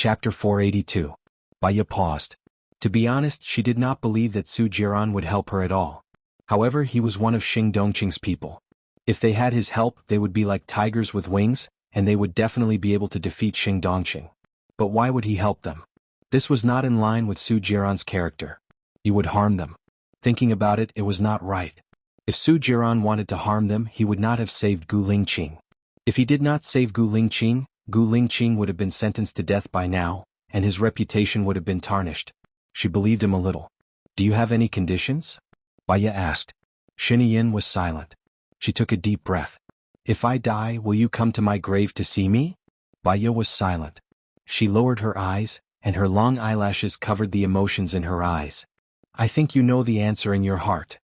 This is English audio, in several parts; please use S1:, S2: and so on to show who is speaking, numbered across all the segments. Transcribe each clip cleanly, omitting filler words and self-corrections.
S1: Chapter 482. Baya paused. To be honest, she did not believe that Su Jiran would help her at all. However, he was one of Xing Dongqing's people. If they had his help, they would be like tigers with wings, and they would definitely be able to defeat Xing Dongqing. But why would he help them? This was not in line with Su Jiran's character. He would harm them. Thinking about it, it was not right. If Su Jiran wanted to harm them, he would not have saved Gu Lingqing. If he did not save Gu Lingqing would have been sentenced to death by now, and his reputation would have been tarnished. She believed him a little. Do you have any conditions? Baya asked. Xinyin was silent. She took a deep breath. If I die, will you come to my grave to see me? Baya was silent. She lowered her eyes, and her long eyelashes covered the emotions in her eyes. I think you know the answer in your heart.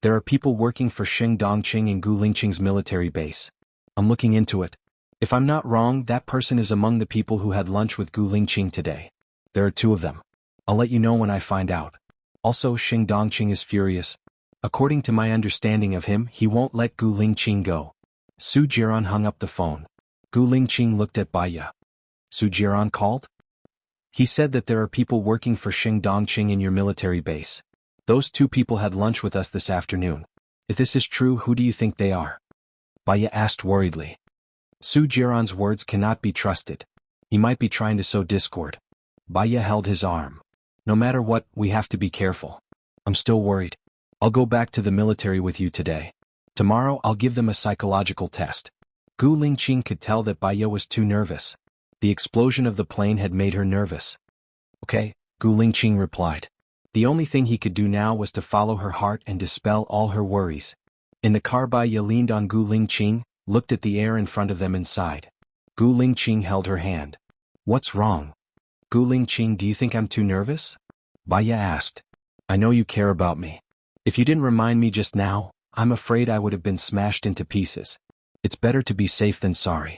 S1: There are people working for Xing Dongqing in Gu Lingqing's military base. I'm looking into it. If I'm not wrong, that person is among the people who had lunch with Gu Lingqing today. There are 2 of them. I'll let you know when I find out. Also, Xing Dongqing is furious. According to my understanding of him, he won't let Gu Lingqing go. Su Jiran hung up the phone. Gu Lingqing looked at Baya. Su Jiran called? He said that there are people working for Xing Dongqing in your military base. Those 2 people had lunch with us this afternoon. If this is true, who do you think they are? Baya asked worriedly. Su Jiran's words cannot be trusted. He might be trying to sow discord. Baya held his arm. No matter what, we have to be careful. I'm still worried. I'll go back to the military with you today. Tomorrow I'll give them a psychological test. Gu Lingqing could tell that Baya was too nervous. The explosion of the plane had made her nervous. Okay, Gu Lingqing replied. The only thing he could do now was to follow her heart and dispel all her worries. In the car, Baya leaned on Gu Lingqing, looked at the air in front of them and sighed. Gu Lingqing held her hand. What's wrong? Gu Lingqing, do you think I'm too nervous? Baya asked. I know you care about me. If you didn't remind me just now, I'm afraid I would have been smashed into pieces. It's better to be safe than sorry.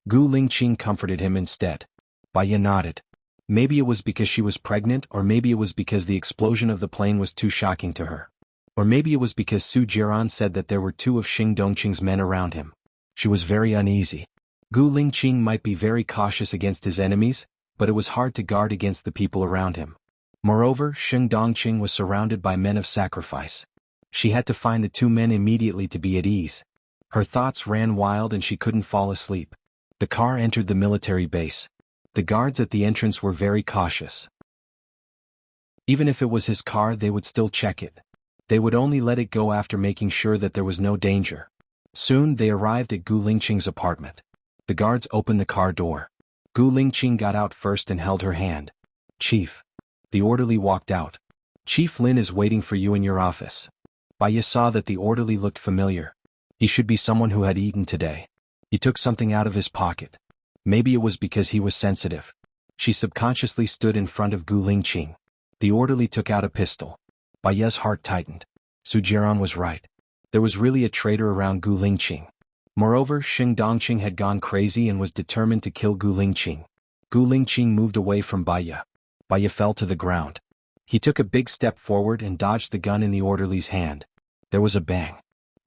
S1: Gu Lingqing comforted him instead. Baya nodded. Maybe it was because she was pregnant, or maybe it was because the explosion of the plane was too shocking to her. Or maybe it was because Su Jiran said that there were 2 of Xing Dongqing's men around him. She was very uneasy. Gu Lingqing might be very cautious against his enemies, but it was hard to guard against the people around him. Moreover, Xing Dongqing was surrounded by men of sacrifice. She had to find the 2 men immediately to be at ease. Her thoughts ran wild and she couldn't fall asleep. The car entered the military base. The guards at the entrance were very cautious. Even if it was his car, they would still check it. They would only let it go after making sure that there was no danger. Soon they arrived at Gu Lingqing's apartment. The guards opened the car door. Gu Lingqing got out first and held her hand. Chief. The orderly walked out. Chief Lin is waiting for you in your office. Baya saw that the orderly looked familiar. He should be someone who had eaten today. He took something out of his pocket. Maybe it was because he was sensitive. She subconsciously stood in front of Gu Lingqing. The orderly took out a pistol. Baya's heart tightened. Su Jiran was right. There was really a traitor around Gu Lingqing. Moreover, Xing Dongqing had gone crazy and was determined to kill Gu Lingqing. Gu Lingqing moved away from Baya. Baya fell to the ground. He took a big step forward and dodged the gun in the orderly's hand. There was a bang.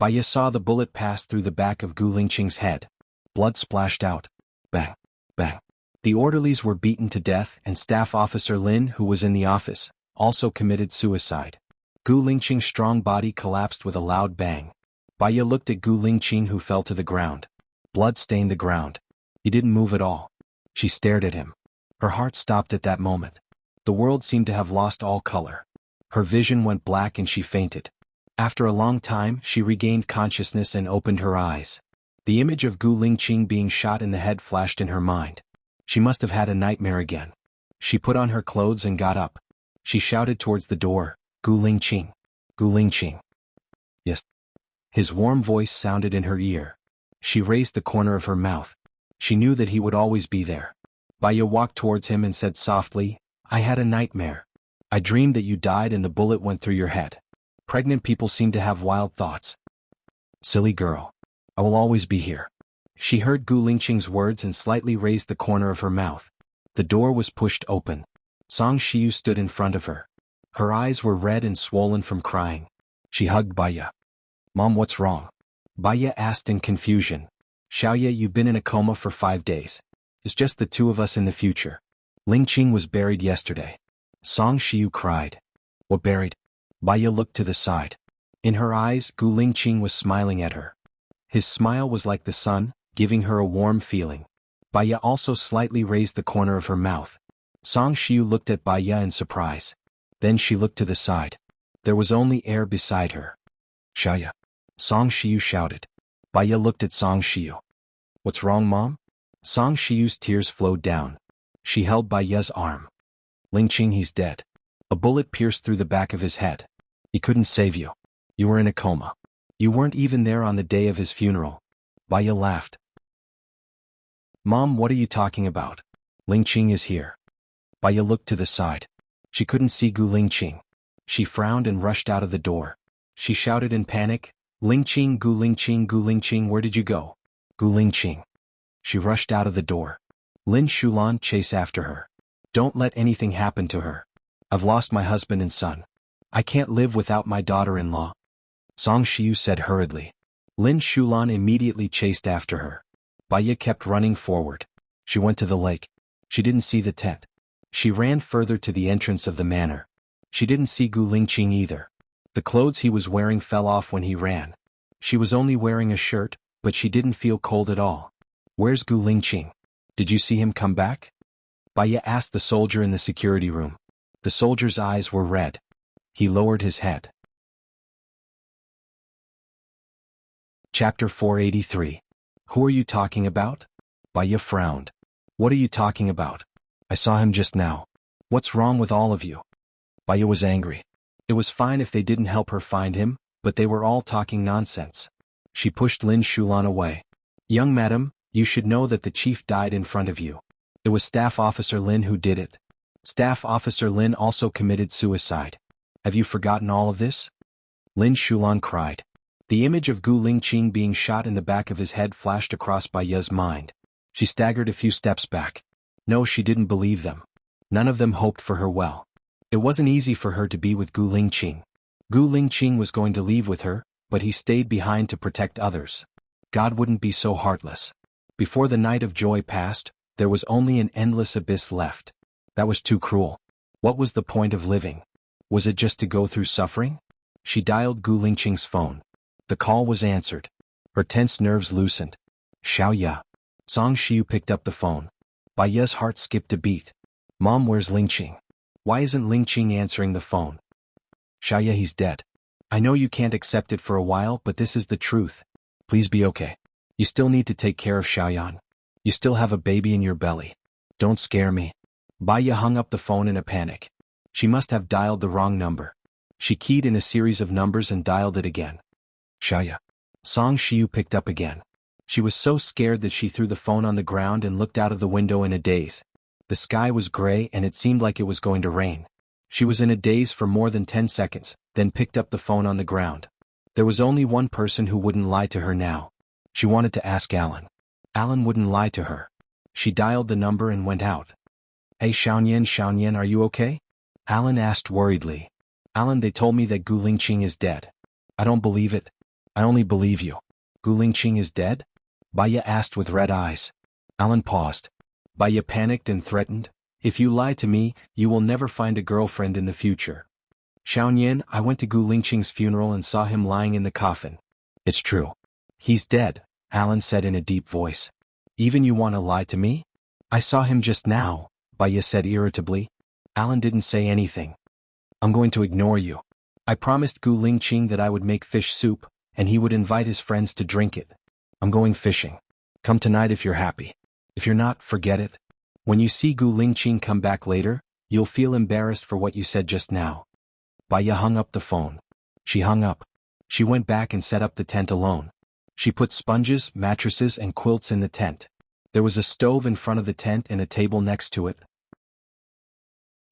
S1: Baya saw the bullet pass through the back of Gu Lingqing's head. Blood splashed out. Bang, bang. The orderlies were beaten to death, and Staff Officer Lin, who was in the office, also committed suicide. Gu Lingqing's strong body collapsed with a loud bang. Baya looked at Gu Lingqing, who fell to the ground. Blood stained the ground. He didn't move at all. She stared at him. Her heart stopped at that moment. The world seemed to have lost all color. Her vision went black and she fainted. After a long time, she regained consciousness and opened her eyes. The image of Gu Lingqing being shot in the head flashed in her mind. She must have had a nightmare again. She put on her clothes and got up. She shouted towards the door, Gu Lingqing. Gu Lingqing. Yes. His warm voice sounded in her ear. She raised the corner of her mouth. She knew that he would always be there. Baya walked towards him and said softly, I had a nightmare. I dreamed that you died and the bullet went through your head. Pregnant people seem to have wild thoughts. Silly girl. I will always be here. She heard Gu Lingqing's words and slightly raised the corner of her mouth. The door was pushed open. Song Shiyu stood in front of her. Her eyes were red and swollen from crying. She hugged Baya. Mom, what's wrong? Baya asked in confusion. Xiaoye, you've been in a coma for 5 days. It's just the 2 of us in the future. Ling Qing was buried yesterday. Song Shiyu cried. What buried? Baya looked to the side. In her eyes, Gu Lingqing was smiling at her. His smile was like the sun, giving her a warm feeling. Baya also slightly raised the corner of her mouth. Song Shiyu looked at Baya in surprise. Then she looked to the side. There was only air beside her. Xiaoya. Song Shiyu shouted. Baya looked at Song Shiyu. What's wrong, Mom? Song Shiyu's tears flowed down. She held Baya's arm. Lingqing, he's dead. A bullet pierced through the back of his head. He couldn't save you. You were in a coma. You weren't even there on the day of his funeral. Baya laughed. Mom, what are you talking about? Lingqing is here. Baya looked to the side. She couldn't see Gu Lingqing. She frowned and rushed out of the door. She shouted in panic, Lingqing, Gu Lingqing, Gu Lingqing, where did you go? Gu Lingqing. She rushed out of the door. Lin Shulan chased after her. Don't let anything happen to her. I've lost my husband and son. I can't live without my daughter-in-law. Song Shiyu said hurriedly. Lin Shulan immediately chased after her. Baya kept running forward. She went to the lake. She didn't see the tent. She ran further to the entrance of the manor. She didn't see Gu Lingqing either. The clothes he was wearing fell off when he ran. She was only wearing a shirt, but she didn't feel cold at all. Where's Gu Lingqing? Did you see him come back? Baya asked the soldier in the security room. The soldier's eyes were red. He lowered his head. Chapter 483. Who are you talking about? Baya frowned. What are you talking about? I saw him just now. What's wrong with all of you? Baya was angry. It was fine if they didn't help her find him, but they were all talking nonsense. She pushed Lin Shulan away. Young madam, you should know that the chief died in front of you. It was Staff Officer Lin who did it. Staff Officer Lin also committed suicide. Have you forgotten all of this? Lin Shulan cried. The image of Gu Lingqing being shot in the back of his head flashed across Baya's mind. She staggered a few steps back. No, she didn't believe them. None of them hoped for her well. It wasn't easy for her to be with Gu Lingqing. Gu Lingqing was going to leave with her, but he stayed behind to protect others. God wouldn't be so heartless. Before the night of joy passed, there was only an endless abyss left. That was too cruel. What was the point of living? Was it just to go through suffering? She dialed Gu Lingqing's phone. The call was answered. Her tense nerves loosened. Xiaoya. Song Shiyu picked up the phone. Baya's heart skipped a beat. Mom, where's Lingqing? Why isn't Lingqing answering the phone? Xiaoya, he's dead. I know you can't accept it for a while, but this is the truth. Please be okay. You still need to take care of Xiaoyan. You still have a baby in your belly. Don't scare me. Baya hung up the phone in a panic. She must have dialed the wrong number. She keyed in a series of numbers and dialed it again. Xiaoya. Song Shiyu picked up again. She was so scared that she threw the phone on the ground and looked out of the window in a daze. The sky was gray and it seemed like it was going to rain. She was in a daze for more than 10 seconds, then picked up the phone on the ground. There was only one person who wouldn't lie to her now. She wanted to ask Alan. Alan wouldn't lie to her. She dialed the number and went out. Hey Xiaoyan, are you okay? Alan asked worriedly. Alan, they told me that Gu Lingqing is dead. I don't believe it. I only believe you. Gu Lingqing is dead? Baya asked with red eyes. Alan paused. Baya panicked and threatened. If you lie to me, you will never find a girlfriend in the future. Xiaoyan, I went to Gu Lingqing's funeral and saw him lying in the coffin. It's true. He's dead, Alan said in a deep voice. Even you want to lie to me? I saw him just now, Baya said irritably. Alan didn't say anything. I'm going to ignore you. I promised Gu Lingqing that I would make fish soup, and he would invite his friends to drink it. I'm going fishing. Come tonight if you're happy. If you're not, forget it. When you see Gu Lingqing come back later, you'll feel embarrassed for what you said just now. Baya hung up the phone. She hung up. She went back and set up the tent alone. She put sponges, mattresses, and quilts in the tent. There was a stove in front of the tent and a table next to it.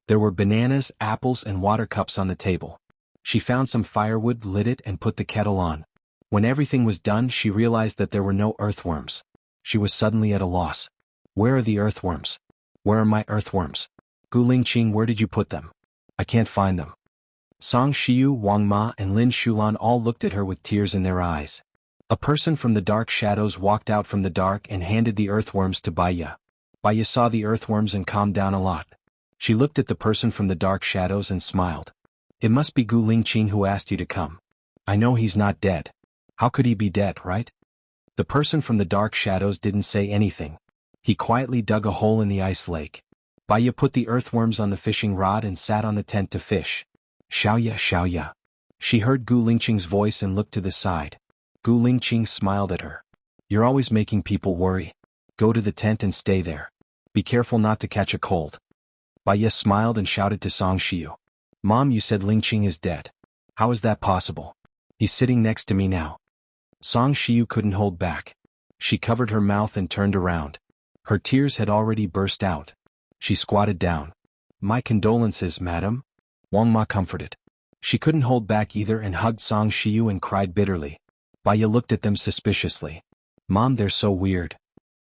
S1: There were bananas, apples, and water cups on the table. She found some firewood, lit it, and put the kettle on. When everything was done, she realized that there were no earthworms. She was suddenly at a loss. Where are the earthworms? Where are my earthworms? Gu Lingqing, where did you put them? I can't find them. Song Shiyu, Wang Ma, and Lin Shulan all looked at her with tears in their eyes. A person from the dark shadows walked out from the dark and handed the earthworms to Baya. Baya saw the earthworms and calmed down a lot. She looked at the person from the dark shadows and smiled. It must be Gu Lingqing who asked you to come. I know he's not dead. How could he be dead, right? The person from the dark shadows didn't say anything. He quietly dug a hole in the ice lake. Baya put the earthworms on the fishing rod and sat on the tent to fish. Xiaoya, Xiaoya. She heard Gu Lingqing's voice and looked to the side. Gu Lingqing smiled at her. You're always making people worry. Go to the tent and stay there. Be careful not to catch a cold. Baya smiled and shouted to Song Shiyu. Mom, you said Lingqing is dead. How is that possible? He's sitting next to me now. Song Shiyu couldn't hold back. She covered her mouth and turned around. Her tears had already burst out. She squatted down. My condolences, madam. Wang Ma comforted. She couldn't hold back either and hugged Song Shiyu and cried bitterly. Baya looked at them suspiciously. Mom, they're so weird.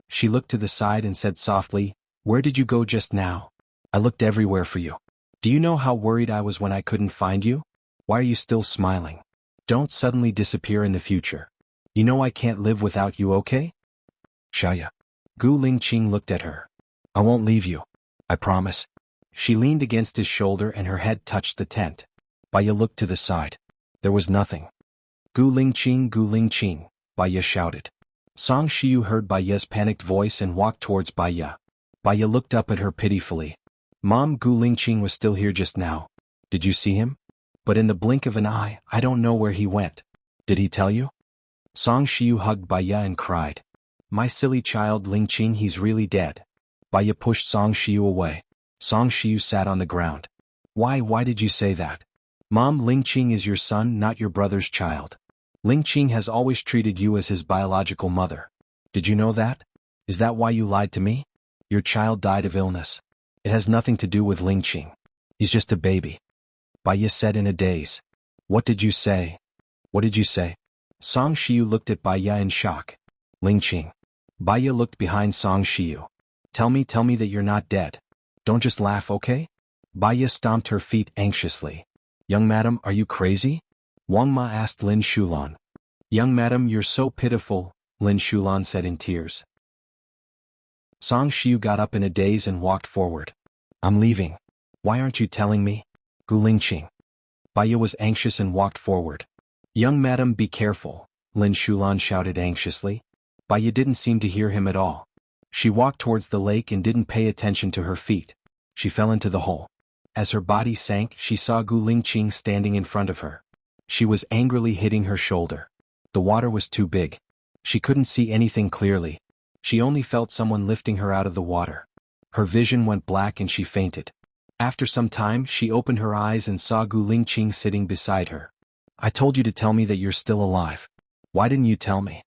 S1: She looked to the side and said softly, Where did you go just now? I looked everywhere for you. Do you know how worried I was when I couldn't find you? Why are you still smiling? Don't suddenly disappear in the future. You know I can't live without you, okay? Xiaoya. Gu Lingqing looked at her. I won't leave you. I promise. She leaned against his shoulder and her head touched the tent. Baya looked to the side. There was nothing. Gu Lingqing, Baya shouted. Song Shiyu heard Baya's panicked voice and walked towards Baya. Baya looked up at her pitifully. Mom, Gu Lingqing was still here just now. Did you see him? But in the blink of an eye, I don't know where he went. Did he tell you? Song Shiyu hugged Baya and cried. My silly child Lingqing, he's really dead. Baya pushed Song Shiyu away. Song Shiyu sat on the ground. Why did you say that? Mom, Lingqing is your son, not your brother's child. Lingqing has always treated you as his biological mother. Did you know that? Is that why you lied to me? Your child died of illness. It has nothing to do with Lingqing. He's just a baby. Baya said in a daze. What did you say? What did you say? Song Shiyu looked at Baya in shock. Lingqing. Baya looked behind Song Shiyu. Tell me that you're not dead. Don't just laugh, okay? Baya stomped her feet anxiously. Young madam, are you crazy? Wang Ma asked Lin Shulan. Young madam, you're so pitiful, Lin Shulan said in tears. Song Shiyu got up in a daze and walked forward. I'm leaving. Why aren't you telling me? Gu Lingqing. Baya was anxious and walked forward. Young madam, be careful, Lin Shulan shouted anxiously. Baya didn't seem to hear him at all. She walked towards the lake and didn't pay attention to her feet. She fell into the hole. As her body sank, she saw Gu Lingqing standing in front of her. She was angrily hitting her shoulder. The water was too big. She couldn't see anything clearly. She only felt someone lifting her out of the water. Her vision went black and she fainted. After some time, she opened her eyes and saw Gu Lingqing sitting beside her. I told you to tell me that you're still alive. Why didn't you tell me?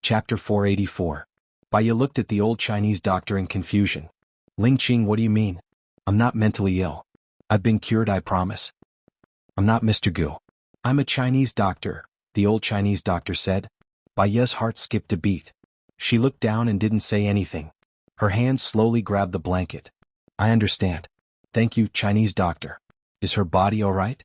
S1: Chapter 484. Baya looked at the old Chinese doctor in confusion. Lingqing, what do you mean? I'm not mentally ill. I've been cured, I promise. I'm not Mr. Gu. I'm a Chinese doctor, the old Chinese doctor said. Baya's heart skipped a beat. She looked down and didn't say anything. Her hand slowly grabbed the blanket. I understand. Thank you, Chinese doctor. Is her body all right?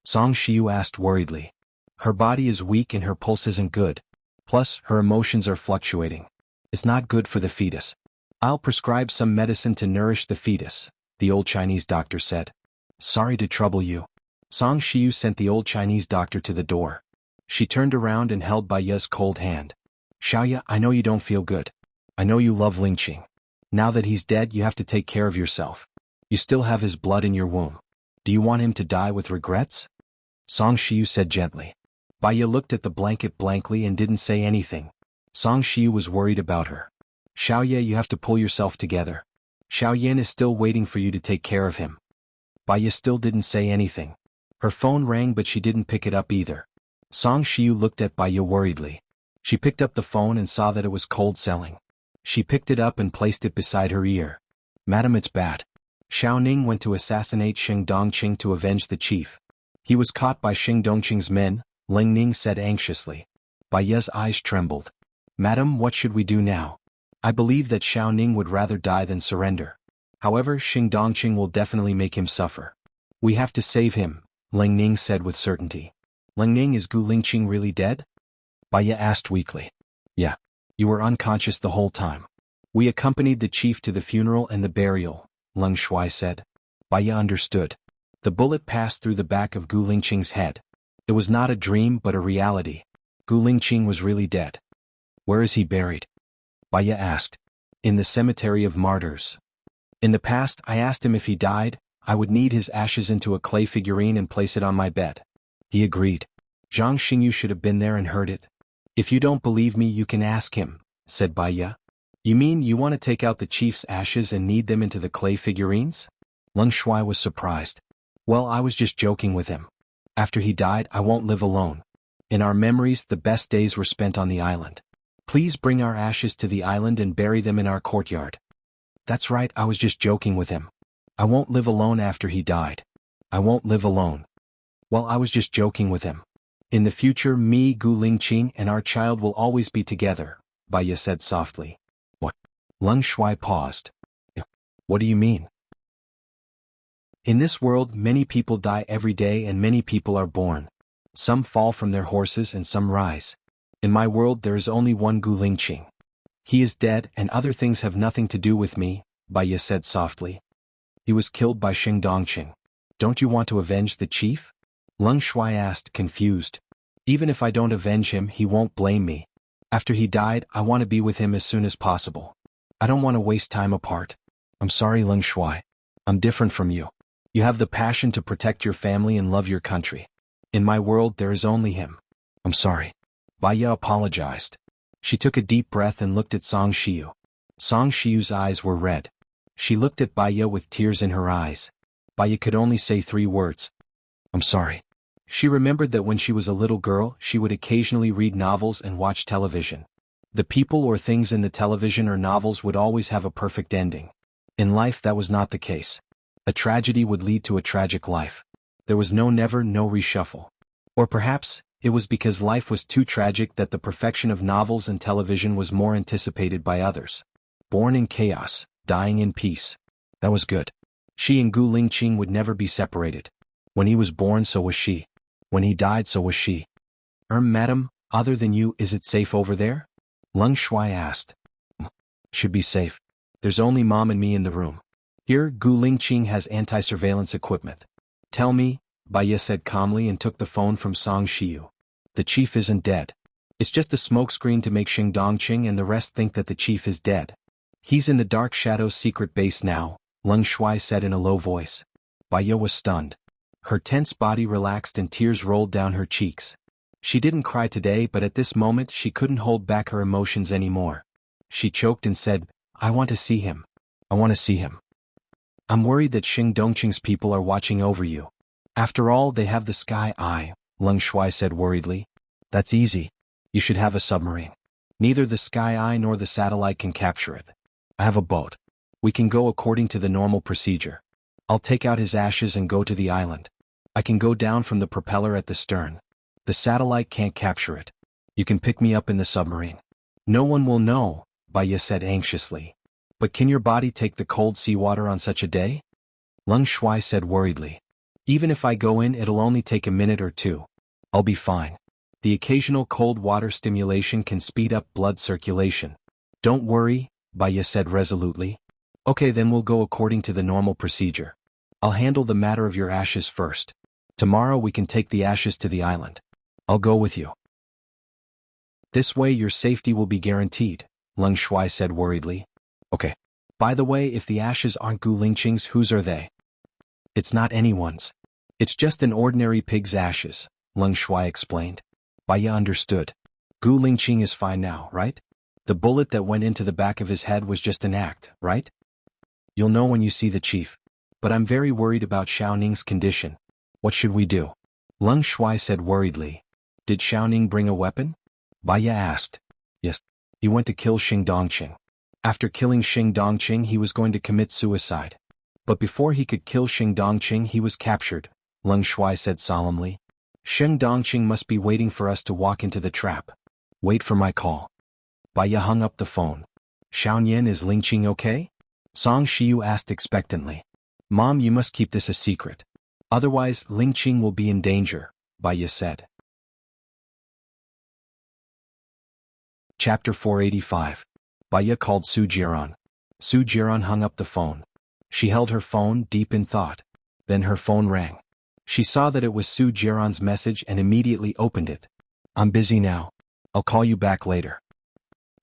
S1: Song Shiyu asked worriedly. Her body is weak and her pulse isn't good. Plus, her emotions are fluctuating. It's not good for the fetus. I'll prescribe some medicine to nourish the fetus, the old Chinese doctor said. Sorry to trouble you. Song Shiyu sent the old Chinese doctor to the door. She turned around and held Baya's cold hand. Xiaoya, I know you don't feel good. I know you love Lingqing. Now that he's dead, you have to take care of yourself. You still have his blood in your womb. Do you want him to die with regrets? Song Shiyu said gently. Baya looked at the blanket blankly and didn't say anything. Song Shiyu was worried about her. Xiaoya, you have to pull yourself together. Xiaoyan is still waiting for you to take care of him. Baya still didn't say anything. Her phone rang but she didn't pick it up either. Song Shiyu looked at Baya worriedly. She picked up the phone and saw that it was cold selling. She picked it up and placed it beside her ear. Madam, it's bad. Xiao Ning went to assassinate Xing Dongqing to avenge the chief. He was caught by Xing Dongqing's men, Ling Ning said anxiously. Baya's eyes trembled. Madam, what should we do now? I believe that Xiao Ning would rather die than surrender. However, Xing Dongqing will definitely make him suffer. We have to save him, Ling Ning said with certainty. Ling Ning, is Gu Lingqing really dead? Baya asked weakly. Yeah. You were unconscious the whole time. We accompanied the chief to the funeral and the burial, Leng Shuai said. Baya understood. The bullet passed through the back of Gu Lingqing's head. It was not a dream but a reality. Gu Lingqing was really dead. Where is he buried? Baya asked. In the cemetery of martyrs. In the past, I asked him if he died, I would knead his ashes into a clay figurine and place it on my bed. He agreed. Zhang Xingyu should have been there and heard it. If you don't believe me, you can ask him, said Baya. You mean you want to take out the chief's ashes and knead them into the clay figurines? Leng Shuai was surprised. Well, I was just joking with him. After he died, I won't live alone. In our memories, the best days were spent on the island. Please bring our ashes to the island and bury them in our courtyard. That's right, I was just joking with him. I won't live alone after he died. I won't live alone. Well, I was just joking with him. In the future, me, Gu Lingqing, and our child will always be together, Baya said softly. What? Leng Shuai paused. What do you mean? In this world, many people die every day and many people are born. Some fall from their horses and some rise. In my world there is only one Gu Lingqing. He is dead and other things have nothing to do with me, Baya said softly. He was killed by Xing Dongqing. Don't you want to avenge the chief? Leng Shuai asked, confused. Even if I don't avenge him, he won't blame me. After he died, I want to be with him as soon as possible. I don't want to waste time apart. I'm sorry, Leng Shuai. I'm different from you. You have the passion to protect your family and love your country. In my world there is only him. I'm sorry. Baya apologized. She took a deep breath and looked at Song Shiyu. Song Shiyu's eyes were red. She looked at Baya with tears in her eyes. Baya could only say 3 words. I'm sorry. She remembered that when she was a little girl, she would occasionally read novels and watch television. The people or things in the television or novels would always have a perfect ending. In life that was not the case. A tragedy would lead to a tragic life. There was no reshuffle. Or perhaps, it was because life was too tragic that the perfection of novels and television was more anticipated by others. Born in chaos, dying in peace. That was good. She and Gu Lingqing would never be separated. When he was born, so was she. When he died, so was she. Madam, other than you, is it safe over there? Leng Shuai asked. Should be safe. There's only Mom and me in the room. Here, Gu Lingqing has anti-surveillance equipment. Tell me, Baya said calmly and took the phone from Song Shiyu. The chief isn't dead. It's just a smokescreen to make Xing Dongqing and the rest think that the chief is dead. He's in the Dark Shadow's secret base now, Leng Shuai said in a low voice. Baya was stunned. Her tense body relaxed and tears rolled down her cheeks. She didn't cry today, but at this moment she couldn't hold back her emotions anymore. She choked and said, I want to see him. I want to see him. I'm worried that Xing Dongqing's people are watching over you. After all, they have the Sky Eye, Leng Shuai said worriedly. That's easy. You should have a submarine. Neither the Sky Eye nor the satellite can capture it. I have a boat. We can go according to the normal procedure. I'll take out his ashes and go to the island. I can go down from the propeller at the stern. The satellite can't capture it. You can pick me up in the submarine. No one will know, Baya said anxiously. But can your body take the cold seawater on such a day? Leng Shuai said worriedly. Even if I go in, it'll only take a minute or 2. I'll be fine. The occasional cold water stimulation can speed up blood circulation. Don't worry, Baya said resolutely. Okay, then we'll go according to the normal procedure. I'll handle the matter of your ashes first. Tomorrow we can take the ashes to the island. I'll go with you. This way your safety will be guaranteed, Leng Shuai said worriedly. Okay. By the way, if the ashes aren't Gu Lingqing's, whose are they? It's not anyone's. It's just an ordinary pig's ashes, Leng Shuai explained. Baya understood. Gu Lingqing is fine now, right? The bullet that went into the back of his head was just an act, right? You'll know when you see the chief. But I'm very worried about Xiaoning's condition. What should we do? Leng Shuai said worriedly. Did Xiaoning bring a weapon? Baya asked. Yes. He went to kill Xing Dongqing. After killing Xing Dongqing, he was going to commit suicide. But before he could kill Xing Dongqing, he was captured, Leng Shuai said solemnly. Xing Dongqing must be waiting for us to walk into the trap. Wait for my call. Baya hung up the phone. Xiaoyan, is Lingqing okay? Song Shiyu asked expectantly. Mom, you must keep this a secret. Otherwise, Lingqing will be in danger, Baya said. Chapter 485. Baya called Su Jiran. Su Jiran hung up the phone. She held her phone deep in thought. Then her phone rang. She saw that it was Su Jiran's message and immediately opened it. I'm busy now. I'll call you back later.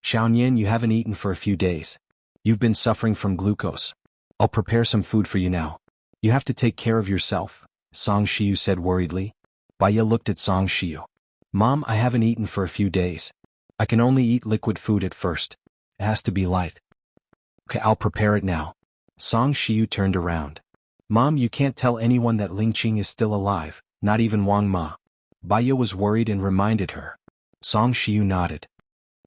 S1: Xiaonian, you haven't eaten for a few days. You've been suffering from glucose. I'll prepare some food for you now. You have to take care of yourself, Song Shiyu said worriedly. Baya looked at Song Shiyu. Mom, I haven't eaten for a few days. I can only eat liquid food at first. It has to be light. Okay, I'll prepare it now. Song Shiyu turned around. Mom, you can't tell anyone that Lingqing is still alive, not even Wang Ma. Baya was worried and reminded her. Song Shiyu nodded.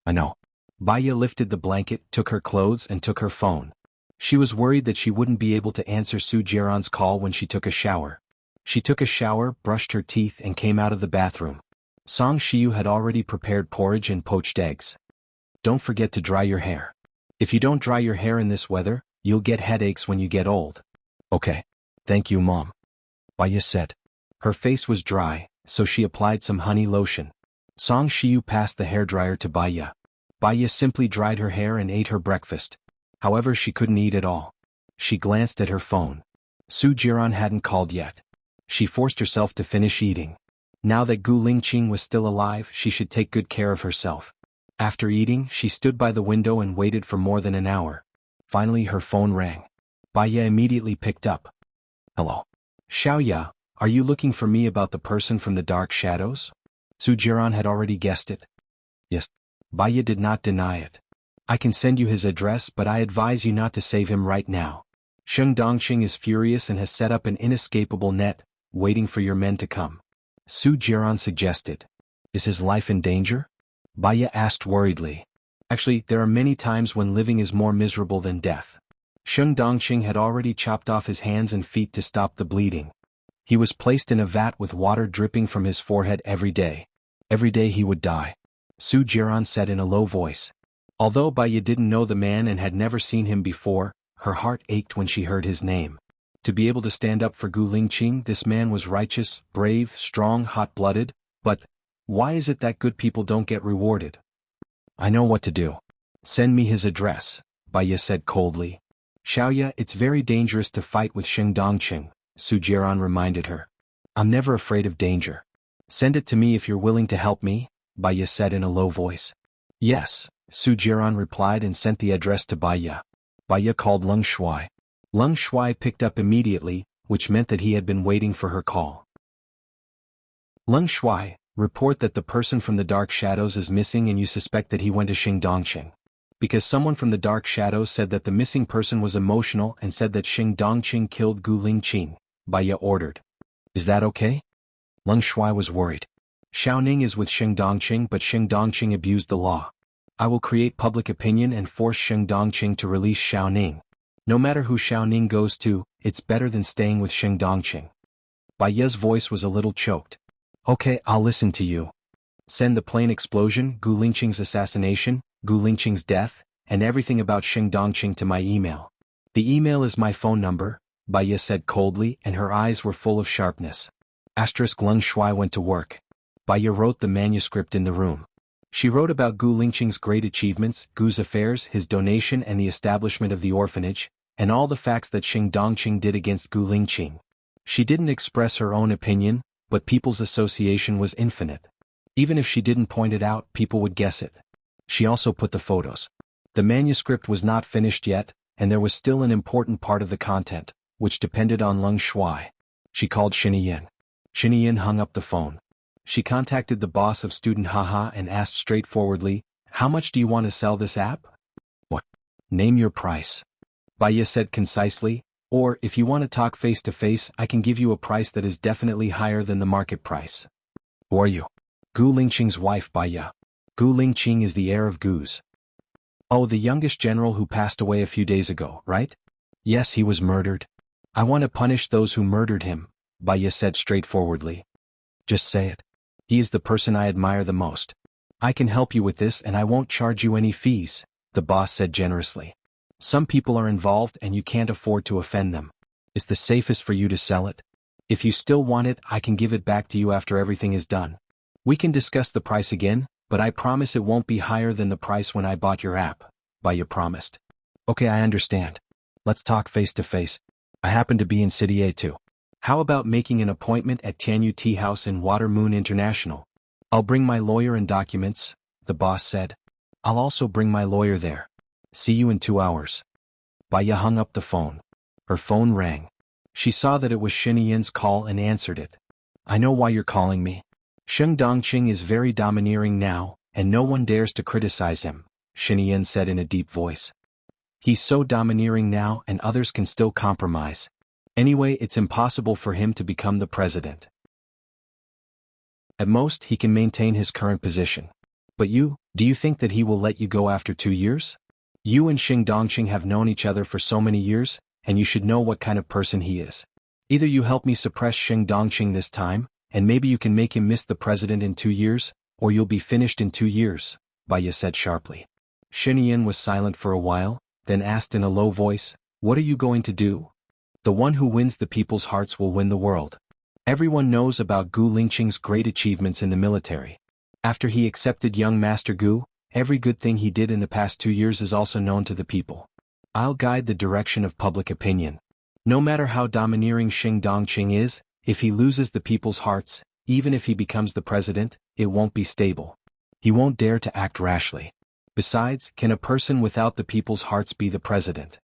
S1: I know. Baya lifted the blanket, took her clothes and took her phone. She was worried that she wouldn't be able to answer Su Jiran's call when she took a shower. She took a shower, brushed her teeth and came out of the bathroom. Song Shiyu had already prepared porridge and poached eggs. Don't forget to dry your hair. If you don't dry your hair in this weather, you'll get headaches when you get old. Okay. Thank you, Mom. Baya said. Her face was dry, so she applied some honey lotion. Song Shiyu passed the hairdryer to Baya. Baya simply dried her hair and ate her breakfast. However, she couldn't eat at all. She glanced at her phone. Su Jiran hadn't called yet. She forced herself to finish eating. Now that Gu Lingqing was still alive, she should take good care of herself. After eating, she stood by the window and waited for more than an hour. Finally, her phone rang. Baya immediately picked up. Hello. Xiaoya, are you looking for me about the person from the dark shadows? Su Jiran had already guessed it. Yes. Baya did not deny it. I can send you his address, but I advise you not to save him right now. Sheng Dongqing is furious and has set up an inescapable net, waiting for your men to come. Su Jiran suggested. Is his life in danger? Baya asked worriedly. Actually, there are many times when living is more miserable than death. Sheng Dongqing had already chopped off his hands and feet to stop the bleeding. He was placed in a vat with water dripping from his forehead every day. Every day he would die. Su Jiran said in a low voice. Although Baya didn't know the man and had never seen him before, her heart ached when she heard his name. To be able to stand up for Gu Lingqing, this man was righteous, brave, strong, hot-blooded, but why is it that good people don't get rewarded? I know what to do. Send me his address, Baya said coldly. Xiaoya, it's very dangerous to fight with Sheng Dongqing, Su Jiran reminded her. I'm never afraid of danger. Send it to me if you're willing to help me, Baya said in a low voice. Yes, Su Jiran replied and sent the address to Baya. Baya called Leng Shuai. Leng Shuai picked up immediately, which meant that he had been waiting for her call. Leng Shuai, report that the person from the dark shadows is missing and you suspect that he went to Sheng Dongqing. Because someone from the dark shadows said that the missing person was emotional and said that Sheng Dongqing killed Gu Lingqing, Baya ordered. Is that okay? Leng Shuai was worried. Xiaoning is with Sheng Dongqing, but Sheng Dongqing abused the law. I will create public opinion and force Sheng Dongqing to release Xiaoning. No matter who Xiaoning goes to, it's better than staying with Sheng Dongqing. Baya's voice was a little choked. Okay, I'll listen to you. Send the plane explosion, Gu Lingqing's assassination, Gu Lingqing's death, and everything about Sheng Dongqing to my email. The email is my phone number, Baya said coldly, and her eyes were full of sharpness. Leng Shuai went to work. Baya wrote the manuscript in the room. She wrote about Gu Lingqing's great achievements, Gu's affairs, his donation and the establishment of the orphanage, and all the facts that Sheng Dongqing did against Gu Lingqing. She didn't express her own opinion, but people's association was infinite. Even if she didn't point it out, people would guess it. She also put the photos. The manuscript was not finished yet, and there was still an important part of the content, which depended on Leng Shuai. She called Xiniyin. Xiniyin hung up the phone. She contacted the boss of Student Haha and asked straightforwardly, how much do you want to sell this app? What? Name your price. Baya said concisely, or if you want to talk face to face, I can give you a price that is definitely higher than the market price. Who are you? Gu Lingqing's wife, Baya. Gu Lingqing is the heir of Gu's. Oh, the youngest general who passed away a few days ago, right? Yes, he was murdered. I want to punish those who murdered him, Baya said straightforwardly. Just say it. He is the person I admire the most. I can help you with this and I won't charge you any fees, the boss said generously. Some people are involved and you can't afford to offend them. It's the safest for you to sell it. If you still want it, I can give it back to you after everything is done. We can discuss the price again, But I promise it won't be higher than the price when I bought your app, Baya promised. Okay, I understand. Let's talk face to face. I happen to be in City A too. How about making an appointment at Tianyu Tea House in Water Moon International? I'll bring my lawyer and documents, the boss said. I'll also bring my lawyer there. See you in 2 hours. Baya hung up the phone. Her phone rang. She saw that it was Xinyan's call and answered it. I know why you're calling me. Sheng Dongqing is very domineering now, and no one dares to criticize him, Xinyan said in a deep voice. He's so domineering now and others can still compromise. Anyway, it's impossible for him to become the president. At most, he can maintain his current position. But do you think that he will let you go after 2 years? You and Sheng Dongqing have known each other for so many years, and you should know what kind of person he is. Either you help me suppress Sheng Dongqing this time, and maybe you can make him miss the president in 2 years, or you'll be finished in 2 years, Baya said sharply. Xinyan was silent for a while, then asked in a low voice, what are you going to do? The one who wins the people's hearts will win the world. Everyone knows about Gu Lingqing's great achievements in the military. After he accepted young Master Gu, every good thing he did in the past 2 years is also known to the people. I'll guide the direction of public opinion. No matter how domineering Sheng Dongqing is, if he loses the people's hearts, even if he becomes the president, it won't be stable. He won't dare to act rashly. Besides, can a person without the people's hearts be the president?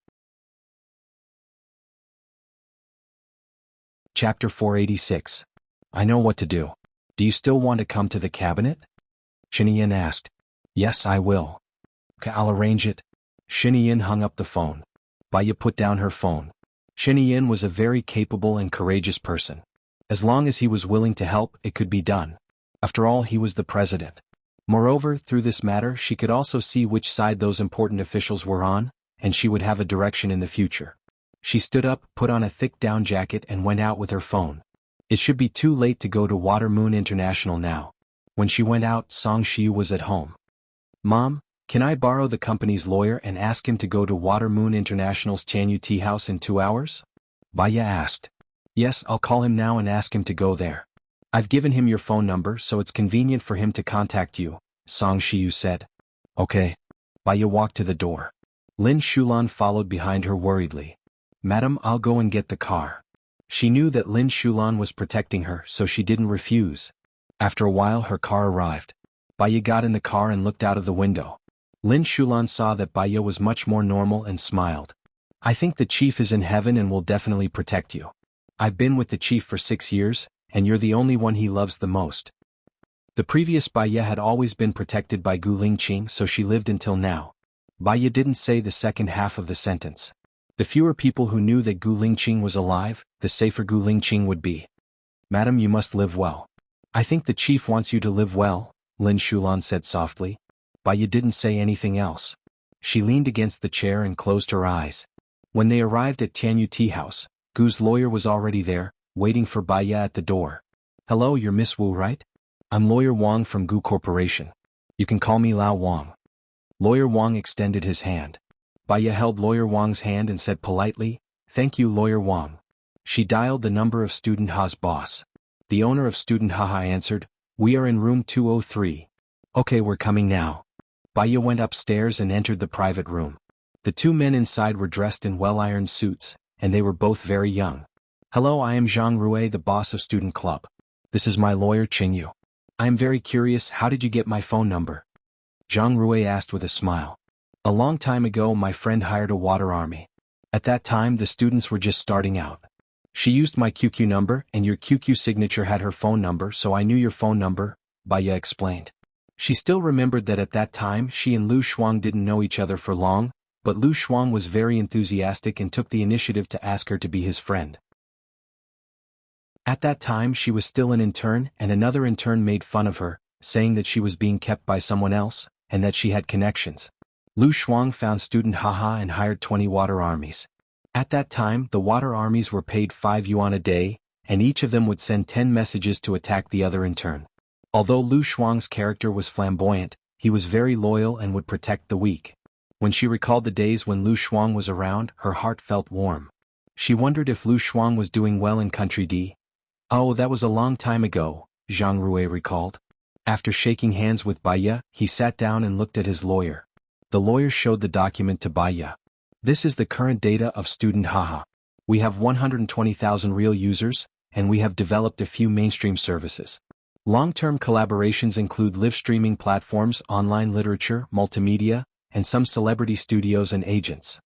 S1: Chapter 486. I know what to do. Do you still want to come to the cabinet? Xinyan asked. Yes, I will. Okay, I'll arrange it. Xinyan hung up the phone. Baya put down her phone. Xinyan was a very capable and courageous person. As long as he was willing to help, it could be done. After all, he was the president. Moreover, through this matter she could also see which side those important officials were on, and she would have a direction in the future. She stood up, put on a thick down jacket and went out with her phone. It should be too late to go to Water Moon International now. When she went out, Song Shiu was at home. Mom, can I borrow the company's lawyer and ask him to go to Water Moon International's Tianyu Tea House in 2 hours? Baya asked. Yes, I'll call him now and ask him to go there. I've given him your phone number so it's convenient for him to contact you, Song Shiu said. Okay. Baya walked to the door. Lin Shulan followed behind her worriedly. Madam, I'll go and get the car. She knew that Lin Shulan was protecting her, so she didn't refuse. After a while her car arrived. Baya got in the car and looked out of the window. Lin Shulan saw that Baya was much more normal and smiled. I think the chief is in heaven and will definitely protect you. I've been with the chief for 6 years, and you're the only one he loves the most. The previous Baya had always been protected by Gu Lingqing, so she lived until now. Baya didn't say the second half of the sentence. The fewer people who knew that Gu Lingqing was alive, the safer Gu Lingqing would be. Madam, you must live well. I think the chief wants you to live well, Lin Shulan said softly. Baya didn't say anything else. She leaned against the chair and closed her eyes. When they arrived at Tianyu Tea House, Gu's lawyer was already there, waiting for Baya at the door. Hello, you're Miss Wu, right? I'm Lawyer Wang from Gu Corporation. You can call me Lao Wang. Lawyer Wang extended his hand. Baya held Lawyer Wang's hand and said politely, Thank you, Lawyer Wang. She dialed the number of Student Ha's boss. The owner of Student Ha answered, We are in room 203. Okay, we're coming now. Baya went upstairs and entered the private room. The 2 men inside were dressed in well-ironed suits, and they were both very young. Hello, I am Zhang Rui, the boss of Student Club. This is my lawyer Qingyu. I am very curious, how did you get my phone number? Zhang Rui asked with a smile. A long time ago my friend hired a water army. At that time the students were just starting out. She used my QQ number and your QQ signature had her phone number, so I knew your phone number, Baya explained. She still remembered that at that time she and Lu Shuang didn't know each other for long, but Lu Shuang was very enthusiastic and took the initiative to ask her to be his friend. At that time she was still an intern, and another intern made fun of her, saying that she was being kept by someone else, and that she had connections. Lu Shuang found Student Haha and hired 20 water armies. At that time the water armies were paid 5 yuan a day, and each of them would send 10 messages to attack the other intern. Although Lu Shuang's character was flamboyant, he was very loyal and would protect the weak. When she recalled the days when Lu Shuang was around, her heart felt warm. She wondered if Lu Shuang was doing well in Country D. Oh, that was a long time ago, Zhang Rui recalled. After shaking hands with Baya, he sat down and looked at his lawyer. The lawyer showed the document to Baya. This is the current data of student Haha. We have 120,000 real users, and we have developed a few mainstream services. Long-term collaborations include live streaming platforms, online literature, multimedia, and some celebrity studios and agents.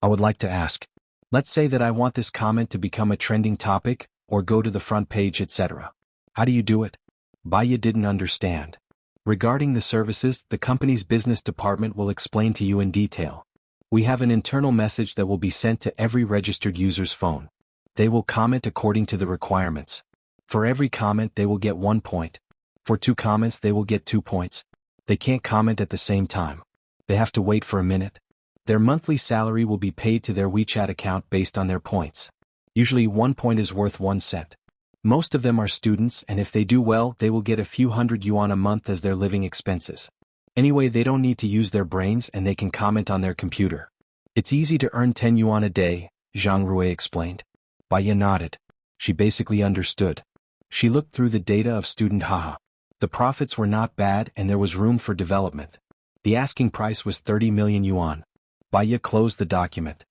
S1: I would like to ask, let's say that I want this comment to become a trending topic, or go to the front page, etc. How do you do it? Baya didn't understand. Regarding the services, the company's business department will explain to you in detail. We have an internal message that will be sent to every registered user's phone. They will comment according to the requirements. For every comment they will get 1 point. For 2 comments they will get 2 points. They can't comment at the same time. They have to wait for a minute. Their monthly salary will be paid to their WeChat account based on their points. Usually 1 point is worth 1 cent. Most of them are students, and if they do well they will get a few hundred yuan a month as their living expenses. Anyway, they don't need to use their brains and they can comment on their computer. It's easy to earn 10 yuan a day, Zhang Rui explained. Baya nodded. She basically understood. She looked through the data of student Haha. The profits were not bad and there was room for development. The asking price was 30 million yuan. Baya closed the document.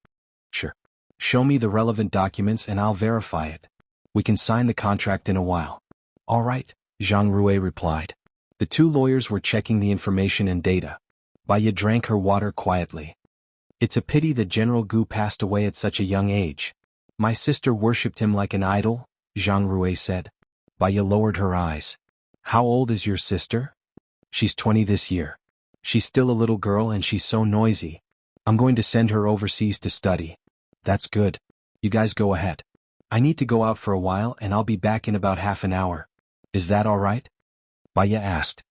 S1: Sure. Show me the relevant documents and I'll verify it. We can sign the contract in a while. All right, Zhang Rui replied. The 2 lawyers were checking the information and data. Baya drank her water quietly. It's a pity that General Gu passed away at such a young age. My sister worshipped him like an idol, Zhang Rui said. Baya lowered her eyes. How old is your sister? She's 20 this year. She's still a little girl and she's so noisy. I'm going to send her overseas to study. That's good. You guys go ahead. I need to go out for a while and I'll be back in about half an hour. Is that all right? Baya asked.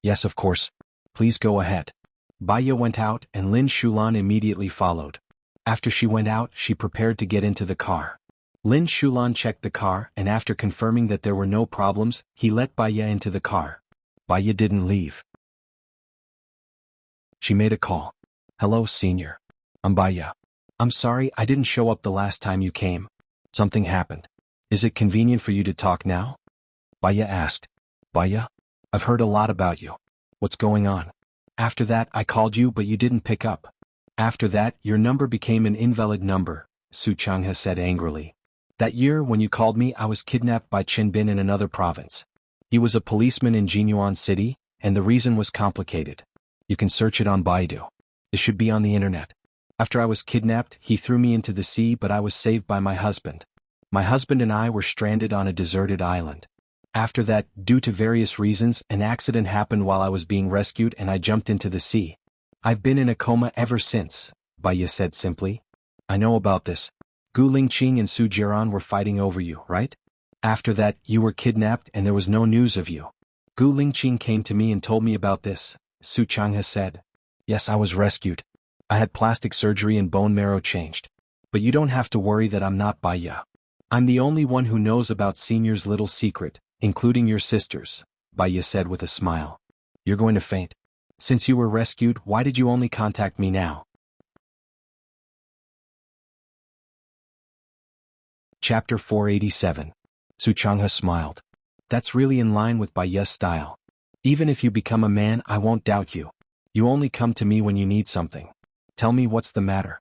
S1: Yes, of course. Please go ahead. Baya went out and Lin Shulan immediately followed. After she went out, she prepared to get into the car. Lin Shulan checked the car and after confirming that there were no problems, he let Baya into the car. Baya didn't leave. She made a call. Hello, senior. I'm Baya. I'm sorry I didn't show up the last time you came. Something happened. Is it convenient for you to talk now? Baya asked. Baya? I've heard a lot about you. What's going on? After that I called you but you didn't pick up. After that your number became an invalid number, Su Changhe said angrily. That year when you called me I was kidnapped by Qin Bin in another province. He was a policeman in Jinyuan City, and the reason was complicated. You can search it on Baidu. It should be on the internet. After I was kidnapped, he threw me into the sea but I was saved by my husband. My husband and I were stranded on a deserted island. After that, due to various reasons, an accident happened while I was being rescued and I jumped into the sea. I've been in a coma ever since, Baya said simply. I know about this. Gu Lingqing and Su Jiran were fighting over you, right? After that, you were kidnapped and there was no news of you. Gu Lingqing came to me and told me about this, Su Changhe said. Yes, I was rescued. I had plastic surgery and bone marrow changed. But you don't have to worry that I'm not Baya. I'm the only one who knows about Senior's little secret, including your sisters, Baya said with a smile. You're going to faint. Since you were rescued, why did you only contact me now? Chapter 487. Su Changhe smiled. That's really in line with Baya's style. Even if you become a man, I won't doubt you. You only come to me when you need something. Tell me what's the matter.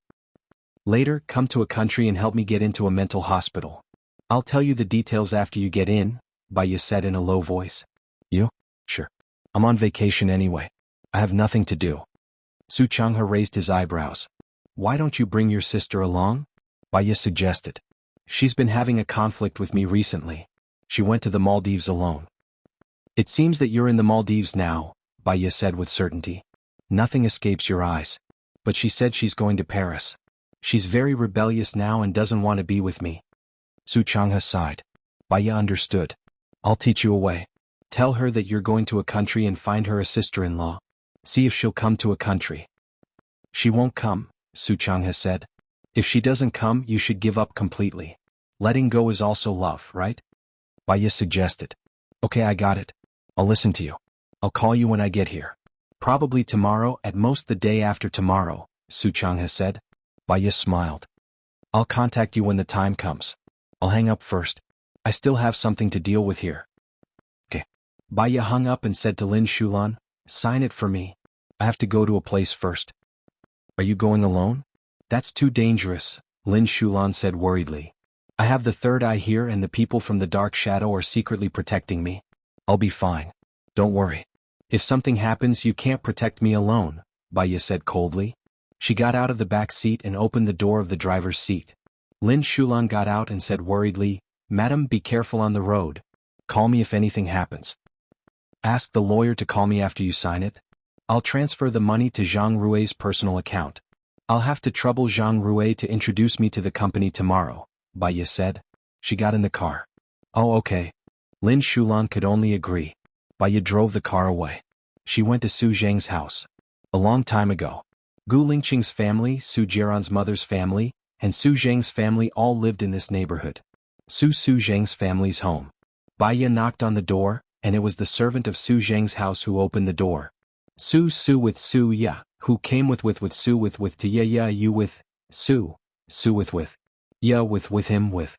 S1: Later, come to a country and help me get into a mental hospital. I'll tell you the details after you get in, Baya said in a low voice. You? Sure. I'm on vacation anyway. I have nothing to do. Su Changhe raised his eyebrows. Why don't you bring your sister along? Baya suggested. She's been having a conflict with me recently. She went to the Maldives alone. It seems that you're in the Maldives now, Baya said with certainty. Nothing escapes your eyes. But she said she's going to Paris. She's very rebellious now and doesn't want to be with me. Su Changhe sighed. Baya understood. I'll teach you a way. Tell her that you're going to a country and find her a sister-in-law. See if she'll come to a country. She won't come, Su Changhe said. If she doesn't come, you should give up completely. Letting go is also love, right? Baya suggested. Okay, I got it. I'll listen to you. I'll call you when I get here. Probably tomorrow, at most the day after tomorrow, Su Changhe said. Baya smiled. I'll contact you when the time comes. I'll hang up first. I still have something to deal with here. Okay. Baya hung up and said to Lin Shulan, "Sign it for me. I have to go to a place first." "Are you going alone?" "That's too dangerous," Lin Shulan said worriedly. "I have the third eye here and the people from the Dark Shadow are secretly protecting me. I'll be fine. Don't worry. If something happens you can't protect me alone," Baya said coldly. She got out of the back seat and opened the door of the driver's seat. Lin Shulan got out and said worriedly, "Madam, be careful on the road. Call me if anything happens. Ask the lawyer to call me after you sign it. I'll transfer the money to Zhang Rui's personal account. I'll have to trouble Zhang Rui to introduce me to the company tomorrow," Baya said. She got in the car. "Oh, okay." Lin Shulan could only agree. Baya drove the car away. She went to Su Zheng's house. A long time ago, Gu Lingqing's family, Su Jiran's mother's family, and Su Zheng's family all lived in this neighborhood. Su Zheng's family's home. Baya knocked on the door, and it was the servant of Su Zheng's house who opened the door. Su with Su Ya, who came with Su with to Ya you with, Su with Ya with him with.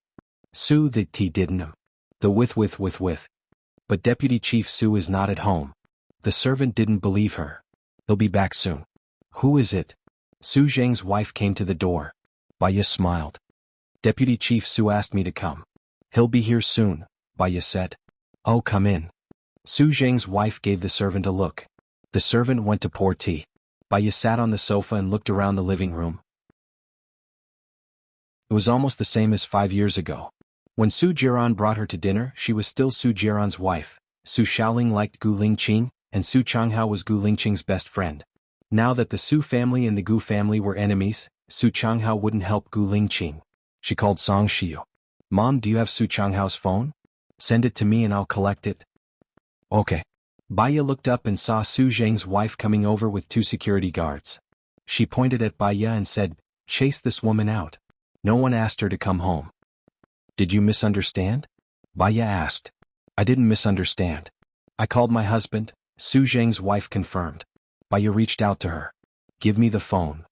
S1: Su the T didn't him. The with. But Deputy Chief Su is not at home. The servant didn't believe her. He'll be back soon. Who is it? Su Zheng's wife came to the door. Baya smiled. Deputy Chief Su asked me to come. He'll be here soon, Baya said. Oh, come in. Su Zheng's wife gave the servant a look. The servant went to pour tea. Baya sat on the sofa and looked around the living room. It was almost the same as 5 years ago. When Su Jiran brought her to dinner, she was still Su Jiran's wife. Su Shaoling liked Gu Lingqing, and Su Changhao was Gu Lingqing's best friend. Now that the Su family and the Gu family were enemies, Su Changhao wouldn't help Gu Lingqing. She called Song Shiu. "Mom, do you have Su Changhao's phone? Send it to me and I'll collect it." Okay. Baya looked up and saw Su Zheng's wife coming over with 2 security guards. She pointed at Baya and said, "Chase this woman out. No one asked her to come home." "Did you misunderstand?" Baya asked. "I didn't misunderstand. I called my husband," Su Zheng's wife confirmed. Baya reached out to her. "Give me the phone."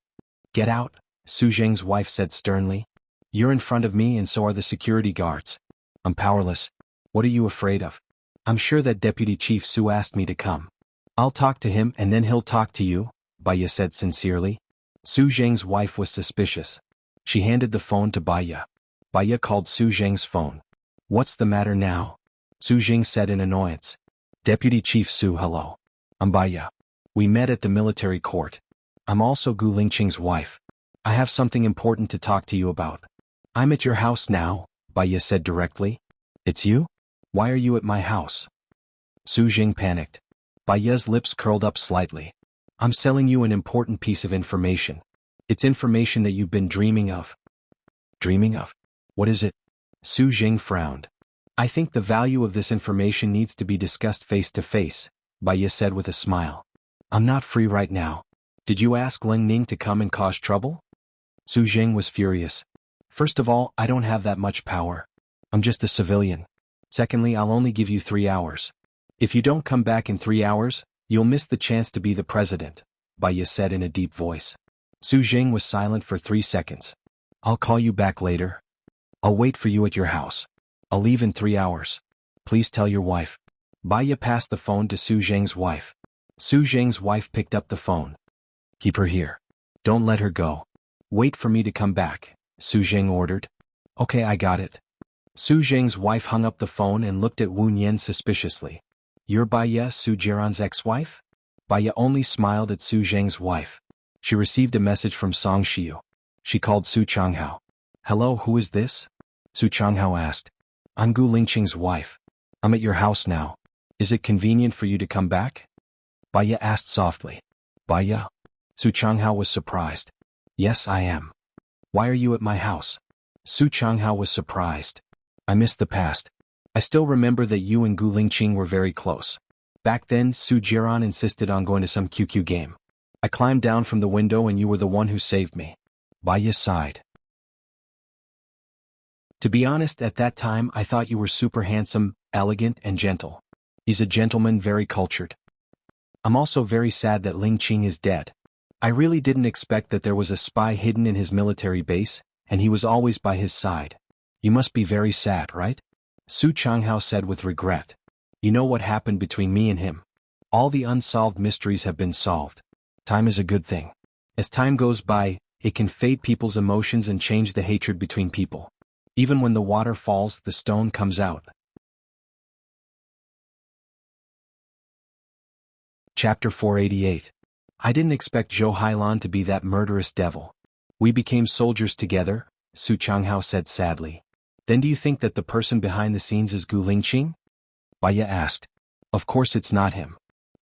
S1: "Get out," Su Zheng's wife said sternly. "You're in front of me and so are the security guards. I'm powerless. What are you afraid of? I'm sure that Deputy Chief Su asked me to come. I'll talk to him and then he'll talk to you," Baya said sincerely. Su Zheng's wife was suspicious. She handed the phone to Baya. Baya called Su Zheng's phone. "What's the matter now?" Su Zheng said in annoyance. "Deputy Chief Su, hello. I'm Baya. We met at the military court. I'm also Gu Lingqing's wife. I have something important to talk to you about." "I'm at your house now," Baya said directly. "It's you? Why are you at my house?" Su Zheng panicked. Baya's lips curled up slightly. "I'm selling you an important piece of information. It's information that you've been dreaming of." "Dreaming of? What is it?" Su Zheng frowned. "I think the value of this information needs to be discussed face to face," Baya said with a smile. "I'm not free right now. Did you ask Leng Ning to come and cause trouble?" Su Zheng was furious. "First of all, I don't have that much power. I'm just a civilian. Secondly, I'll only give you 3 hours. If you don't come back in 3 hours, you'll miss the chance to be the president," Baya said in a deep voice. Su Zheng was silent for 3 seconds. "I'll call you back later. I'll wait for you at your house. I'll leave in 3 hours. Please tell your wife." Baya passed the phone to Su Zheng's wife. Su Zheng's wife picked up the phone. "Keep her here. Don't let her go. Wait for me to come back," Su Zheng ordered. "Okay, I got it." Su Zheng's wife hung up the phone and looked at Wu Nian suspiciously. "You're Baya, Su Jiran's ex-wife?" Baya only smiled at Su Zheng's wife. She received a message from Song Shiu. She called Su Changhao. "Hello, who is this?" Su Changhao asked. "I'm Gu Lingqing's wife. I'm at your house now. Is it convenient for you to come back?" Baya asked softly. "Baya?" Su Changhao was surprised. "Yes, I am." "Why are you at my house?" Su Changhao was surprised. "I miss the past. I still remember that you and Gu Lingqing were very close. Back then, Su Jiran insisted on going to some QQ game. I climbed down from the window and you were the one who saved me." Baya sighed. "To be honest, at that time I thought you were super handsome, elegant and gentle. He's a gentleman, very cultured. I'm also very sad that Ling Qing is dead. I really didn't expect that there was a spy hidden in his military base, and he was always by his side. You must be very sad, right?" Su Changhao said with regret. You know what happened between me and him. All the unsolved mysteries have been solved. Time is a good thing. As time goes by, it can fade people's emotions and change the hatred between people. Even when the water falls, the stone comes out. Chapter 488. I didn't expect Zhou Hailan to be that murderous devil. We became soldiers together, Su Changhao said sadly. Then do you think that the person behind the scenes is Gu Lingqing? Baiya asked. Of course it's not him.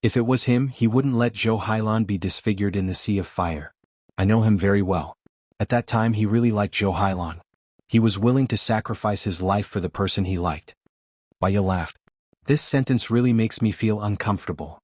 S1: If it was him, he wouldn't let Zhou Hailan be disfigured in the sea of fire. I know him very well. At that time he really liked Zhou Hailan. He was willing to sacrifice his life for the person he liked. Baiya laughed. This sentence really makes me feel uncomfortable.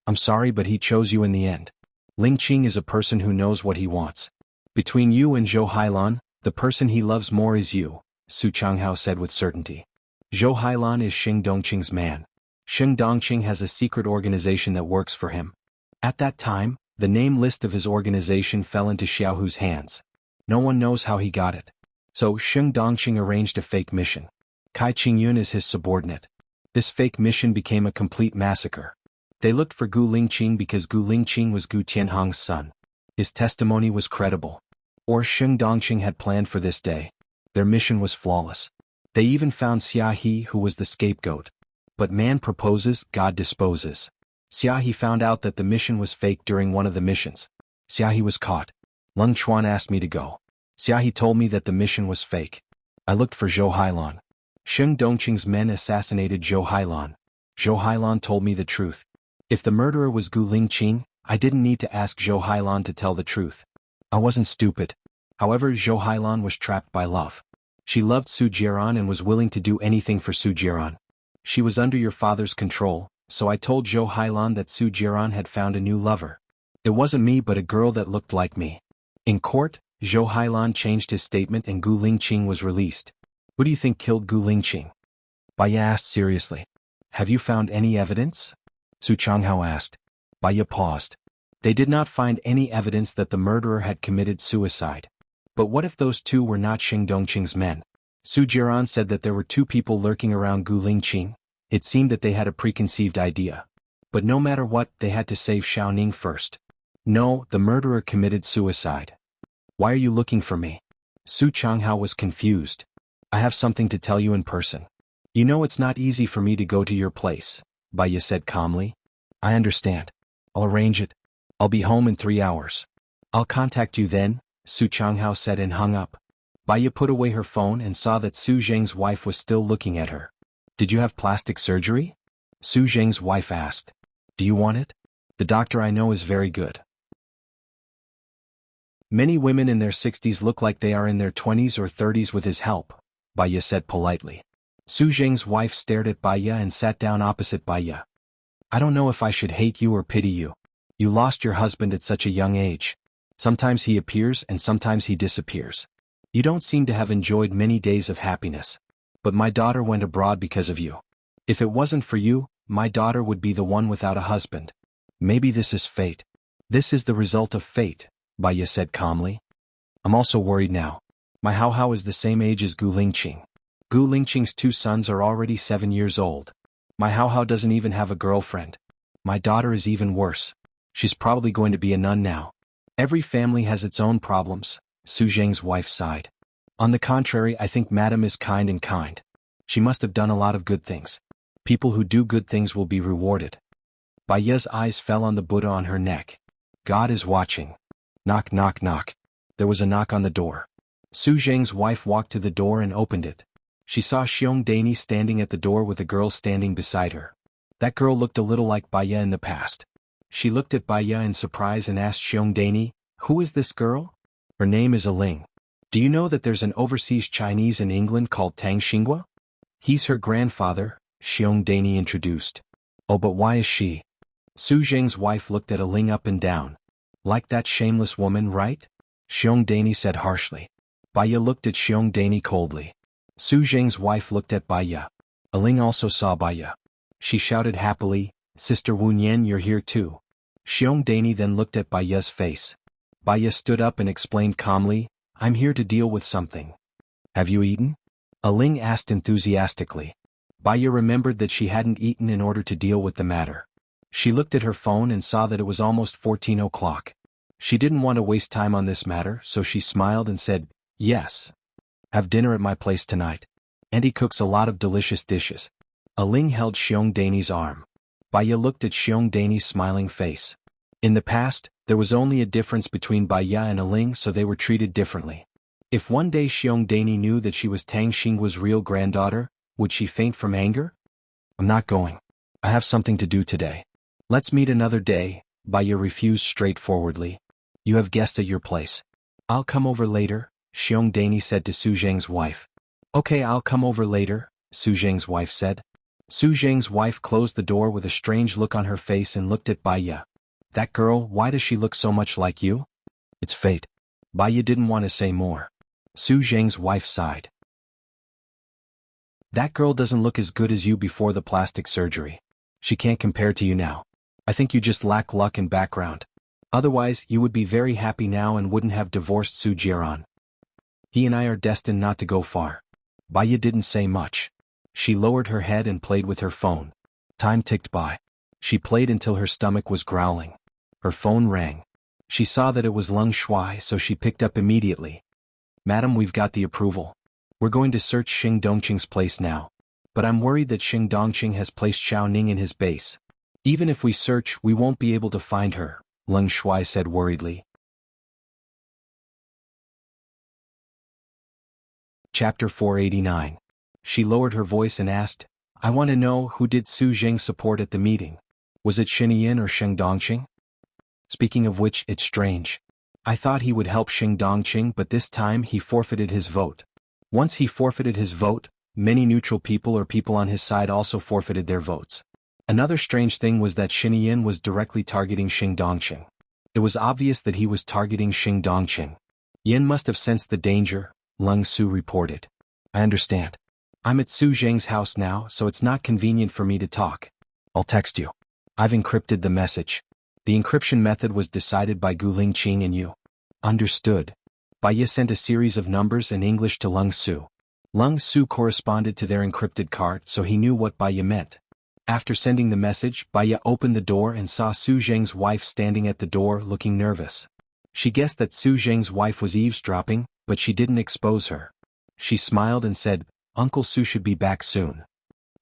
S1: I'm sorry, but he chose you in the end. Lingqing is a person who knows what he wants. Between you and Zhou Hailan, the person he loves more is you, Su Changhao said with certainty. Zhou Hailan is Xing Dongqing's man. Xing Dongqing has a secret organization that works for him. At that time, the name list of his organization fell into Xiaohu's hands. No one knows how he got it. So Xing Dongqing arranged a fake mission. Kai Qingyun is his subordinate. This fake mission became a complete massacre. They looked for Gu Lingqing because Gu Lingqing was Gu Tianhong's son. His testimony was credible. Or Xing Dongqing had planned for this day. Their mission was flawless. They even found Xia He, who was the scapegoat. But man proposes, God disposes. Xia He found out that the mission was fake during one of the missions. Xia He was caught. Leng Chuan asked me to go. Xia He told me that the mission was fake. I looked for Zhou Hailan. Xing Dongqing's men assassinated Zhou Hailan. Zhou Hailan told me the truth. If the murderer was Gu Lingqing, I didn't need to ask Zhou Hailan to tell the truth. I wasn't stupid. However, Zhou Hailan was trapped by love. She loved Su Jiran and was willing to do anything for Su Jiran. She was under your father's control, so I told Zhou Hailan that Su Jiran had found a new lover. It wasn't me but a girl that looked like me. In court, Zhou Hailan changed his statement and Gu Lingqing was released. Who do you think killed Gu Lingqing? Baiya asked seriously. Have you found any evidence? Su Changhao asked. Baiya paused. They did not find any evidence that the murderer had committed suicide. But what if those two were not Xing Dongqing's men? Su Jiran said that there were two people lurking around Gu Lingqing. It seemed that they had a preconceived idea. But no matter what, they had to save Xiaoning first. No, the murderer committed suicide. Why are you looking for me? Su Changhao was confused. I have something to tell you in person. You know it's not easy for me to go to your place, Baiya said calmly. I understand. I'll arrange it. I'll be home in 3 hours. I'll contact you then, Su Changhao said and hung up. Baiya put away her phone and saw that Su Zheng's wife was still looking at her. Did you have plastic surgery? Su Zheng's wife asked. Do you want it? The doctor I know is very good. Many women in their 60s look like they are in their 20s or 30s with his help, Baiya said politely. Su Zheng's wife stared at Baiya and sat down opposite Baiya. I don't know if I should hate you or pity you. You lost your husband at such a young age. Sometimes he appears and sometimes he disappears. You don't seem to have enjoyed many days of happiness. But my daughter went abroad because of you. If it wasn't for you, my daughter would be the one without a husband. Maybe this is fate. This is the result of fate, Baiya said calmly. I'm also worried now. My Hao Hao is the same age as Gu Lingqing. Gu Lingqing's 2 sons are already 7 years old. My Hao Hao doesn't even have a girlfriend. My daughter is even worse. She's probably going to be a nun now. Every family has its own problems, Su Zheng's wife sighed. On the contrary, I think Madam is kind and kind. She must have done a lot of good things. People who do good things will be rewarded. Baiya's eyes fell on the Buddha on her neck. God is watching. Knock, knock, knock. There was a knock on the door. Su Zheng's wife walked to the door and opened it. She saw Xiong Dani standing at the door with a girl standing beside her. That girl looked a little like Baiya in the past. She looked at Baiya in surprise and asked Xiong Dani, who is this girl? Her name is Aling. Do you know that there's an overseas Chinese in England called Tang Xinghua? He's her grandfather, Xiong Dani introduced. Oh, but why is she? Su Zheng's wife looked at Aling up and down. Like that shameless woman, right? Xiong Dani said harshly. Baiya looked at Xiong Dani coldly. Su Zheng's wife looked at Baiya. Aling also saw Baiya. She shouted happily, Sister Wu Nian, you're here too. Xiong Dani then looked at Baiya's face. Baiya stood up and explained calmly, I'm here to deal with something. Have you eaten? Aling asked enthusiastically. Baya remembered that she hadn't eaten in order to deal with the matter. She looked at her phone and saw that it was almost 14 o'clock. She didn't want to waste time on this matter, so she smiled and said, "Yes. Have dinner at my place tonight. Auntie cooks a lot of delicious dishes." Aling held Xiong Dani's arm. Baya looked at Xiong Dani's smiling face. In the past, there was only a difference between Baya and Aling, so they were treated differently. If one day Xiong Dani knew that she was Tang Xinghua's real granddaughter, would she faint from anger? "I'm not going. I have something to do today. Let's meet another day," Baya refused straightforwardly. "You have guests at your place." "I'll come over later," Xiong Dani said to Su Zheng's wife. "Okay, I'll come over later," Su Zheng's wife said. Su Zheng's wife closed the door with a strange look on her face and looked at Baya. "That girl, why does she look so much like you?" "It's fate." Baya didn't want to say more. Su Zheng's wife sighed. "That girl doesn't look as good as you before the plastic surgery. She can't compare to you now. I think you just lack luck and background. Otherwise, you would be very happy now and wouldn't have divorced Su Jiran. He and I are destined not to go far." Baya didn't say much. She lowered her head and played with her phone. Time ticked by. She played until her stomach was growling. Her phone rang. She saw that it was Leng Shuai, so she picked up immediately. "Madam, we've got the approval. We're going to search Xing Dongqing's place now. But I'm worried that Xing Dongqing has placed Xiao Ning in his base. Even if we search, we won't be able to find her," Leng Shuai said worriedly. Chapter 489. She lowered her voice and asked, "I want to know who did Su Zheng support at the meeting. Was it Xinyin or Xing Dongqing? Speaking of which, it's strange. I thought he would help Xing Dongqing, but this time he forfeited his vote. Once he forfeited his vote, many neutral people or people on his side also forfeited their votes. Another strange thing was that Xinyin was directly targeting Xing Dongqing. It was obvious that he was targeting Xing Dongqing. Yin must have sensed the danger," Leng Su reported. "I understand. I'm at Su Zheng's house now, so it's not convenient for me to talk. I'll text you. I've encrypted the message. The encryption method was decided by Gu Lingqing and you." "Understood." Baya sent a series of numbers in English to Leng Su. Leng Su corresponded to their encrypted card, so he knew what Baya meant. After sending the message, Baya opened the door and saw Su Zheng's wife standing at the door looking nervous. She guessed that Su Zheng's wife was eavesdropping, but she didn't expose her. She smiled and said, "Uncle Su should be back soon."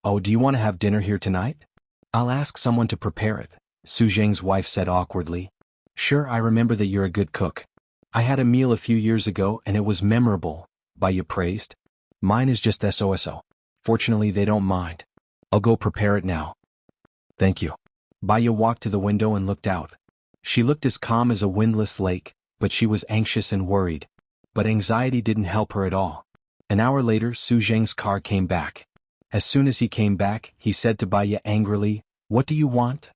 S1: "Oh, do you want to have dinner here tonight?" "I'll ask someone to prepare it," Su Zheng's wife said awkwardly. "Sure, I remember that you're a good cook. I had a meal a few years ago and it was memorable," Baya praised. "Mine is just SOSO. Fortunately, they don't mind. I'll go prepare it now." "Thank you." Baya walked to the window and looked out. She looked as calm as a windless lake, but she was anxious and worried. But anxiety didn't help her at all. An hour later, Su Zheng's car came back. As soon as he came back, he said to Baya angrily, "What do you want?"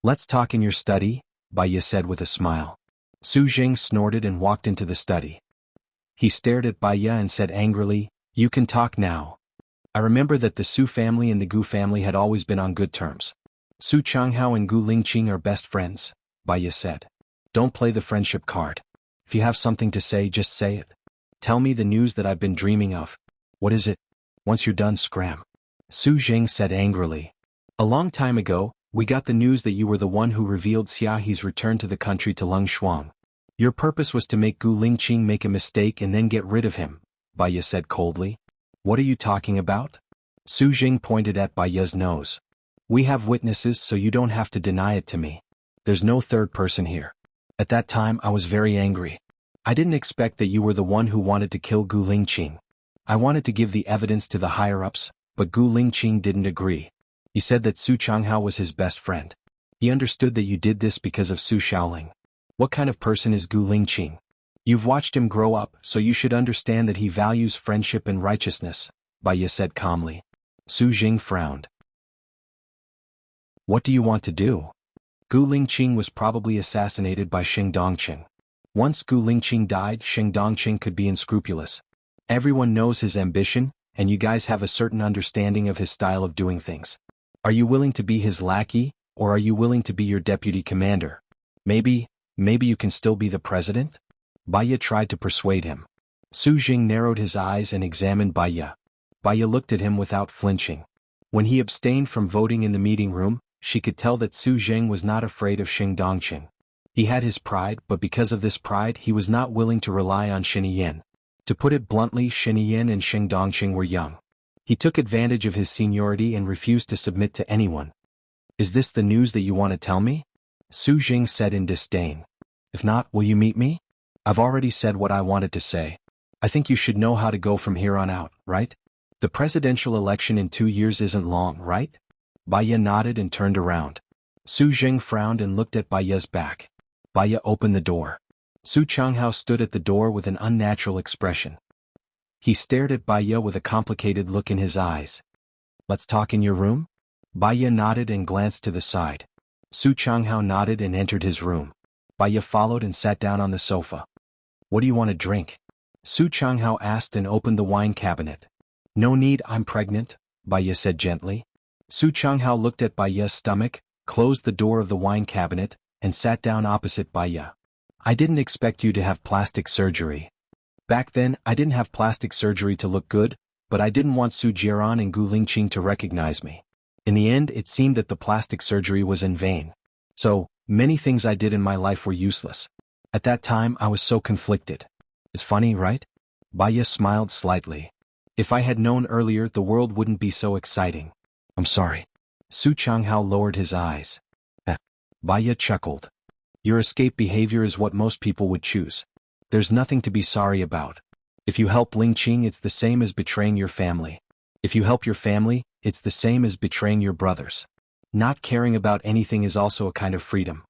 S1: "Let's talk in your study," Baya said with a smile. Su Zheng snorted and walked into the study. He stared at Baya and said angrily, "You can talk now. I remember that the Su family and the Gu family had always been on good terms. Su Changhao and Gu Lingqing are best friends," Baya said. "Don't play the friendship card. If you have something to say, just say it. Tell me the news that I've been dreaming of." "What is it?" "Once you're done, scram." Su Zheng said angrily. "A long time ago, we got the news that you were the one who revealed Xiaohe's return to the country to Leng Shuang. Your purpose was to make Gu Lingqing make a mistake and then get rid of him," Baya said coldly. "What are you talking about?" Su Zheng pointed at Baya's nose. "We have witnesses, so you don't have to deny it to me. There's no third person here. At that time I was very angry. I didn't expect that you were the one who wanted to kill Gu Lingqing. I wanted to give the evidence to the higher-ups, but Gu Lingqing didn't agree. He said that Su Changhao was his best friend. He understood that you did this because of Su Shaoling. What kind of person is Gu Lingqing? You've watched him grow up, so you should understand that he values friendship and righteousness," Baya said calmly. Su Zheng frowned. "What do you want to do?" Gu Lingqing was probably assassinated by Xing Dongqing. Once Gu Lingqing died, Xing Dongqing could be unscrupulous. Everyone knows his ambition, and you guys have a certain understanding of his style of doing things. Are you willing to be his lackey, or are you willing to be your deputy commander? Maybe you can still be the president? Baya tried to persuade him. Su Jing narrowed his eyes and examined Baya. Baya looked at him without flinching. When he abstained from voting in the meeting room, she could tell that Su Zheng was not afraid of Xing Dongqing. He had his pride, but because of this pride he was not willing to rely on Xinyan. To put it bluntly, Xinyan and Xing Dongqing were young. He took advantage of his seniority and refused to submit to anyone. "Is this the news that you want to tell me?" Su Jing said in disdain. "If not, will you meet me? I've already said what I wanted to say. I think you should know how to go from here on out, right? The presidential election in 2 years isn't long, right?" Baya nodded and turned around. Su Jing frowned and looked at Baya's back. Baya opened the door. Su Changhao stood at the door with an unnatural expression. He stared at Baya with a complicated look in his eyes. "Let's talk in your room?" Baya nodded and glanced to the side. Su Changhao nodded and entered his room. Baya followed and sat down on the sofa. "What do you want to drink?" Su Changhao asked and opened the wine cabinet. "No need, I'm pregnant," Baya said gently. Su Changhao looked at Baya's stomach, closed the door of the wine cabinet, and sat down opposite Baya. "I didn't expect you to have plastic surgery. Back then, I didn't have plastic surgery to look good, but I didn't want Su Jiran and Gu Lingqing to recognize me. In the end, it seemed that the plastic surgery was in vain. So, many things I did in my life were useless. At that time, I was so conflicted. It's funny, right?" Baya smiled slightly. "If I had known earlier, the world wouldn't be so exciting. I'm sorry." Su Changhao lowered his eyes. Baya chuckled. "Your escape behavior is what most people would choose. There's nothing to be sorry about. If you help Lingqing, it's the same as betraying your family. If you help your family, it's the same as betraying your brothers. Not caring about anything is also a kind of freedom."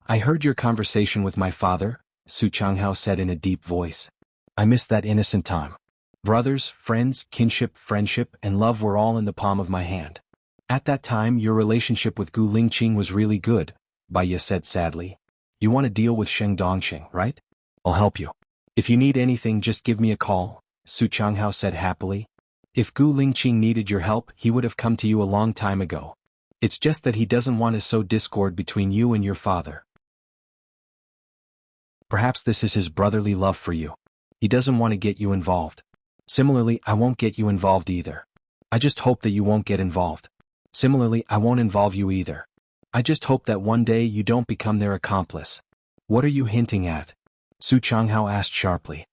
S1: "I heard your conversation with my father," Su Changhao said in a deep voice. "I miss that innocent time. Brothers, friends, kinship, friendship, and love were all in the palm of my hand. At that time, your relationship with Gu Lingqing was really good," Baya said sadly. "You want to deal with Xing Dongqing, right? I'll help you. If you need anything, just give me a call," Su Changhao said happily. "If Gu Lingqing needed your help, he would have come to you a long time ago. It's just that he doesn't want to sow discord between you and your father. Perhaps this is his brotherly love for you. He doesn't want to get you involved. Similarly, I won't get you involved either. I just hope that you won't get involved. Similarly, I won't involve you either. I just hope that one day you don't become their accomplice." "What are you hinting at?" Su Changhao asked sharply.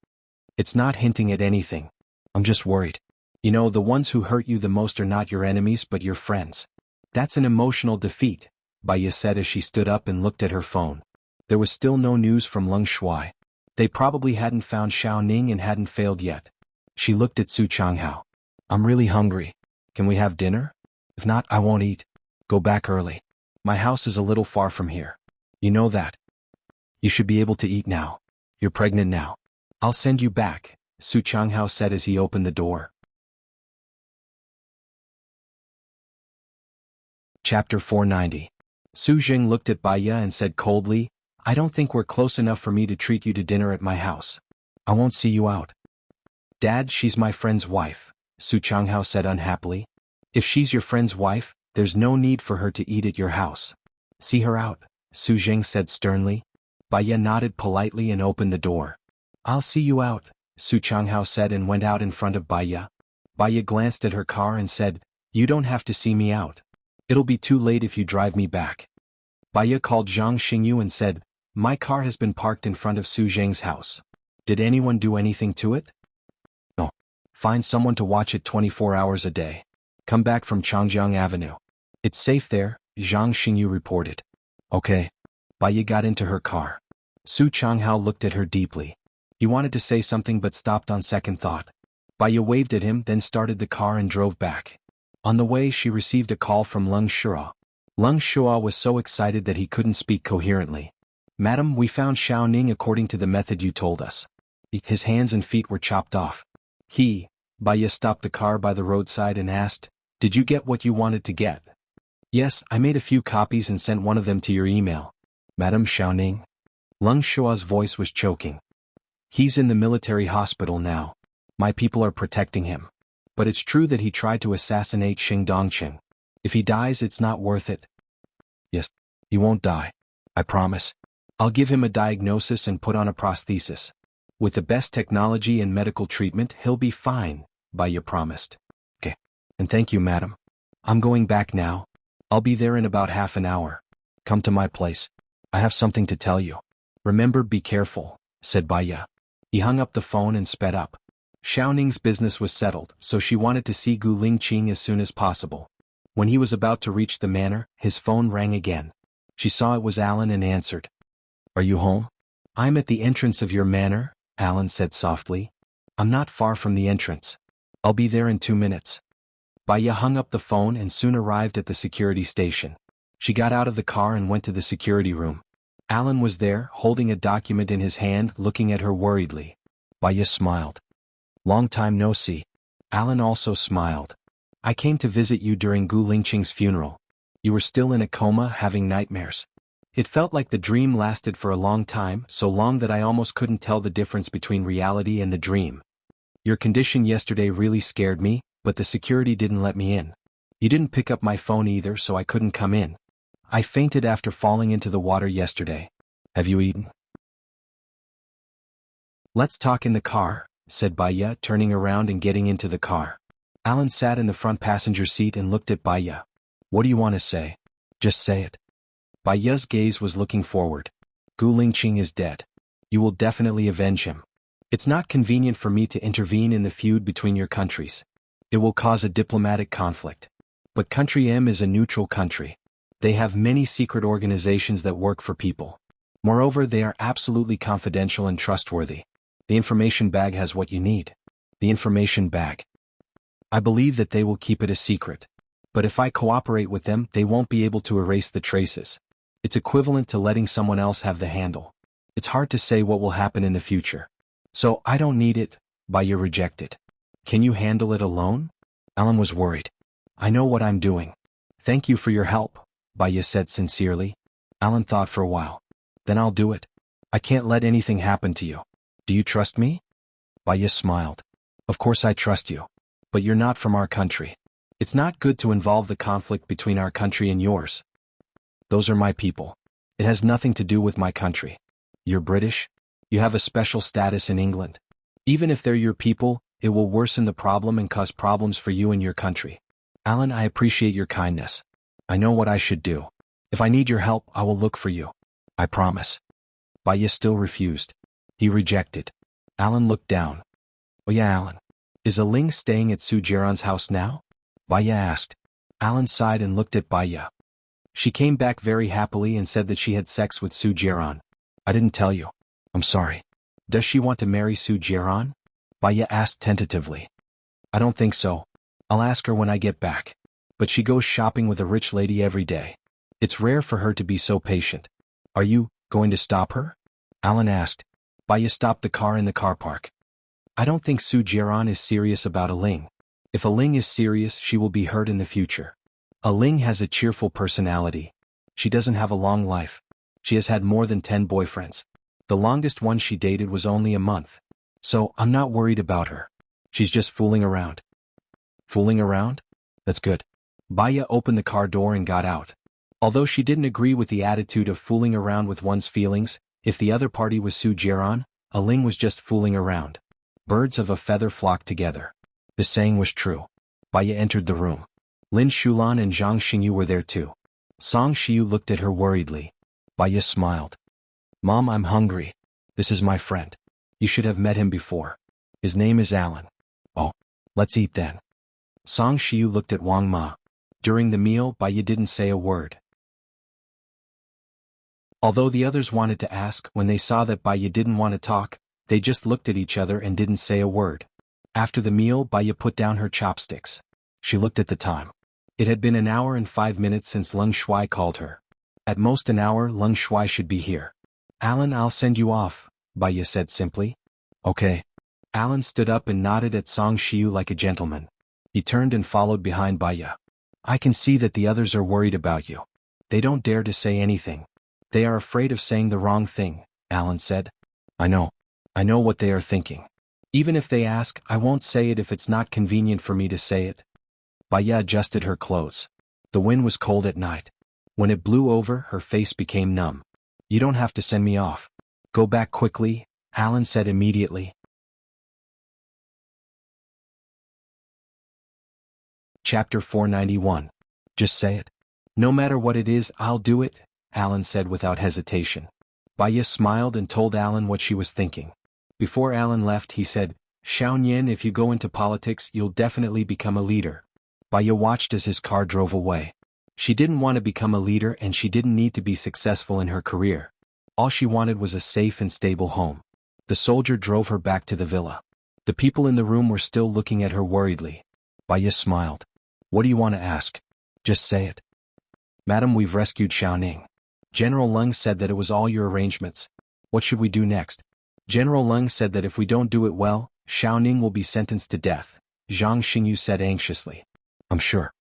S1: "It's not hinting at anything. I'm just worried. You know, the ones who hurt you the most are not your enemies but your friends. That's an emotional defeat," Baya said as she stood up and looked at her phone. There was still no news from Leng Shuai. They probably hadn't found Xiao Ning and hadn't failed yet. She looked at Su Changhao. "I'm really hungry. Can we have dinner? If not, I won't eat. Go back early. My house is a little far from here. You know that. You should be able to eat now. You're pregnant now. I'll send you back," Su Changhao said as he opened the door. Chapter 490. Su Jing looked at Baya and said coldly, "I don't think we're close enough for me to treat you to dinner at my house. I won't see you out." "Dad, she's my friend's wife," Su Changhao said unhappily. "If she's your friend's wife, there's no need for her to eat at your house. See her out," Su Jing said sternly. Baya nodded politely and opened the door. "I'll see you out," Su Changhao said and went out in front of Baya. Baya glanced at her car and said, "You don't have to see me out. It'll be too late if you drive me back." Baya called Zhang Xingyu and said, "My car has been parked in front of Su Zheng's house. Did anyone do anything to it?" "No. Find someone to watch it 24 hours a day. Come back from Changjiang Avenue. It's safe there," Zhang Xingyu reported. "Okay." Baya got into her car. Su Changhao looked at her deeply. He wanted to say something but stopped on second thought. Baya waved at him, then started the car and drove back. On the way, she received a call from Leng Shua. Leng Shua was so excited that he couldn't speak coherently. "Madam, we found Xiao Ning according to the method you told us. His hands and feet were chopped off." Baya stopped the car by the roadside and asked, "Did you get what you wanted to get?" "Yes, I made a few copies and sent one of them to your email." "Madam Xiao Ning?" Leng Shua's voice was choking. "He's in the military hospital now. My people are protecting him. But it's true that he tried to assassinate Xing Dongqing. If he dies, it's not worth it." "Yes, he won't die. I promise. I'll give him a diagnosis and put on a prosthesis. With the best technology and medical treatment, he'll be fine," Baya promised. "Okay. And thank you, madam. I'm going back now. I'll be there in about half an hour. Come to my place. I have something to tell you. Remember, be careful, said Baya. He hung up the phone and sped up. Xiaoning's business was settled, so she wanted to see Gu Lingqing as soon as possible. When he was about to reach the manor, his phone rang again. She saw it was Alan and answered. Are you home? I'm at the entrance of your manor, Alan said softly. I'm not far from the entrance. I'll be there in 2 minutes. Baya hung up the phone and soon arrived at the security station. She got out of the car and went to the security room. Alan was there, holding a document in his hand, looking at her worriedly. Baya smiled. Long time no see. Alan also smiled. I came to visit you during Gu Lingqing's funeral. You were still in a coma, having nightmares. It felt like the dream lasted for a long time, so long that I almost couldn't tell the difference between reality and the dream. Your condition yesterday really scared me, but the security didn't let me in. You didn't pick up my phone either, so I couldn't come in. I fainted after falling into the water yesterday. Have you eaten? Let's talk in the car, said Baya, turning around and getting into the car. Alan sat in the front passenger seat and looked at Baya. What do you want to say? Just say it. Baya's gaze was looking forward. Gu Lingqing is dead. You will definitely avenge him. It's not convenient for me to intervene in the feud between your countries. It will cause a diplomatic conflict. But Country M is a neutral country. They have many secret organizations that work for people. Moreover, they are absolutely confidential and trustworthy. The information bag has what you need. The information bag. I believe that they will keep it a secret. But if I cooperate with them, they won't be able to erase the traces. It's equivalent to letting someone else have the handle. It's hard to say what will happen in the future. So I don't need it, Baya rejected. Can you handle it alone? Alan was worried. I know what I'm doing. Thank you for your help, Baya said sincerely. Alan thought for a while. Then I'll do it. I can't let anything happen to you. Do you trust me? Baya smiled. Of course I trust you. But you're not from our country. It's not good to involve the conflict between our country and yours. Those are my people. It has nothing to do with my country. You're British? You have a special status in England. Even if they're your people, it will worsen the problem and cause problems for you and your country. Alan, I appreciate your kindness. I know what I should do. If I need your help, I will look for you. I promise. Baya still refused. He rejected. Alan looked down. Oh yeah, Alan. Is Aling staying at Su Jiran's house now? Baya asked. Alan sighed and looked at Baya. She came back very happily and said that she had sex with Su Jiran. I didn't tell you. I'm sorry. Does she want to marry Su Jiran? Baya asked tentatively. I don't think so. I'll ask her when I get back. But she goes shopping with a rich lady every day. It's rare for her to be so patient. Are you going to stop her? Alan asked. Baya stopped the car in the car park. I don't think Su Jiran is serious about Aling. If Aling is serious, she will be hurt in the future. Aling has a cheerful personality. She doesn't have a long life. She has had more than 10 boyfriends. The longest one she dated was only a month. So, I'm not worried about her. She's just fooling around. Fooling around? That's good. Baya opened the car door and got out. Although she didn't agree with the attitude of fooling around with one's feelings, if the other party was Su Jiran, Aling was just fooling around. Birds of a feather flock together. The saying was true. Baya entered the room. Lin Shulan and Zhang Xingyu were there too. Song Shiyu looked at her worriedly. Baya smiled. Mom, I'm hungry. This is my friend. You should have met him before. His name is Alan. Oh, let's eat then. Song Shiyu looked at Wang Ma. During the meal, Baya didn't say a word. Although the others wanted to ask, when they saw that Baya didn't want to talk, they just looked at each other and didn't say a word. After the meal, Baya put down her chopsticks. She looked at the time. It had been an hour and 5 minutes since Leng Shuai called her. At most an hour, Leng Shuai should be here. Alan, I'll send you off, Baya said simply. Okay. Alan stood up and nodded at Song Shiyu like a gentleman. He turned and followed behind Baya. I can see that the others are worried about you. They don't dare to say anything. They are afraid of saying the wrong thing, Alan said. I know. I know what they are thinking. Even if they ask, I won't say it if it's not convenient for me to say it. Baya adjusted her clothes. The wind was cold at night. When it blew over, her face became numb. You don't have to send me off. Go back quickly, Alan said immediately. Chapter 491. Just say it. No matter what it is, I'll do it, Alan said without hesitation. Baya smiled and told Alan what she was thinking. Before Alan left, he said, Xiaonian, if you go into politics, you'll definitely become a leader. Baya watched as his car drove away. She didn't want to become a leader and she didn't need to be successful in her career. All she wanted was a safe and stable home. The soldier drove her back to the villa. The people in the room were still looking at her worriedly. Baya smiled. What do you want to ask? Just say it. Madam, we've rescued Xiaoning. General Leng said that it was all your arrangements. What should we do next? General Leng said that if we don't do it well, Xiaoning will be sentenced to death, Zhang Xingyu said anxiously. I'm sure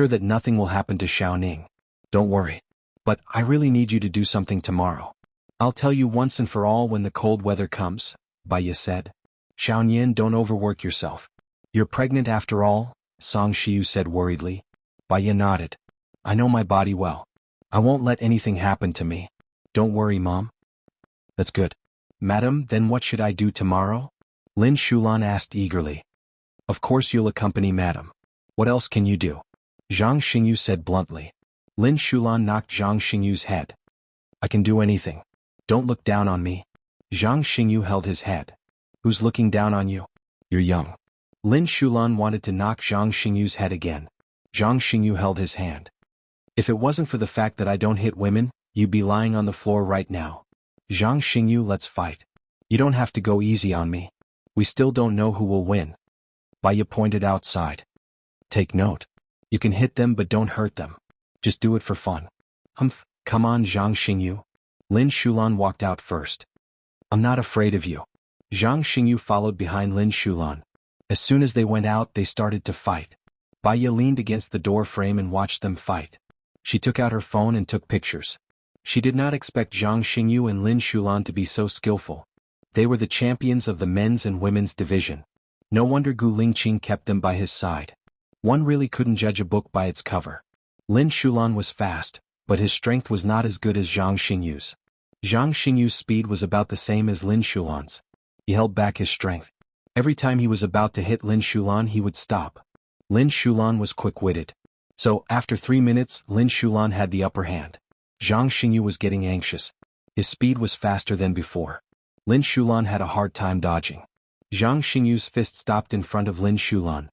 S1: that nothing will happen to Xiaoning. Don't worry. But I really need you to do something tomorrow. I'll tell you once and for all when the cold weather comes, Baya said. Xiaonian, don't overwork yourself. You're pregnant after all, Song Shiyu said worriedly. Baya nodded. I know my body well. I won't let anything happen to me. Don't worry, Mom. That's good. Madam, then what should I do tomorrow? Lin Shulan asked eagerly. Of course you'll accompany Madam. What else can you do? Zhang Xingyu said bluntly. Lin Shulan knocked Zhang Xingyu's head. I can do anything. Don't look down on me. Zhang Xingyu held his head. Who's looking down on you? You're young. Lin Shulan wanted to knock Zhang Xingyu's head again. Zhang Xingyu held his hand. If it wasn't for the fact that I don't hit women, you'd be lying on the floor right now. Zhang Xingyu, let's fight. You don't have to go easy on me. We still don't know who will win. Baya pointed outside. Take note. You can hit them but don't hurt them. Just do it for fun. Humph, come on Zhang Xingyu. Lin Shulan walked out first. I'm not afraid of you. Zhang Xingyu followed behind Lin Shulan. As soon as they went out, they started to fight. Baya leaned against the door frame and watched them fight. She took out her phone and took pictures. She did not expect Zhang Xingyu and Lin Shulan to be so skillful. They were the champions of the men's and women's division. No wonder Gu Lingqing kept them by his side. One really couldn't judge a book by its cover. Lin Shulan was fast, but his strength was not as good as Zhang Xingyu's. Zhang Xingyu's speed was about the same as Lin Shulan's. He held back his strength. Every time he was about to hit Lin Shulan, he would stop. Lin Shulan was quick-witted. So, after 3 minutes, Lin Shulan had the upper hand. Zhang Xingyu was getting anxious. His speed was faster than before. Lin Shulan had a hard time dodging. Zhang Xingyu's fist stopped in front of Lin Shulan.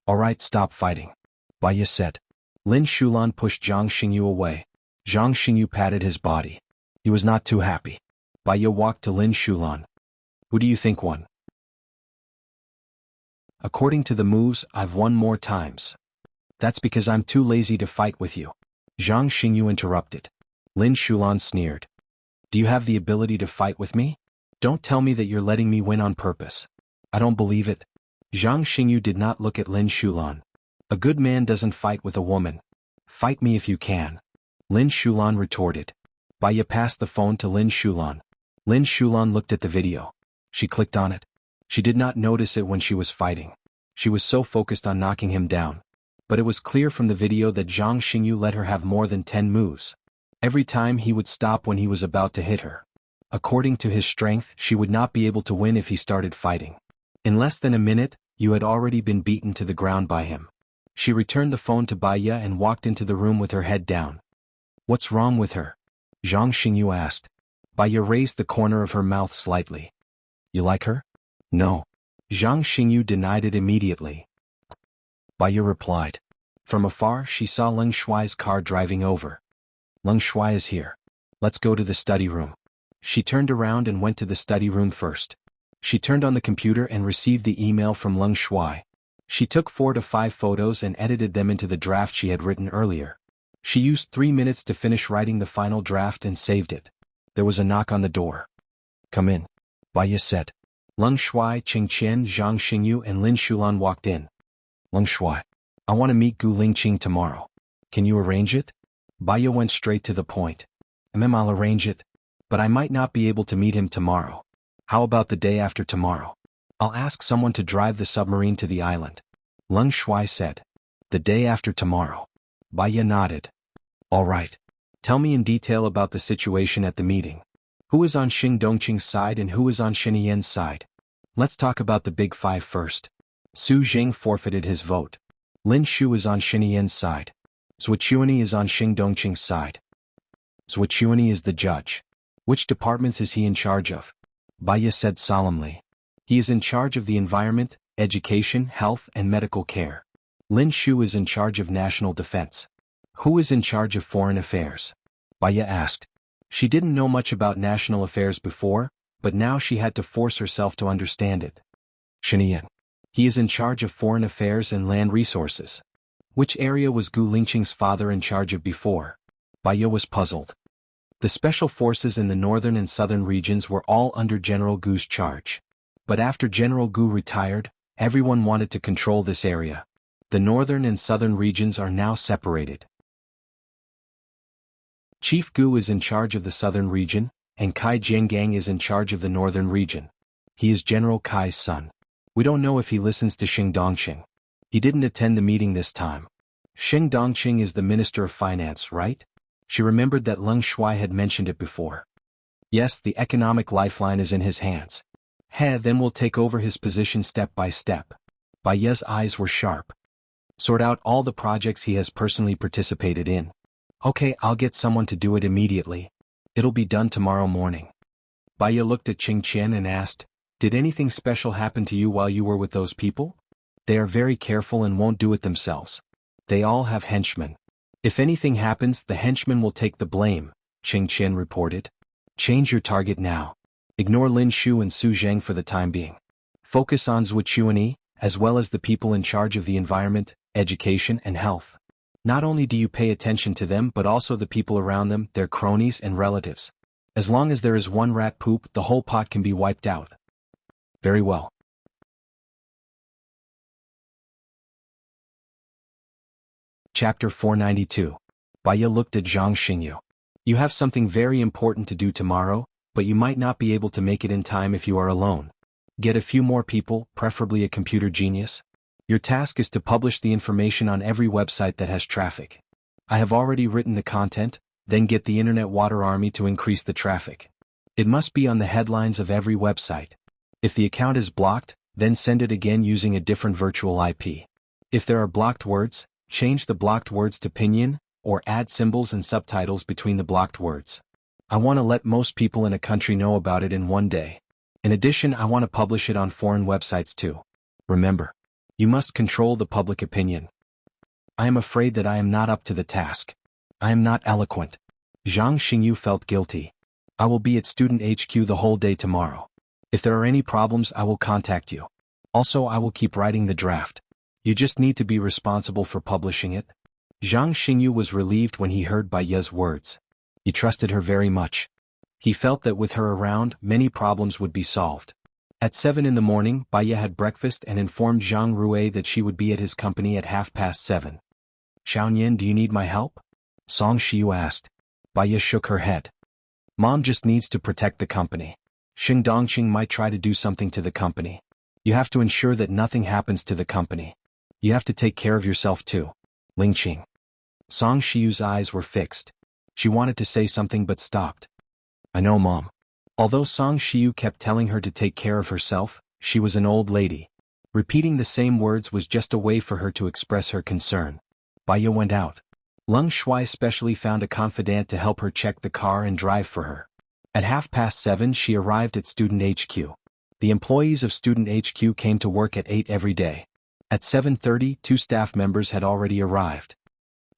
S1: Alright, stop fighting. Baya said. Lin Shulan pushed Zhang Xingyu away. Zhang Xingyu patted his body. He was not too happy. Baya walked to Lin Shulan. Who do you think won? According to the moves, I've won more times. That's because I'm too lazy to fight with you. Zhang Xingyu interrupted. Lin Shulan sneered. Do you have the ability to fight with me? Don't tell me that you're letting me win on purpose. I don't believe it. Zhang Xingyu did not look at Lin Shulan. A good man doesn't fight with a woman. Fight me if you can. Lin Shulan retorted. Baya passed the phone to Lin Shulan. Lin Shulan looked at the video. She clicked on it. She did not notice it when she was fighting. She was so focused on knocking him down. But it was clear from the video that Zhang Xingyu let her have more than 10 moves. Every time he would stop when he was about to hit her. According to his strength, she would not be able to win if he started fighting. In less than a minute, you had already been beaten to the ground by him. She returned the phone to Baya and walked into the room with her head down. What's wrong with her? Zhang Xingyu asked. Baya raised the corner of her mouth slightly. You like her? No. Zhang Xingyu denied it immediately. Baya replied. From afar, she saw Leng Shuai's car driving over. Leng Shuai is here. Let's go to the study room. She turned around and went to the study room first. She turned on the computer and received the email from Leng Shuai. She took 4 to 5 photos and edited them into the draft she had written earlier. She used 3 minutes to finish writing the final draft and saved it. There was a knock on the door. Come in. Baya said. Leng Shuai, Qing Qian, Zhang Xingyu and Lin Shulan walked in. Leng Shuai. I want to meet Gu Lingqing tomorrow. Can you arrange it? Baya went straight to the point. I'll arrange it. But I might not be able to meet him tomorrow. How about the day after tomorrow? I'll ask someone to drive the submarine to the island. Leng Shuai said. The day after tomorrow. Baya nodded. All right. Tell me in detail about the situation at the meeting. Who is on Xing Dongqing's side and who is on Sheniyen's side? Let's talk about the Big Five first. Su Jing forfeited his vote. Lin Shu is on Sheniyen's side. Zhuchuani is on Xing Dongqing's side. Zhuchuani is the judge. Which departments is he in charge of? Baya said solemnly. He is in charge of the environment, education, health, and medical care. Lin Shu is in charge of national defense. Who is in charge of foreign affairs? Baya asked. She didn't know much about national affairs before, but now she had to force herself to understand it. Shinian. He is in charge of foreign affairs and land resources. Which area was Gu Lingqing's father in charge of before? Baya was puzzled. The special forces in the northern and southern regions were all under General Gu's charge. But after General Gu retired, everyone wanted to control this area. The northern and southern regions are now separated. Chief Gu is in charge of the southern region, and Kai Jiangang is in charge of the northern region. He is General Kai's son. We don't know if he listens to Xing Dongqing. He didn't attend the meeting this time. Xing Dongqing is the Minister of Finance, right? She remembered that Leng Shuai had mentioned it before. Yes, the economic lifeline is in his hands. Then we'll take over his position step by step. Baya's eyes were sharp. Sort out all the projects he has personally participated in. Okay, I'll get someone to do it immediately. It'll be done tomorrow morning. Baya looked at Qing Qian and asked, did anything special happen to you while you were with those people? They are very careful and won't do it themselves. They all have henchmen. If anything happens, the henchmen will take the blame, Qing Qian reported. Change your target now. Ignore Lin Shu and Su Zheng for the time being. Focus on Zhuchuani, as well as the people in charge of the environment, education, and health. Not only do you pay attention to them but also the people around them, their cronies and relatives. As long as there is one rat poop, the whole pot can be wiped out. Very well. Chapter 492. Baya looked at Zhang Xingyu. You have something very important to do tomorrow, but you might not be able to make it in time if you are alone. Get a few more people, preferably a computer genius. Your task is to publish the information on every website that has traffic. I have already written the content, then get the Internet Water Army to increase the traffic. It must be on the headlines of every website. If the account is blocked, then send it again using a different virtual IP. If there are blocked words, change the blocked words to pinyin, or add symbols and subtitles between the blocked words. I want to let most people in a country know about it in one day. In addition, I want to publish it on foreign websites too. Remember, you must control the public opinion. I am afraid that I am not up to the task. I am not eloquent. Zhang Xingyu felt guilty. I will be at Student HQ the whole day tomorrow. If there are any problems, I will contact you. Also, I will keep writing the draft. You just need to be responsible for publishing it. Zhang Xingyu was relieved when he heard Baya's words. He trusted her very much. He felt that with her around, many problems would be solved. At 7 in the morning, Baya had breakfast and informed Zhang Rui that she would be at his company at 7:30. Xiaoyan, do you need my help? Song Shiyu asked. Baya shook her head. Mom just needs to protect the company. Xing Dongqing might try to do something to the company. You have to ensure that nothing happens to the company. You have to take care of yourself too. Lingqing. Song Shiyu's eyes were fixed. She wanted to say something but stopped. I know, Mom. Although Song Shiyu kept telling her to take care of herself, she was an old lady. Repeating the same words was just a way for her to express her concern. Baya went out. Leng Shuai specially found a confidant to help her check the car and drive for her. At 7:30 she arrived at Student HQ. The employees of Student HQ came to work at 8 every day. At 7:30, 2 staff members had already arrived.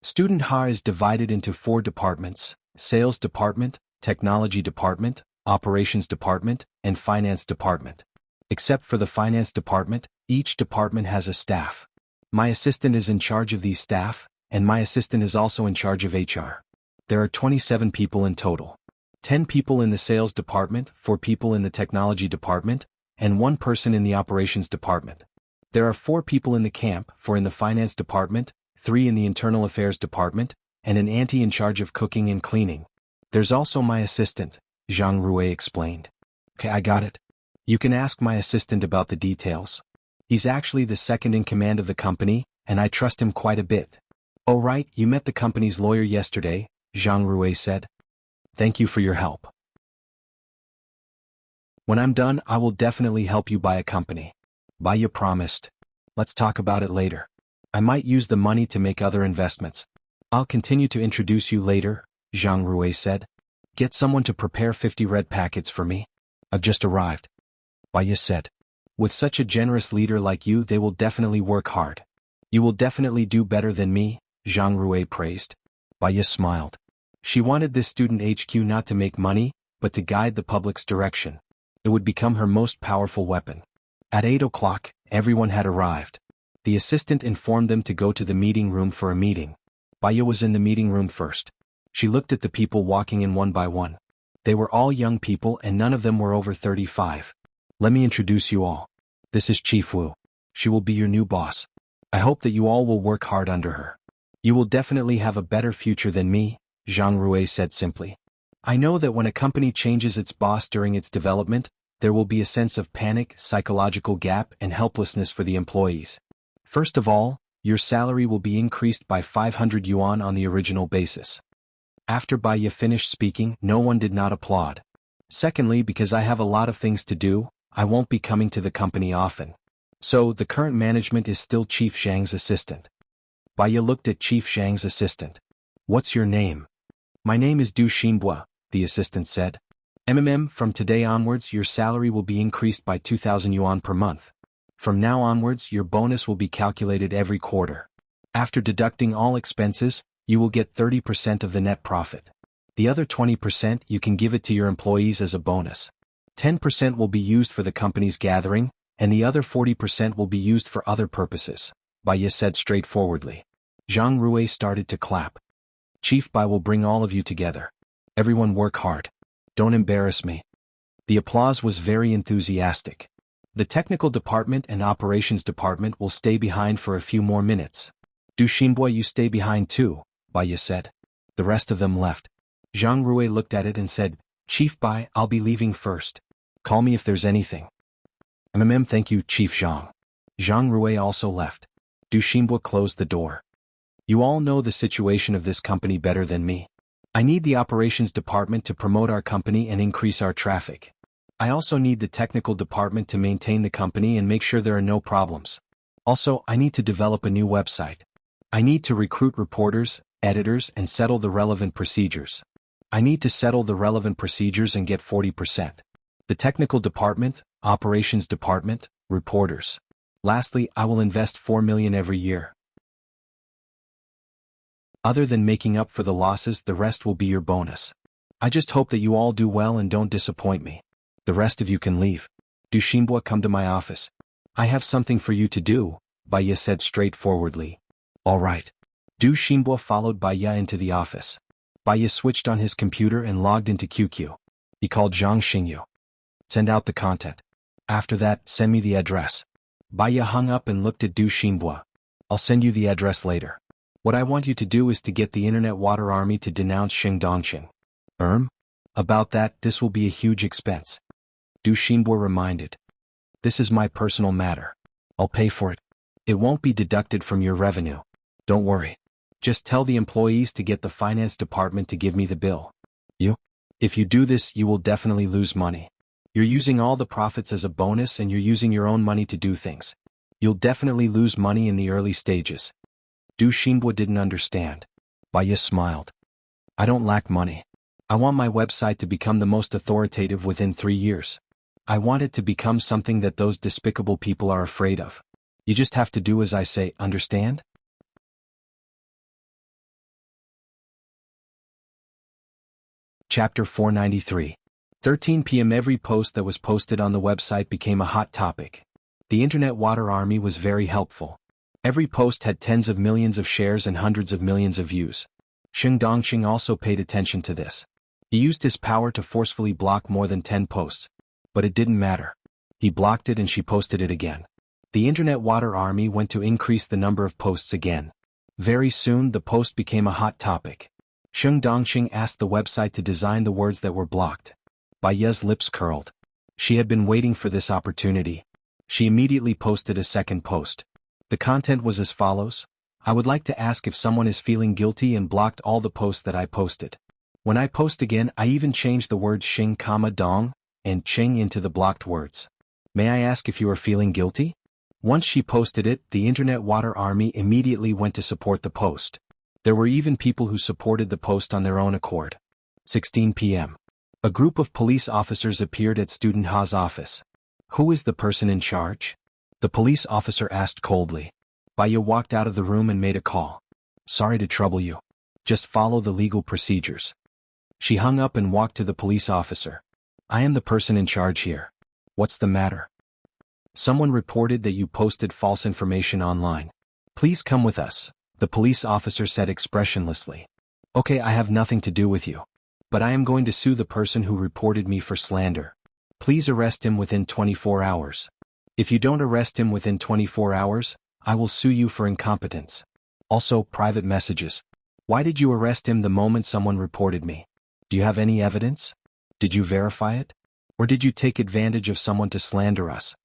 S1: Student HA is divided into 4 departments: Sales Department, Technology Department, Operations Department, and Finance Department. Except for the Finance Department, each department has a staff. My assistant is in charge of these staff, and my assistant is also in charge of HR. There are 27 people in total. 10 people in the Sales Department, 4 people in the Technology Department, and 1 person in the Operations Department. There are 4 people in the camp, 4 in the Finance Department, 3 in the Internal Affairs Department, and an auntie in charge of cooking and cleaning. There's also my assistant, Zhang Rui explained. Okay, I got it. You can ask my assistant about the details. He's actually the second in command of the company, and I trust him quite a bit. Oh right, you met the company's lawyer yesterday, Zhang Rui said. Thank you for your help. When I'm done, I will definitely help you buy a company. Baya promised. Let's talk about it later. I might use the money to make other investments. I'll continue to introduce you later, Zhang Rui said. Get someone to prepare 50 red packets for me. I've just arrived. Baya said. With such a generous leader like you, they will definitely work hard. You will definitely do better than me, Zhang Rui praised. Baya smiled. She wanted this student HQ not to make money, but to guide the public's direction. It would become her most powerful weapon. At 8 o'clock, everyone had arrived. The assistant informed them to go to the meeting room for a meeting. Baya was in the meeting room first. She looked at the people walking in one by one. They were all young people and none of them were over 35. Let me introduce you all. This is Chief Wu. She will be your new boss. I hope that you all will work hard under her. You will definitely have a better future than me, Zhang Rui said simply. I know that when a company changes its boss during its development, there will be a sense of panic, psychological gap, and helplessness for the employees. First of all, your salary will be increased by 500 yuan on the original basis. After Baya finished speaking, no one did not applaud. Secondly, because I have a lot of things to do, I won't be coming to the company often. So, the current management is still Chief Zhang's assistant. Baya looked at Chief Zhang's assistant. What's your name? My name is Du Xinbua, the assistant said. From today onwards your salary will be increased by 2,000 yuan per month. From now onwards your bonus will be calculated every quarter. After deducting all expenses, you will get 30% of the net profit. The other 20% you can give it to your employees as a bonus. 10% will be used for the company's gathering, and the other 40% will be used for other purposes, Baya said straightforwardly. Zhang Rui started to clap. Chief Bai will bring all of you together. Everyone work hard. Don't embarrass me. The applause was very enthusiastic. The technical department and operations department will stay behind for a few more minutes. Du Xinbua, you stay behind too, Baya said. The rest of them left. Zhang Rui looked at it and said, Chief Bai, I'll be leaving first. Call me if there's anything. Thank you, Chief Zhang. Zhang Rui also left. Du Xinbua closed the door. You all know the situation of this company better than me. I need the operations department to promote our company and increase our traffic. I also need the technical department to maintain the company and make sure there are no problems. Also, I need to develop a new website. I need to recruit reporters, editors, and settle the relevant procedures. I need to settle the relevant procedures and get 40%. The technical department, operations department, reporters. Lastly, I will invest 4 million every year. Other than making up for the losses, the rest will be your bonus. I just hope that you all do well and don't disappoint me. The rest of you can leave. Du Xinbua, come to my office. I have something for you to do, Baya said straightforwardly. All right. Du Xinbua followed Baya into the office. Baya switched on his computer and logged into QQ. He called Zhang Xingyu. Send out the content. After that, send me the address. Baya hung up and looked at Du Xinbua. I'll send you the address later. What I want you to do is to get the Internet Water Army to denounce Xingdongqing. About that, this will be a huge expense. Du Xinbua reminded. This is my personal matter. I'll pay for it. It won't be deducted from your revenue. Don't worry. Just tell the employees to get the finance department to give me the bill. If you do this, you will definitely lose money. You're using all the profits as a bonus and you're using your own money to do things. You'll definitely lose money in the early stages. Du Xinbua didn't understand. Baya smiled. I don't lack money. I want my website to become the most authoritative within 3 years. I want it to become something that those despicable people are afraid of. You just have to do as I say, understand? Chapter 493. 13 p.m. Every post that was posted on the website became a hot topic. The Internet Water Army was very helpful. Every post had tens of millions of shares and hundreds of millions of views. Xingdongqing also paid attention to this. He used his power to forcefully block more than 10 posts. But it didn't matter. He blocked it and she posted it again. The Internet Water Army went to increase the number of posts again. Very soon the post became a hot topic. Xingdongqing asked the website to design the words that were blocked. Baya's lips curled. She had been waiting for this opportunity. She immediately posted a second post. The content was as follows. I would like to ask if someone is feeling guilty and blocked all the posts that I posted. When I post again, I even changed the words Xing, Dong, and Ching into the blocked words. May I ask if you are feeling guilty? Once she posted it, the Internet Water Army immediately went to support the post. There were even people who supported the post on their own accord. 16 p.m. A group of police officers appeared at Student Ha's office. Who is the person in charge? The police officer asked coldly. Baya walked out of the room and made a call. Sorry to trouble you. Just follow the legal procedures. She hung up and walked to the police officer. I am the person in charge here. What's the matter? Someone reported that you posted false information online. Please come with us, the police officer said expressionlessly. Okay, I have nothing to do with you. But I am going to sue the person who reported me for slander. Please arrest him within 24 hours. If you don't arrest him within 24 hours, I will sue you for incompetence. Also, private messages. Why did you arrest him the moment someone reported me? Do you have any evidence? Did you verify it? Or did you take advantage of someone to slander us?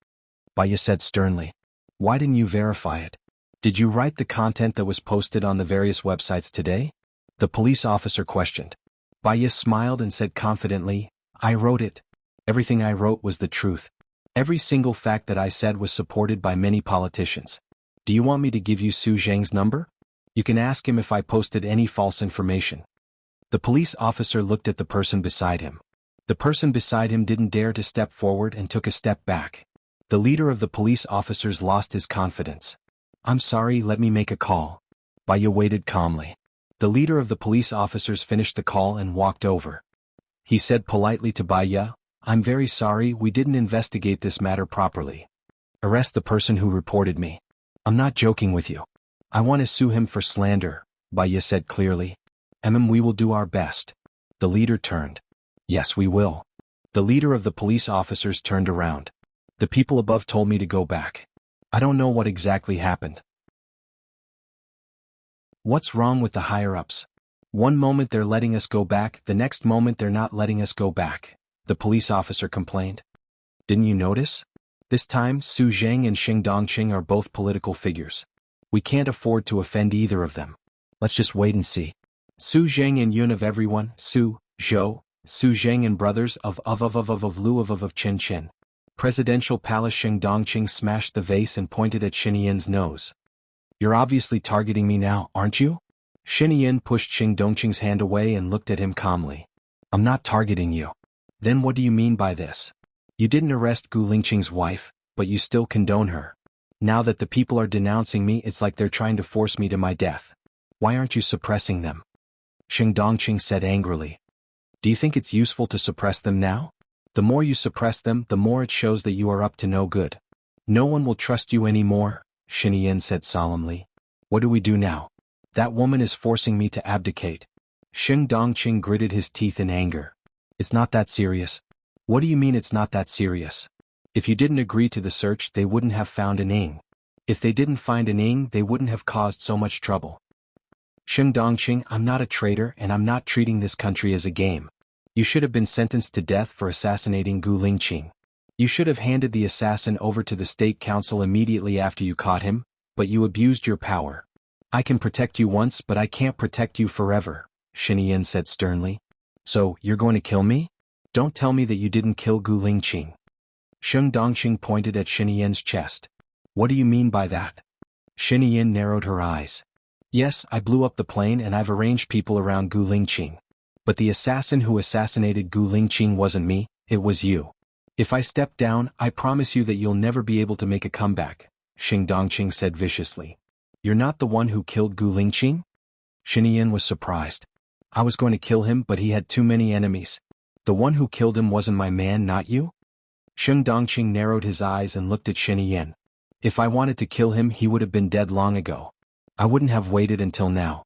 S1: Baya said sternly. Why didn't you verify it? Did you write the content that was posted on the various websites today? The police officer questioned. Baya smiled and said confidently, I wrote it. Everything I wrote was the truth. Every single fact that I said was supported by many politicians. Do you want me to give you Su Zheng's number? You can ask him if I posted any false information. The police officer looked at the person beside him. The person beside him didn't dare to step forward and took a step back. The leader of the police officers lost his confidence. I'm sorry, let me make a call. Baya waited calmly. The leader of the police officers finished the call and walked over. He said politely to Baya, I'm very sorry, we didn't investigate this matter properly. Arrest the person who reported me. I'm not joking with you. I want to sue him for slander, Baya said clearly. We will do our best. The leader turned. Yes, we will. The leader of the police officers turned around. The people above told me to go back. I don't know what exactly happened. What's wrong with the higher-ups? One moment they're letting us go back, the next moment they're not letting us go back, the police officer complained. Didn't you notice? This time, Su Zheng and Xing Dongqing are both political figures. We can't afford to offend either of them. Let's just wait and see. Su Zheng and Yun of everyone, Su, Zhou, Su Zheng and brothers of Lu of Chen Chen. Presidential Palace. Xing Dongqing smashed the vase and pointed at Xinyan's nose. You're obviously targeting me now, aren't you? Xinyan pushed Xing Dongqing's hand away and looked at him calmly. I'm not targeting you. Then what do you mean by this? You didn't arrest Gu Lingqing's wife, but you still condone her. Now that the people are denouncing me, it's like they're trying to force me to my death. Why aren't you suppressing them? Xing Dongqing said angrily. Do you think it's useful to suppress them now? The more you suppress them, the more it shows that you are up to no good. No one will trust you anymore, Xinyan said solemnly. What do we do now? That woman is forcing me to abdicate. Xing Dongqing gritted his teeth in anger. It's not that serious. What do you mean it's not that serious? If you didn't agree to the search, they wouldn't have found an Ing. If they didn't find an Ing, they wouldn't have caused so much trouble. Xing Dongqing, I'm not a traitor and I'm not treating this country as a game. You should have been sentenced to death for assassinating Gu Lingqing. You should have handed the assassin over to the State Council immediately after you caught him, but you abused your power. I can protect you once, but I can't protect you forever, Xinyan said sternly. So, you're going to kill me? Don't tell me that you didn't kill Gu Lingqing. Xing Dongqing pointed at Xinyan's chest. What do you mean by that? Xinyan narrowed her eyes. Yes, I blew up the plane and I've arranged people around Gu Lingqing. But the assassin who assassinated Gu Lingqing wasn't me, it was you. If I step down, I promise you that you'll never be able to make a comeback, Xing Dongqing said viciously. You're not the one who killed Gu Lingqing? Xinyan was surprised. I was going to kill him, but he had too many enemies. The one who killed him wasn't my man, not you? Xing Dongqing narrowed his eyes and looked at Xinyan. If I wanted to kill him, he would have been dead long ago. I wouldn't have waited until now.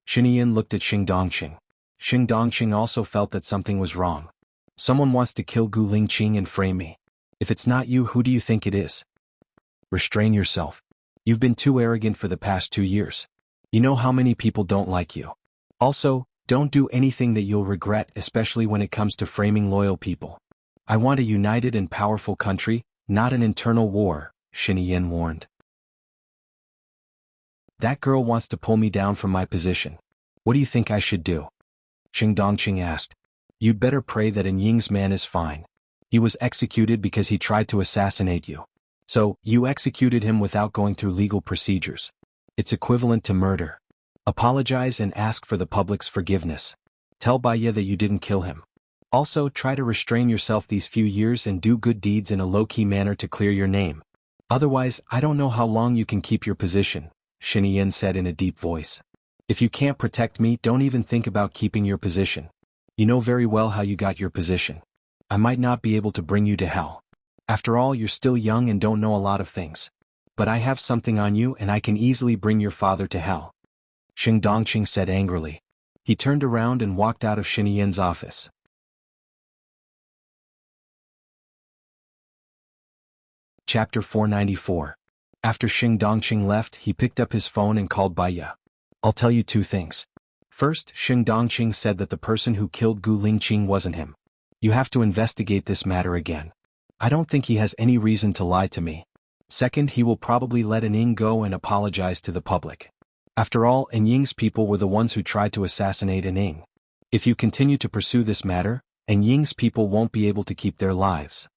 S1: Xinyan looked at Xing Dongqing. Xing Dongqing also felt that something was wrong. Someone wants to kill Gu Lingqing and frame me. If it's not you, who do you think it is? Restrain yourself. You've been too arrogant for the past 2 years. You know how many people don't like you. Also, don't do anything that you'll regret, especially when it comes to framing loyal people. I want a united and powerful country, not an internal war, Xinyan warned. That girl wants to pull me down from my position. What do you think I should do? Xing Dongqing asked. You'd better pray that Ying's man is fine. He was executed because he tried to assassinate you. So, you executed him without going through legal procedures. It's equivalent to murder. Apologize and ask for the public's forgiveness. Tell Baya that you didn't kill him. Also, try to restrain yourself these few years and do good deeds in a low-key manner to clear your name. Otherwise, I don't know how long you can keep your position, Xinyan said in a deep voice. If you can't protect me, don't even think about keeping your position. You know very well how you got your position. I might not be able to bring you to hell. After all, you're still young and don't know a lot of things. But I have something on you and I can easily bring your father to hell. Xing Dongqing said angrily. He turned around and walked out of Xinyan's office. Chapter 494. After Xing Dongqing left, he picked up his phone and called Baya. I'll tell you two things. First, Xing Dongqing said that the person who killed Gu Lingqing wasn't him. You have to investigate this matter again. I don't think he has any reason to lie to me. Second, he will probably let An Ying go and apologize to the public. After all, An Ying's people were the ones who tried to assassinate An Ying. If you continue to pursue this matter, An Ying's people won't be able to keep their lives.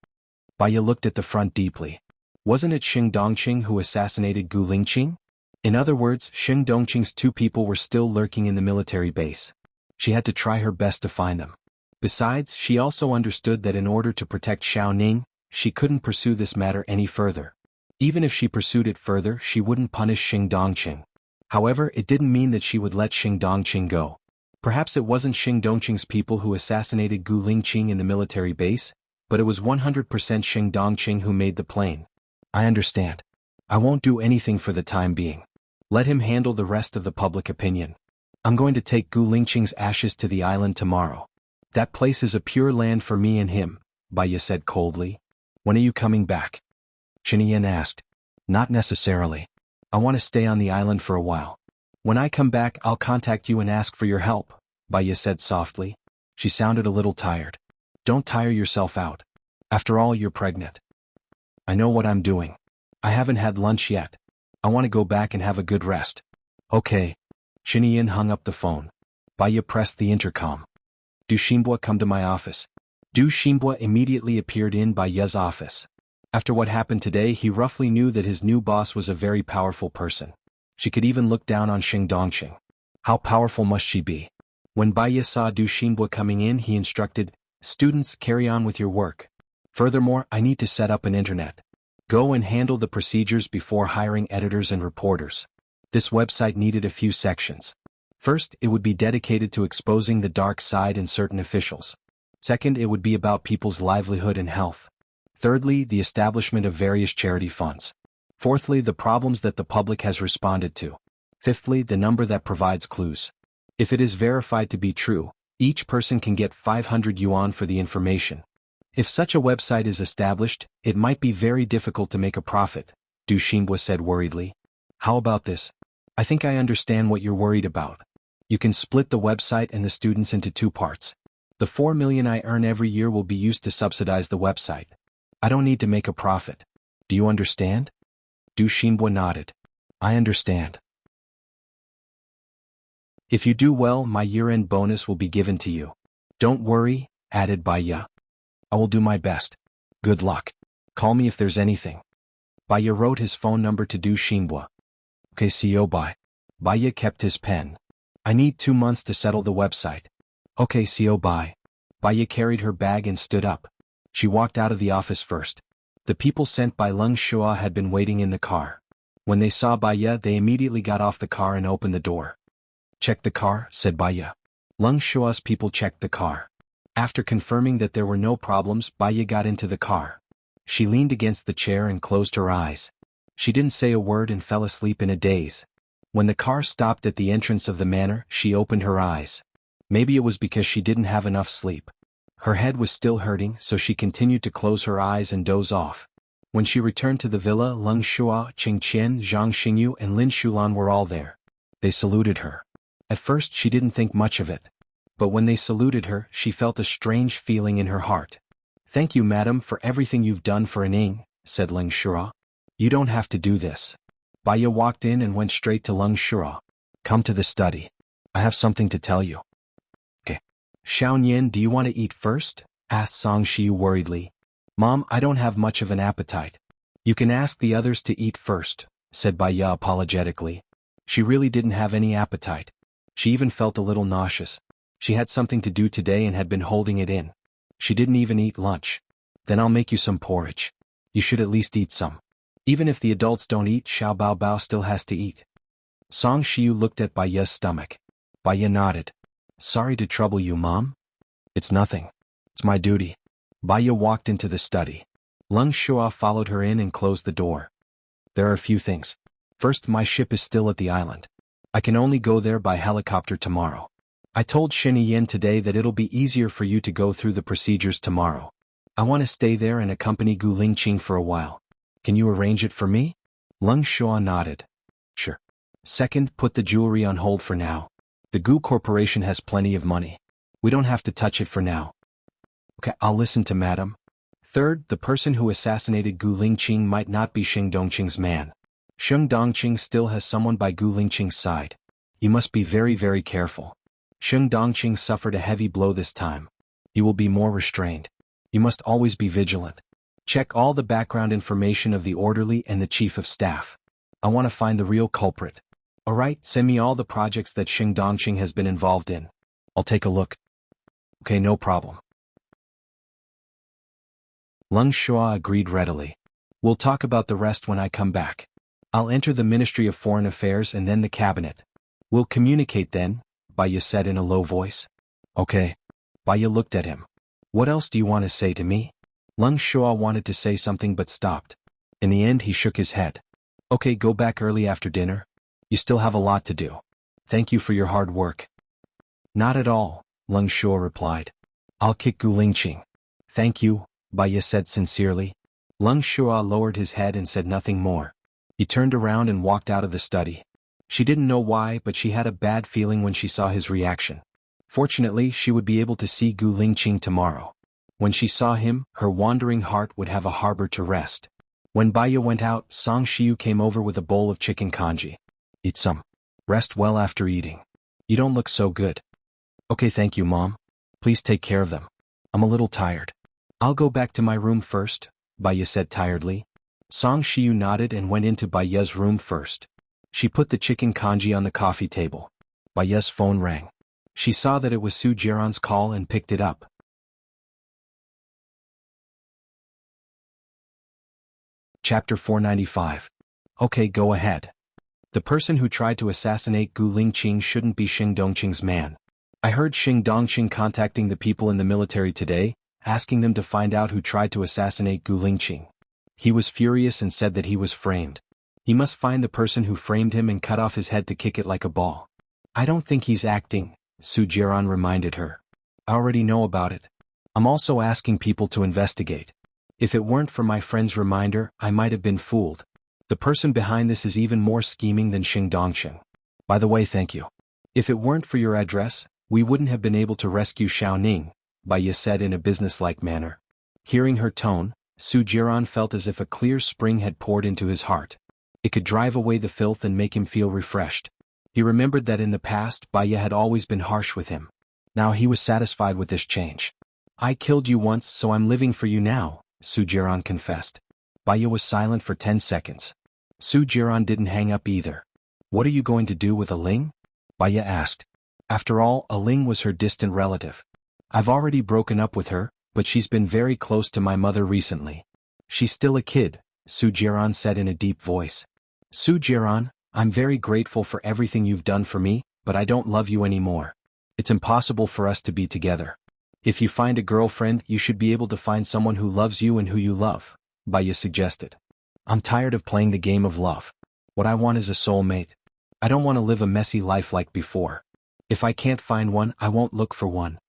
S1: Baya looked at the front deeply. Wasn't it Xing Dongqing who assassinated Gu Lingqing? In other words, Xing Dongqing's two people were still lurking in the military base. She had to try her best to find them. Besides, she also understood that in order to protect Xiao Ning, she couldn't pursue this matter any further. Even if she pursued it further, she wouldn't punish Xing Dongqing. However, it didn't mean that she would let Xing Dongqing go. Perhaps it wasn't Xing Dongqing's people who assassinated Gu Lingqing in the military base, but it was 100% Xing Dongqing who made the plane. I understand. I won't do anything for the time being. Let him handle the rest of the public opinion. I'm going to take Gu Lingqing's ashes to the island tomorrow. That place is a pure land for me and him, Baya said coldly. When are you coming back? Xinyan asked. Not necessarily. I want to stay on the island for a while. When I come back, I'll contact you and ask for your help, Baya said softly. She sounded a little tired. Don't tire yourself out. After all, you're pregnant. I know what I'm doing. I haven't had lunch yet. I want to go back and have a good rest. Okay. Xinyan hung up the phone. Baya pressed the intercom. Du Xinbo come to my office. Du Xinbo immediately appeared in Baya's office. After what happened today, he roughly knew that his new boss was a very powerful person. She could even look down on Xing Dongqing. How powerful must she be? When Baya saw Du Xinbo coming in, he instructed, "Students, carry on with your work. Furthermore, I need to set up an internet. Go and handle the procedures before hiring editors and reporters." This website needed a few sections. First, it would be dedicated to exposing the dark side in certain officials. Second, it would be about people's livelihood and health. Thirdly, the establishment of various charity funds. Fourthly, the problems that the public has responded to. Fifthly, the number that provides clues. If it is verified to be true, each person can get 500 yuan for the information. If such a website is established, it might be very difficult to make a profit, Du Xinbo said worriedly. How about this? I think I understand what you're worried about. You can split the website and the students into two parts. The 4 million I earn every year will be used to subsidize the website. I don't need to make a profit. Do you understand? Du Xinbo nodded. I understand. If you do well, my year-end bonus will be given to you. Don't worry, added Baya. I will do my best. Good luck. Call me if there's anything. Baya wrote his phone number to Du Xinbo. Okay, see you, bye. Baya kept his pen. I need 2 months to settle the website. Okay, see you, bye. Baya carried her bag and stood up. She walked out of the office first. The people sent by Leng Shua had been waiting in the car. When they saw Baya, they immediately got off the car and opened the door. Check the car, said Baya. Leng Shua's people checked the car. After confirming that there were no problems, Baya got into the car. She leaned against the chair and closed her eyes. She didn't say a word and fell asleep in a daze. When the car stopped at the entrance of the manor, she opened her eyes. Maybe it was because she didn't have enough sleep. Her head was still hurting, so she continued to close her eyes and doze off. When she returned to the villa, Leng Shua, Qing Qian, Zhang Xingyu and Lin Shulan were all there. They saluted her. At first she didn't think much of it. But when they saluted her, she felt a strange feeling in her heart. Thank you, madam, for everything you've done for An Ying, said Leng Shua. You don't have to do this. Baya walked in and went straight to Leng Shua. Come to the study. I have something to tell you. Okay. Xiaonian, do you want to eat first? Asked Song Shiyu worriedly. Mom, I don't have much of an appetite. You can ask the others to eat first, said Baya apologetically. She really didn't have any appetite. She even felt a little nauseous. She had something to do today and had been holding it in. She didn't even eat lunch. Then I'll make you some porridge. You should at least eat some. Even if the adults don't eat, Xiao Bao Bao still has to eat. Song Shiyu looked at Bai Ye's stomach. Bai Ye nodded. Sorry to trouble you, Mom. It's nothing. It's my duty. Bai Ye walked into the study. Lung Shua followed her in and closed the door. There are a few things. First, my ship is still at the island. I can only go there by helicopter tomorrow. I told Shin Yen today that it'll be easier for you to go through the procedures tomorrow. I want to stay there and accompany Gu Lingqing for a while. Can you arrange it for me? Lung Shua nodded. Sure. Second, put the jewelry on hold for now. The Gu Corporation has plenty of money. We don't have to touch it for now. Okay, I'll listen to Madam. Third, the person who assassinated Gu Lingqing might not be Xing Dongqing's man. Xing Dongqing still has someone by Gu Lingqing's side. You must be very, very careful. Xing Dongqing suffered a heavy blow this time. You will be more restrained. You must always be vigilant. Check all the background information of the orderly and the chief of staff. I want to find the real culprit. Alright, send me all the projects that Xing Dongqing has been involved in. I'll take a look. Okay, no problem. Lung Shua agreed readily. We'll talk about the rest when I come back. I'll enter the Ministry of Foreign Affairs and then the cabinet. We'll communicate then, Bai Ye said in a low voice. Okay. Bai Ye looked at him. What else do you want to say to me? Lung Shua wanted to say something but stopped. In the end he shook his head. Okay, go back early after dinner. You still have a lot to do. Thank you for your hard work. Not at all, Lung Shua replied. I'll kick Gu Lingqing. Thank you, Bai Ye said sincerely. Lung Shua lowered his head and said nothing more. He turned around and walked out of the study. She didn't know why, but she had a bad feeling when she saw his reaction. Fortunately, she would be able to see Gu Lingqing tomorrow. When she saw him, her wandering heart would have a harbor to rest. When Bai Ye went out, Song Shiyu came over with a bowl of chicken congee. Eat some. Rest well after eating. You don't look so good. Okay, thank you, Mom. Please take care of them. I'm a little tired. I'll go back to my room first, Bai Ye said tiredly. Song Shiyu nodded and went into Bai Ye's room first. She put the chicken congee on the coffee table. Bai Ye's phone rang. She saw that it was Su Jiran's call and picked it up. Chapter 495. Okay, go ahead. The person who tried to assassinate Gu Lingqing shouldn't be Xing Dongqing's man. I heard Xing Dongqing contacting the people in the military today, asking them to find out who tried to assassinate Gu Lingqing. He was furious and said that he was framed. He must find the person who framed him and cut off his head to kick it like a ball. I don't think he's acting, Su Jiran reminded her. I already know about it. I'm also asking people to investigate. If it weren't for my friend's reminder, I might have been fooled. The person behind this is even more scheming than Xing Dongqing. By the way, thank you. If it weren't for your address, we wouldn't have been able to rescue Xiaoning, Bai Ye said in a businesslike manner. Hearing her tone, Su Jiran felt as if a clear spring had poured into his heart. It could drive away the filth and make him feel refreshed. He remembered that in the past Bai Ye had always been harsh with him. Now he was satisfied with this change. I killed you once, so I'm living for you now, Su Jiran confessed. Bai Ye was silent for 10 seconds. Su Jiran didn't hang up either. What are you going to do with a Ling? Bai Ye asked. After all, a Ling was her distant relative. I've already broken up with her, but she's been very close to my mother recently. She's still a kid, Su Jiran said in a deep voice. Su Jiran, I'm very grateful for everything you've done for me, but I don't love you anymore. It's impossible for us to be together. If you find a girlfriend, you should be able to find someone who loves you and who you love, Bai Ye suggested. I'm tired of playing the game of love. What I want is a soulmate. I don't want to live a messy life like before. If I can't find one, I won't look for one.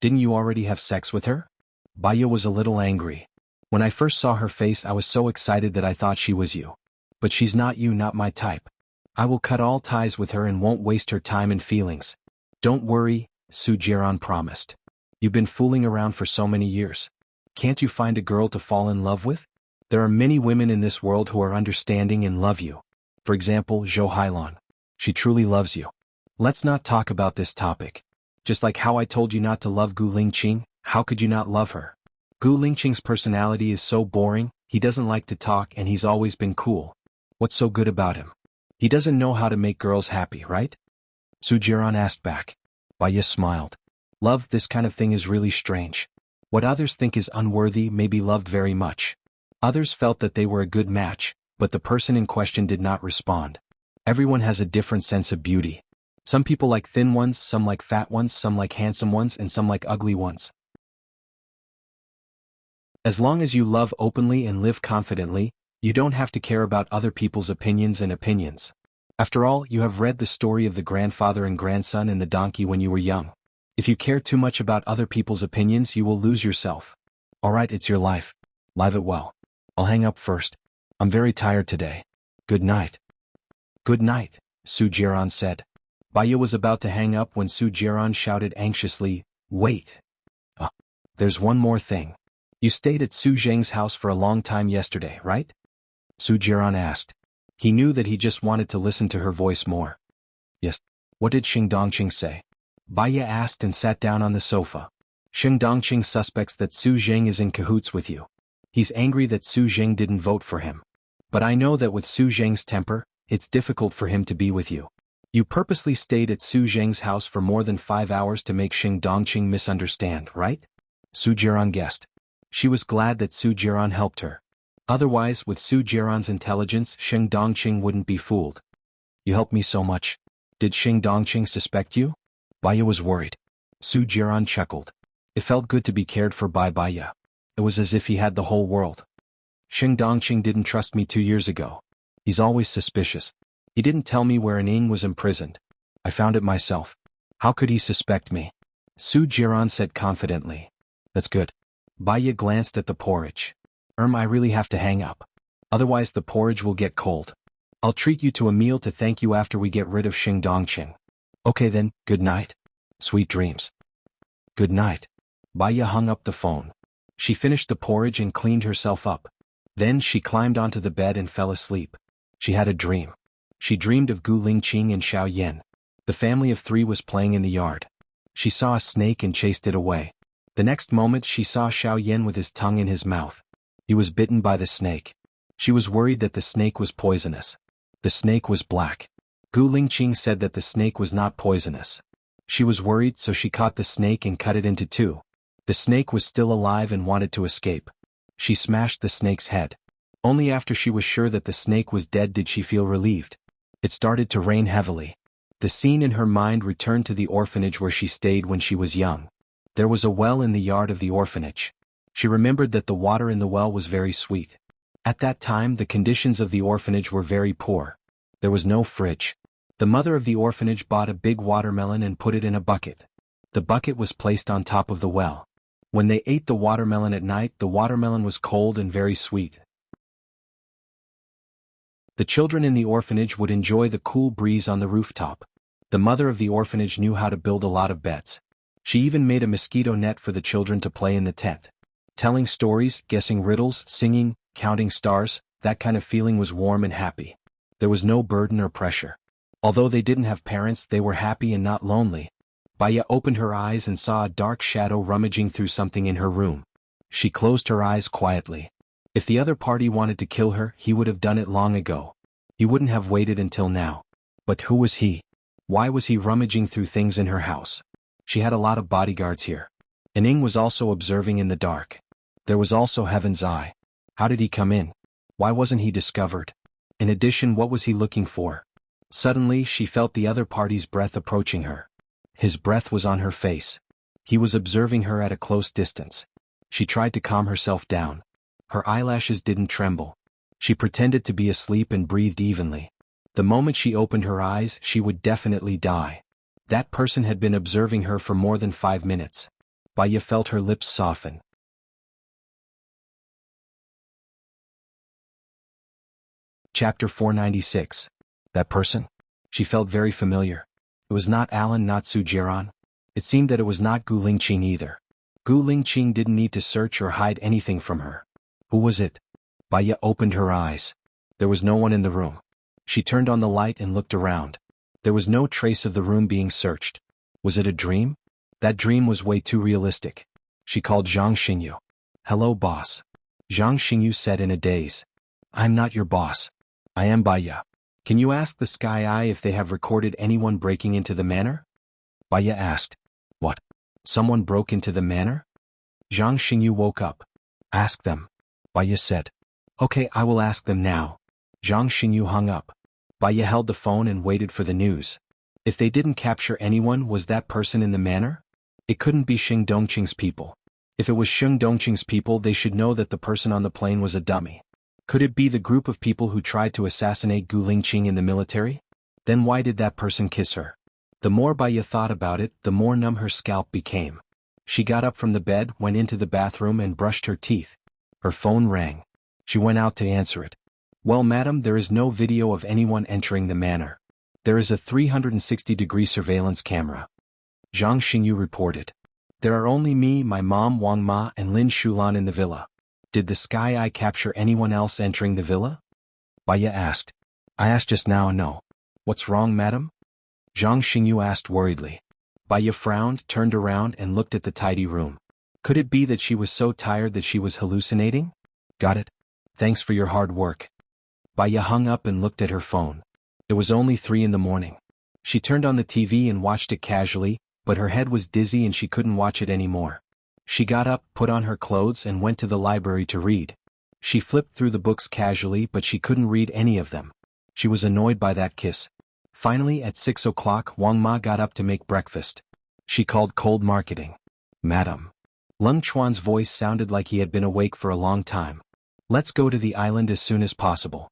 S1: Didn't you already have sex with her? Bai Ye was a little angry. When I first saw her face, I was so excited that I thought she was you. But she's not you, not my type. I will cut all ties with her and won't waste her time and feelings. Don't worry, Su Jiran promised. You've been fooling around for so many years. Can't you find a girl to fall in love with? There are many women in this world who are understanding and love you. For example, Zhou Hailan. She truly loves you. Let's not talk about this topic. Just like how I told you not to love Gu Lingqing, how could you not love her? Gu Lingqing's personality is so boring, he doesn't like to talk and he's always been cool. What's so good about him? He doesn't know how to make girls happy, right? Su Jiran asked back. Baya smiled. Love, this kind of thing is really strange. What others think is unworthy may be loved very much. Others felt that they were a good match, but the person in question did not respond. Everyone has a different sense of beauty. Some people like thin ones, some like fat ones, some like handsome ones, and some like ugly ones. As long as you love openly and live confidently, you don't have to care about other people's opinions and opinions. After all, you have read the story of the grandfather and grandson and the donkey when you were young. If you care too much about other people's opinions, you will lose yourself. Alright, it's your life. Live it well. I'll hang up first. I'm very tired today. Good night. Good night, Su Jiran said. Baya was about to hang up when Su Jiran shouted anxiously, Wait. There's one more thing. You stayed at Su Zheng's house for a long time yesterday, right? Su Jiran asked. He knew that he just wanted to listen to her voice more. Yes. What did Xing Dongqing say? Baya asked and sat down on the sofa. Xing Dongqing suspects that Su Zheng is in cahoots with you. He's angry that Su Zheng didn't vote for him. But I know that with Su Zheng's temper, it's difficult for him to be with you. You purposely stayed at Su Zheng's house for more than 5 hours to make Xing Dongqing misunderstand, right? Su Jiran guessed. She was glad that Su Jiran helped her. Otherwise, with Su Jiran's intelligence, Xing Dongqing wouldn't be fooled. You helped me so much. Did Xing Dongqing suspect you? Baya was worried. Su Jiran chuckled. It felt good to be cared for by Baya. It was as if he had the whole world. Xing Dongqing didn't trust me 2 years ago. He's always suspicious. He didn't tell me where Ning was imprisoned. I found it myself. How could he suspect me? Su Jiran said confidently. That's good. Baya glanced at the porridge. I really have to hang up. Otherwise the porridge will get cold. I'll treat you to a meal to thank you after we get rid of Xing Dongqing. Okay then, good night. Sweet dreams. Good night. Baya hung up the phone. She finished the porridge and cleaned herself up. Then she climbed onto the bed and fell asleep. She had a dream. She dreamed of Gu Lingqing and Xiao Yan. The family of 3 was playing in the yard. She saw a snake and chased it away. The next moment she saw Xiao Yan with his tongue in his mouth. He was bitten by the snake. She was worried that the snake was poisonous. The snake was black. Gu Lingqing said that the snake was not poisonous. She was worried, so she caught the snake and cut it into 2. The snake was still alive and wanted to escape. She smashed the snake's head. Only after she was sure that the snake was dead did she feel relieved. It started to rain heavily. The scene in her mind returned to the orphanage where she stayed when she was young. There was a well in the yard of the orphanage. She remembered that the water in the well was very sweet. At that time the conditions of the orphanage were very poor. There was no fridge. The mother of the orphanage bought a big watermelon and put it in a bucket. The bucket was placed on top of the well. When they ate the watermelon at night, the watermelon was cold and very sweet. The children in the orphanage would enjoy the cool breeze on the rooftop. The mother of the orphanage knew how to build a lot of beds. She even made a mosquito net for the children to play in the tent. Telling stories, guessing riddles, singing, counting stars, that kind of feeling was warm and happy. There was no burden or pressure. Although they didn't have parents, they were happy and not lonely. Baya opened her eyes and saw a dark shadow rummaging through something in her room. She closed her eyes quietly. If the other party wanted to kill her, he would have done it long ago. He wouldn't have waited until now. But who was he? Why was he rummaging through things in her house? She had a lot of bodyguards here. Ning was also observing in the dark. There was also Heaven's Eye. How did he come in? Why wasn't he discovered? In addition, what was he looking for? Suddenly she felt the other party's breath approaching her. His breath was on her face. He was observing her at a close distance. She tried to calm herself down. Her eyelashes didn't tremble. She pretended to be asleep and breathed evenly. The moment she opened her eyes, she would definitely die. That person had been observing her for more than 5 minutes. Baya felt her lips soften. Chapter 496. That person? She felt very familiar. It was not Alan, not Su Jiran. It seemed that it was not Gu Lingqing either. Gu Lingqing didn't need to search or hide anything from her. Who was it? Baya opened her eyes. There was no one in the room. She turned on the light and looked around. There was no trace of the room being searched. Was it a dream? That dream was way too realistic. She called Zhang Xingyu. Hello, boss. Zhang Xingyu said in a daze. I'm not your boss. I am Baya. Can you ask the Sky Eye if they have recorded anyone breaking into the manor? Baya asked. What? Someone broke into the manor? Zhang Xingyu woke up. Ask them. Baya said. Okay, I will ask them now. Zhang Xingyu hung up. Baya held the phone and waited for the news. If they didn't capture anyone, was that person in the manor? It couldn't be Xing Dongqing's people. If it was Xing Dongqing's people, they should know that the person on the plane was a dummy. Could it be the group of people who tried to assassinate Gu Lingqing in the military? Then why did that person kiss her? The more Baya thought about it, the more numb her scalp became. She got up from the bed, went into the bathroom and brushed her teeth. Her phone rang. She went out to answer it. Well, madam, there is no video of anyone entering the manor. There is a 360-degree surveillance camera. Zhang Xingyu reported. There are only me, my mom Wang Ma and Lin Shulan in the villa. Did the Sky Eye capture anyone else entering the villa? Baya asked. I asked just now, no. What's wrong, madam? Zhang Xingyu asked worriedly. Baya frowned, turned around and looked at the tidy room. Could it be that she was so tired that she was hallucinating? Got it. Thanks for your hard work. Baya hung up and looked at her phone. It was only 3 in the morning. She turned on the TV and watched it casually, but her head was dizzy and she couldn't watch it anymore. She got up, put on her clothes and went to the library to read. She flipped through the books casually, but she couldn't read any of them. She was annoyed by that kiss. Finally, at 6 o'clock, Wang Ma got up to make breakfast. She called cold marketing. Madam. Lung Chuan's voice sounded like he had been awake for a long time. Let's go to the island as soon as possible.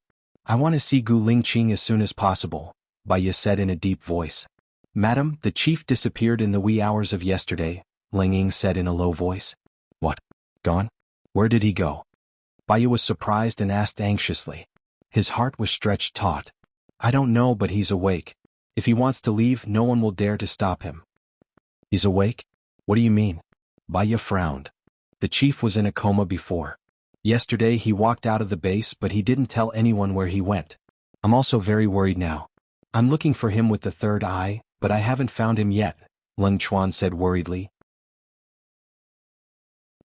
S1: I want to see Gu Lingqing as soon as possible, Baya said in a deep voice. Madam, the chief disappeared in the wee hours of yesterday, Ling Ying said in a low voice. What? Gone? Where did he go? Baya was surprised and asked anxiously. His heart was stretched taut. I don't know, but he's awake. If he wants to leave, no one will dare to stop him. He's awake? What do you mean? Baya frowned. The chief was in a coma before. Yesterday he walked out of the base, but he didn't tell anyone where he went. I'm also very worried now. I'm looking for him with the third eye, but I haven't found him yet, Lung Chuan said worriedly.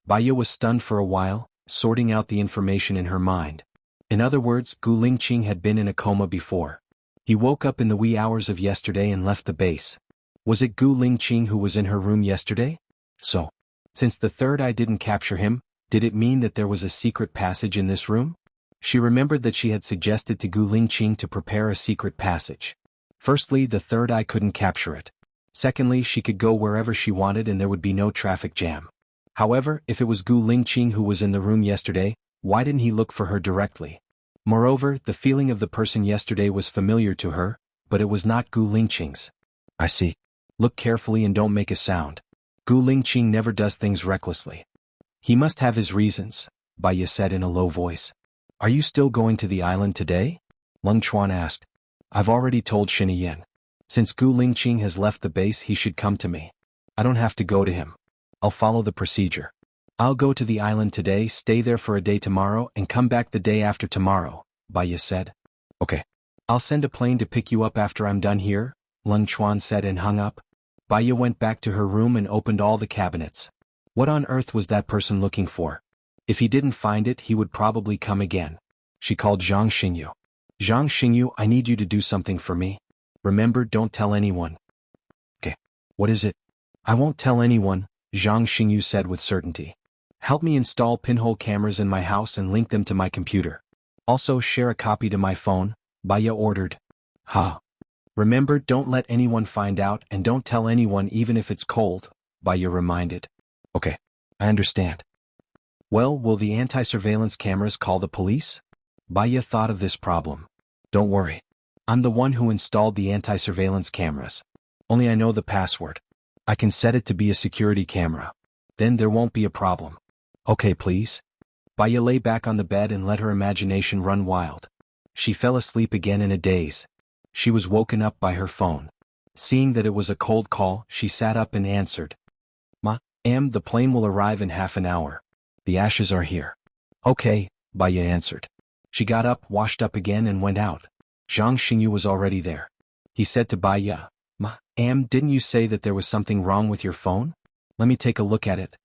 S1: Baya was stunned for a while, sorting out the information in her mind. In other words, Gu Lingqing had been in a coma before. He woke up in the wee hours of yesterday and left the base. Was it Gu Lingqing who was in her room yesterday? So, since the third eye didn't capture him, did it mean that there was a secret passage in this room? She remembered that she had suggested to Gu Lingqing to prepare a secret passage. Firstly, the third eye couldn't capture it. Secondly, she could go wherever she wanted and there would be no traffic jam. However, if it was Gu Lingqing who was in the room yesterday, why didn't he look for her directly? Moreover, the feeling of the person yesterday was familiar to her, but it was not Gu Lingqing's. I see. Look carefully and don't make a sound. Gu Lingqing never does things recklessly. He must have his reasons, Baya said in a low voice. Are you still going to the island today? Lung Chuan asked. I've already told Xiniyan. Since Gu Lingqing has left the base, he should come to me. I don't have to go to him. I'll follow the procedure. I'll go to the island today, stay there for a day tomorrow, and come back the day after tomorrow, Baya said. Okay. I'll send a plane to pick you up after I'm done here, Lung Chuan said and hung up. Baya went back to her room and opened all the cabinets. What on earth was that person looking for? If he didn't find it, he would probably come again. She called Zhang Xingyu. Zhang Xingyu, I need you to do something for me. Remember, don't tell anyone. Okay. What is it? I won't tell anyone, Zhang Xingyu said with certainty. Help me install pinhole cameras in my house and link them to my computer. Also share a copy to my phone, Baya ordered. Ha. Remember, don't let anyone find out and don't tell anyone even if it's cold, Baya reminded. Okay. I understand. Well, will the anti-surveillance cameras call the police? Baya thought of this problem. Don't worry. I'm the one who installed the anti-surveillance cameras. Only I know the password. I can set it to be a security camera. Then there won't be a problem. Okay, please. Baya lay back on the bed and let her imagination run wild. She fell asleep again in a daze. She was woken up by her phone. Seeing that it was a cold call, she sat up and answered. The plane will arrive in half an hour. The ashes are here. Okay, Baya answered. She got up, washed up again and went out. Zhang Xingyu was already there. He said to Baya, didn't you say that there was something wrong with your phone? Let me take a look at it.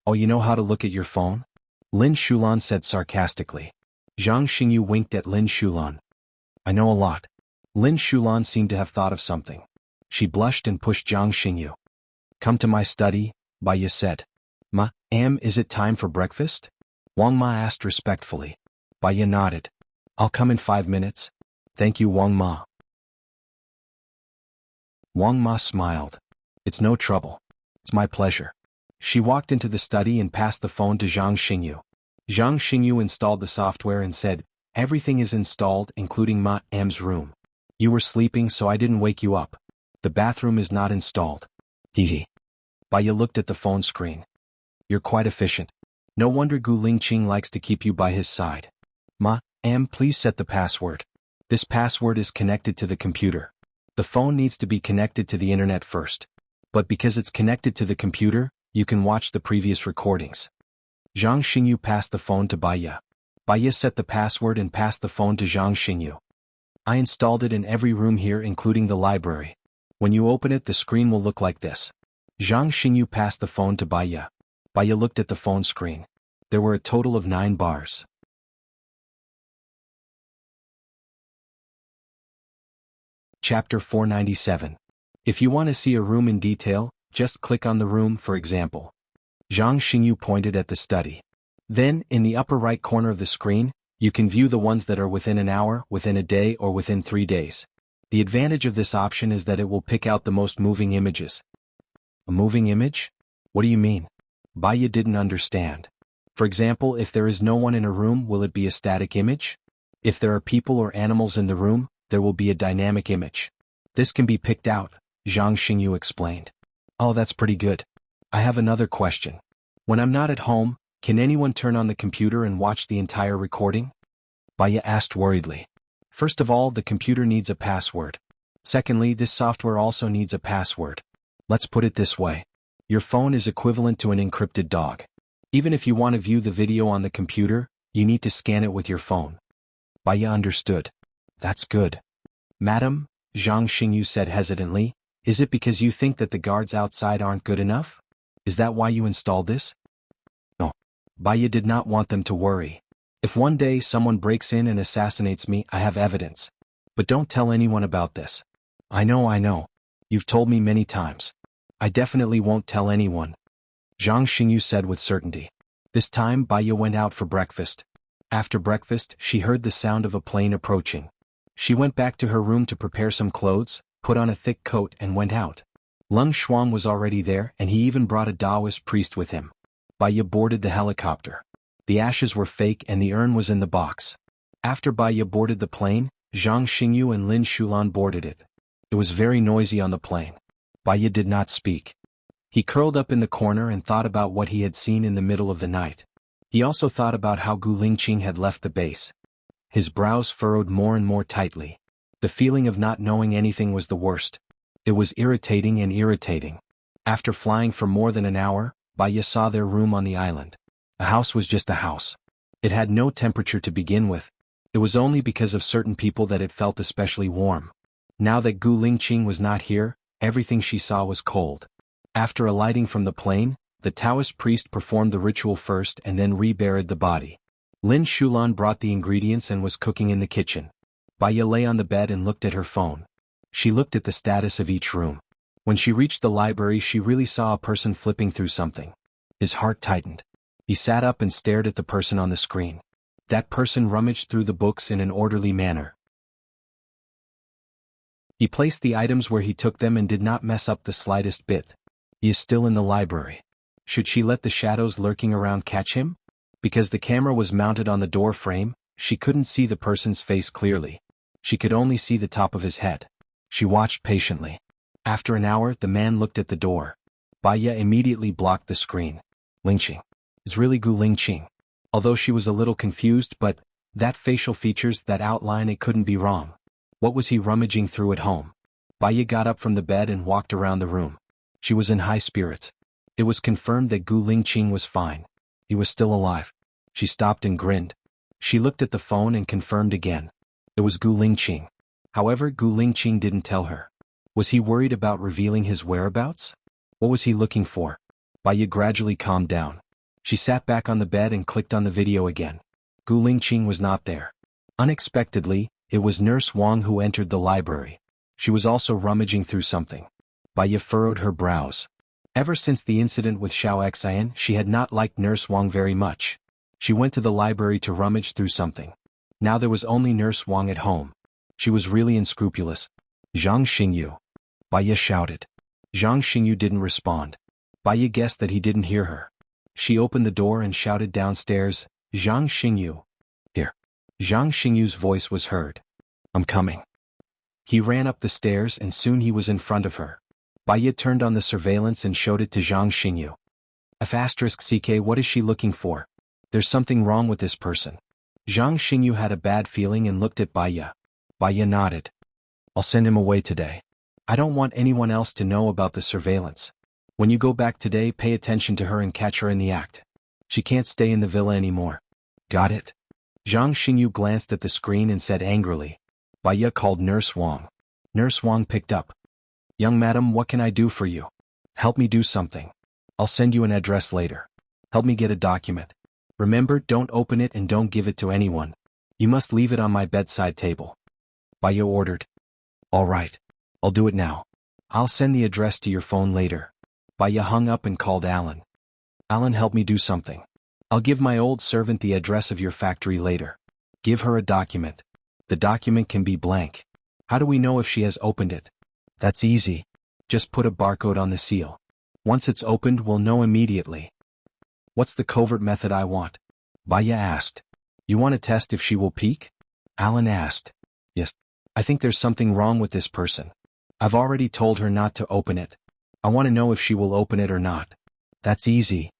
S1: Oh, you know how to look at your phone? Lin Shulan said sarcastically. Zhang Xingyu winked at Lin Shulan. I know a lot. Lin Shulan seemed to have thought of something. She blushed and pushed Zhang Xingyu. Come to my study, Baiya said. Is it time for breakfast? Wang Ma asked respectfully. Baiya nodded. I'll come in 5 minutes. Thank you, Wang Ma. Wang Ma smiled. It's no trouble. It's my pleasure. She walked into the study and passed the phone to Zhang Xingyu. Zhang Xingyu installed the software and said, everything is installed, including M's room. You were sleeping, so I didn't wake you up. The bathroom is not installed. Hehe. Baiya looked at the phone screen. You're quite efficient. No wonder Gu Lingqing likes to keep you by his side. Please set the password. This password is connected to the computer. The phone needs to be connected to the internet first. But because it's connected to the computer, you can watch the previous recordings. Zhang Xingyu passed the phone to Baiya. Baiya set the password and passed the phone to Zhang Xingyu. I installed it in every room here, including the library. When you open it, the screen will look like this. Zhang Xingyu passed the phone to Baiya. Baiya looked at the phone screen. There were a total of 9 bars. Chapter 497. If you want to see a room in detail, just click on the room, for example. Zhang Xingyu pointed at the study. Then, in the upper right corner of the screen, you can view the ones that are within an hour, within a day, or within 3 days. The advantage of this option is that it will pick out the most moving images. A moving image? What do you mean? Baiya didn't understand. For example, if there is no one in a room, will it be a static image? If there are people or animals in the room, there will be a dynamic image. This can be picked out, Zhang Xingyu explained. Oh, that's pretty good. I have another question. When I'm not at home, can anyone turn on the computer and watch the entire recording? Baiya asked worriedly. First of all, the computer needs a password. Secondly, this software also needs a password. Let's put it this way. Your phone is equivalent to an encrypted dog. Even if you want to view the video on the computer, you need to scan it with your phone. Baiya understood. That's good. Madam, Zhang Xingyu said hesitantly, is it because you think that the guards outside aren't good enough? Is that why you installed this? No. Baiya did not want them to worry. If one day someone breaks in and assassinates me, I have evidence. But don't tell anyone about this. I know. You've told me many times. I definitely won't tell anyone. Zhang Xingyu said with certainty. This time Baiya went out for breakfast. After breakfast, she heard the sound of a plane approaching. She went back to her room to prepare some clothes, put on a thick coat and went out. Lung Xuan was already there and he even brought a Taoist priest with him. Baiya boarded the helicopter. The ashes were fake and the urn was in the box. After Baiya boarded the plane, Zhang Xingyu and Lin Shulan boarded it. It was very noisy on the plane. Baiya did not speak. He curled up in the corner and thought about what he had seen in the middle of the night. He also thought about how Gu Lingqing had left the base. His brows furrowed more and more tightly. The feeling of not knowing anything was the worst. It was irritating and irritating. After flying for more than an hour, Baiya saw their room on the island. A house was just a house. It had no temperature to begin with. It was only because of certain people that it felt especially warm. Now that Gu Lingqing was not here, everything she saw was cold. After alighting from the plane, the Taoist priest performed the ritual first and then reburied the body. Lin Shulan brought the ingredients and was cooking in the kitchen. Baiya lay on the bed and looked at her phone. She looked at the status of each room. When she reached the library, she really saw a person flipping through something. His heart tightened. He sat up and stared at the person on the screen. That person rummaged through the books in an orderly manner. He placed the items where he took them and did not mess up the slightest bit. He is still in the library. Should she let the shadows lurking around catch him? Because the camera was mounted on the door frame, she couldn't see the person's face clearly. She could only see the top of his head. She watched patiently. After an hour, the man looked at the door. Baiya immediately blocked the screen. Lingqing. It's really Gu Lingqing. Although she was a little confused, but that facial features, that outline, it couldn't be wrong. What was he rummaging through at home? Baiya got up from the bed and walked around the room. She was in high spirits. It was confirmed that Gu Lingqing was fine. He was still alive. She stopped and grinned. She looked at the phone and confirmed again. It was Gu Lingqing. However, Gu Lingqing didn't tell her. Was he worried about revealing his whereabouts? What was he looking for? Baiya gradually calmed down. She sat back on the bed and clicked on the video again. Gu Lingqing was not there. Unexpectedly, It was Nurse Wang who entered the library. She was also rummaging through something. Baya furrowed her brows. Ever since the incident with Xiao Xian, she had not liked Nurse Wang very much. She went to the library to rummage through something. Now there was only Nurse Wang at home. She was really unscrupulous. Zhang Xingyu. Baya shouted. Zhang Xingyu didn't respond. Baya guessed that he didn't hear her. She opened the door and shouted downstairs, Zhang Xingyu. Here. Zhang Xingyu's voice was heard. I'm coming. He ran up the stairs and soon he was in front of her. Baya turned on the surveillance and showed it to Zhang Xingyu. F***CK, what is she looking for? There's something wrong with this person. Zhang Xingyu had a bad feeling and looked at Baya. Baya nodded. I'll send him away today. I don't want anyone else to know about the surveillance. When you go back today, pay attention to her and catch her in the act. She can't stay in the villa anymore. Got it? Zhang Xingyu glanced at the screen and said angrily. Baya called Nurse Wang. Nurse Wang picked up. Young madam, what can I do for you? Help me do something. I'll send you an address later. Help me get a document. Remember, don't open it and don't give it to anyone. You must leave it on my bedside table. Baya ordered. All right. I'll do it now. I'll send the address to your phone later. Baya hung up and called Alan. Alan, help me do something. I'll give my old servant the address of your factory later. Give her a document. The document can be blank. How do we know if she has opened it? That's easy. Just put a barcode on the seal. Once it's opened, we'll know immediately. What's the covert method I want? Baya asked. You want to test if she will peek? Alan asked. Yes. I think there's something wrong with this person. I've already told her not to open it. I want to know if she will open it or not. That's easy.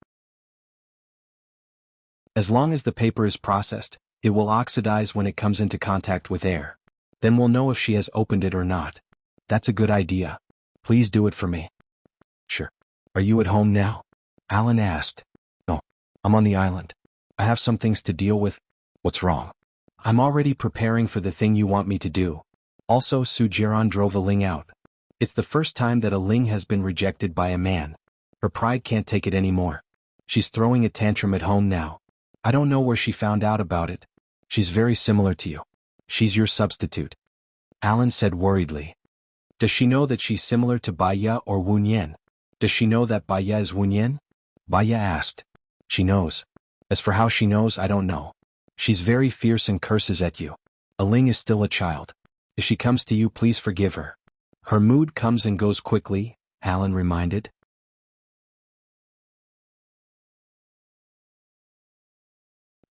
S1: As long as the paper is processed, it will oxidize when it comes into contact with air. Then we'll know if she has opened it or not. That's a good idea. Please do it for me. Sure. Are you at home now? Alan asked. No. I'm on the island. I have some things to deal with. What's wrong? I'm already preparing for the thing you want me to do. Also, Su Jiran drove a Ling out. It's the first time that a Ling has been rejected by a man. Her pride can't take it anymore. She's throwing a tantrum at home now. I don't know where she found out about it. She's very similar to you. She's your substitute. Alan said worriedly. Does she know that she's similar to Baya or Wunyan? Does she know that Baya is Wunyan? Baya asked. She knows. As for how she knows, I don't know. She's very fierce and curses at you. A Ling is still a child. If she comes to you, please forgive her. Her mood comes and goes quickly, Alan reminded.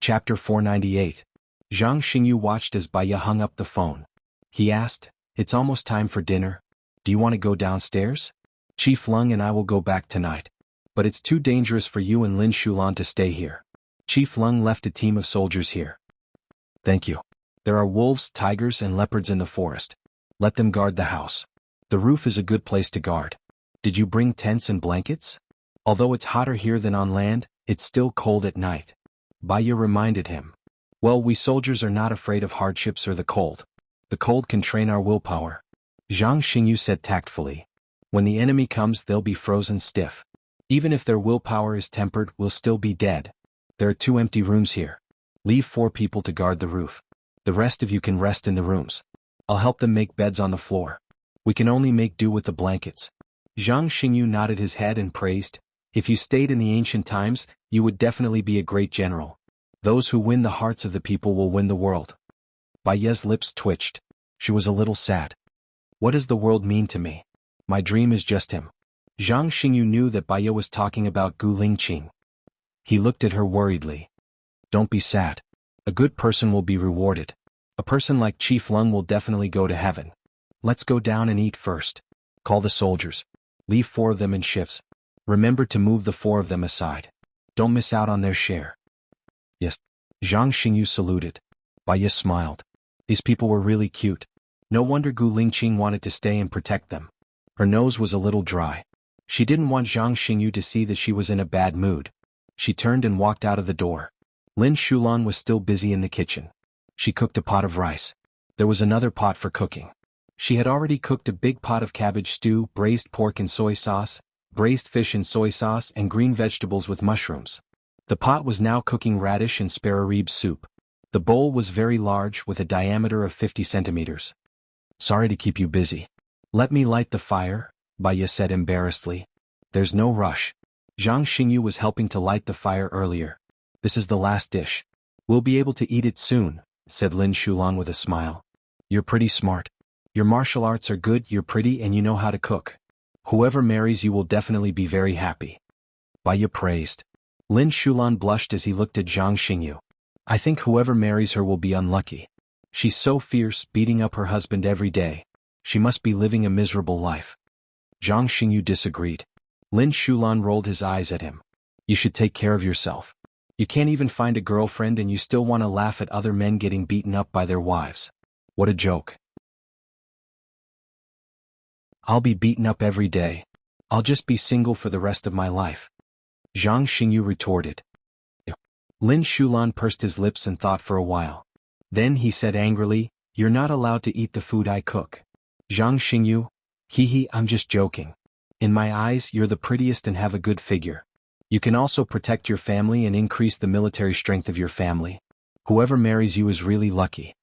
S1: Chapter 498. Zhang Xingyu watched as Baya hung up the phone. He asked, It's almost time for dinner. Do you want to go downstairs? Chief Lung and I will go back tonight. But it's too dangerous for you and Lin Shulan to stay here. Chief Lung left a team of soldiers here. Thank you. There are wolves, tigers, and leopards in the forest. Let them guard the house. The roof is a good place to guard. Did you bring tents and blankets? Although it's hotter here than on land, it's still cold at night. Baya reminded him. Well, we soldiers are not afraid of hardships or the cold. The cold can train our willpower. Zhang Xingyu said tactfully. When the enemy comes, they'll be frozen stiff. Even if their willpower is tempered, we'll still be dead. There are 2 empty rooms here. Leave 4 people to guard the roof. The rest of you can rest in the rooms. I'll help them make beds on the floor. We can only make do with the blankets. Zhang Xingyu nodded his head and praised. If you stayed in the ancient times, you would definitely be a great general. Those who win the hearts of the people will win the world. Baya's lips twitched. She was a little sad. What does the world mean to me? My dream is just him. Zhang Xingyu knew that Baya was talking about Gu Lingqing. He looked at her worriedly. Don't be sad. A good person will be rewarded. A person like Chief Lung will definitely go to heaven. Let's go down and eat first. Call the soldiers. Leave 4 of them in shifts. Remember to move the 4 of them aside. Don't miss out on their share. Yes. Zhang Xingyu saluted. Baya smiled. These people were really cute. No wonder Gu Lingqing wanted to stay and protect them. Her nose was a little dry. She didn't want Zhang Xingyu to see that she was in a bad mood. She turned and walked out of the door. Lin Shulan was still busy in the kitchen. She cooked a pot of rice. There was another pot for cooking. She had already cooked a big pot of cabbage stew, braised pork and soy sauce, braised fish and soy sauce, and green vegetables with mushrooms. The pot was now cooking radish and spare rib soup. The bowl was very large with a diameter of 50 centimeters. Sorry to keep you busy. Let me light the fire, Baya said embarrassedly. There's no rush. Zhang Xingyu was helping to light the fire earlier. This is the last dish. We'll be able to eat it soon, said Lin Shulan with a smile. You're pretty smart. Your martial arts are good, you're pretty, and you know how to cook. Whoever marries you will definitely be very happy. Baya praised. Lin Shulan blushed as he looked at Zhang Xingyu. I think whoever marries her will be unlucky. She's so fierce, beating up her husband every day. She must be living a miserable life. Zhang Xingyu disagreed. Lin Shulan rolled his eyes at him. You should take care of yourself. You can't even find a girlfriend and you still want to laugh at other men getting beaten up by their wives. What a joke. I'll be beaten up every day. I'll just be single for the rest of my life. Zhang Xingyu retorted. Lin Shulan pursed his lips and thought for a while. Then he said angrily, You're not allowed to eat the food I cook. Zhang Xingyu, I'm just joking. In my eyes, you're the prettiest and have a good figure. You can also protect your family and increase the military strength of your family. Whoever marries you is really lucky.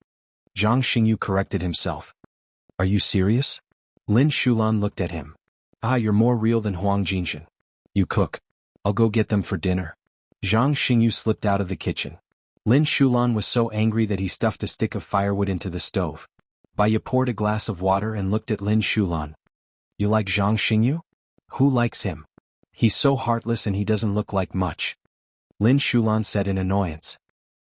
S1: Zhang Xingyu corrected himself. Are you serious? Lin Shulan looked at him. You're more real than Huang Jinshan. You cook. I'll go get them for dinner. Zhang Xingyu slipped out of the kitchen. Lin Shulan was so angry that he stuffed a stick of firewood into the stove. Baya poured a glass of water and looked at Lin Shulan. You like Zhang Xingyu? Who likes him? He's so heartless and he doesn't look like much. Lin Shulan said in annoyance.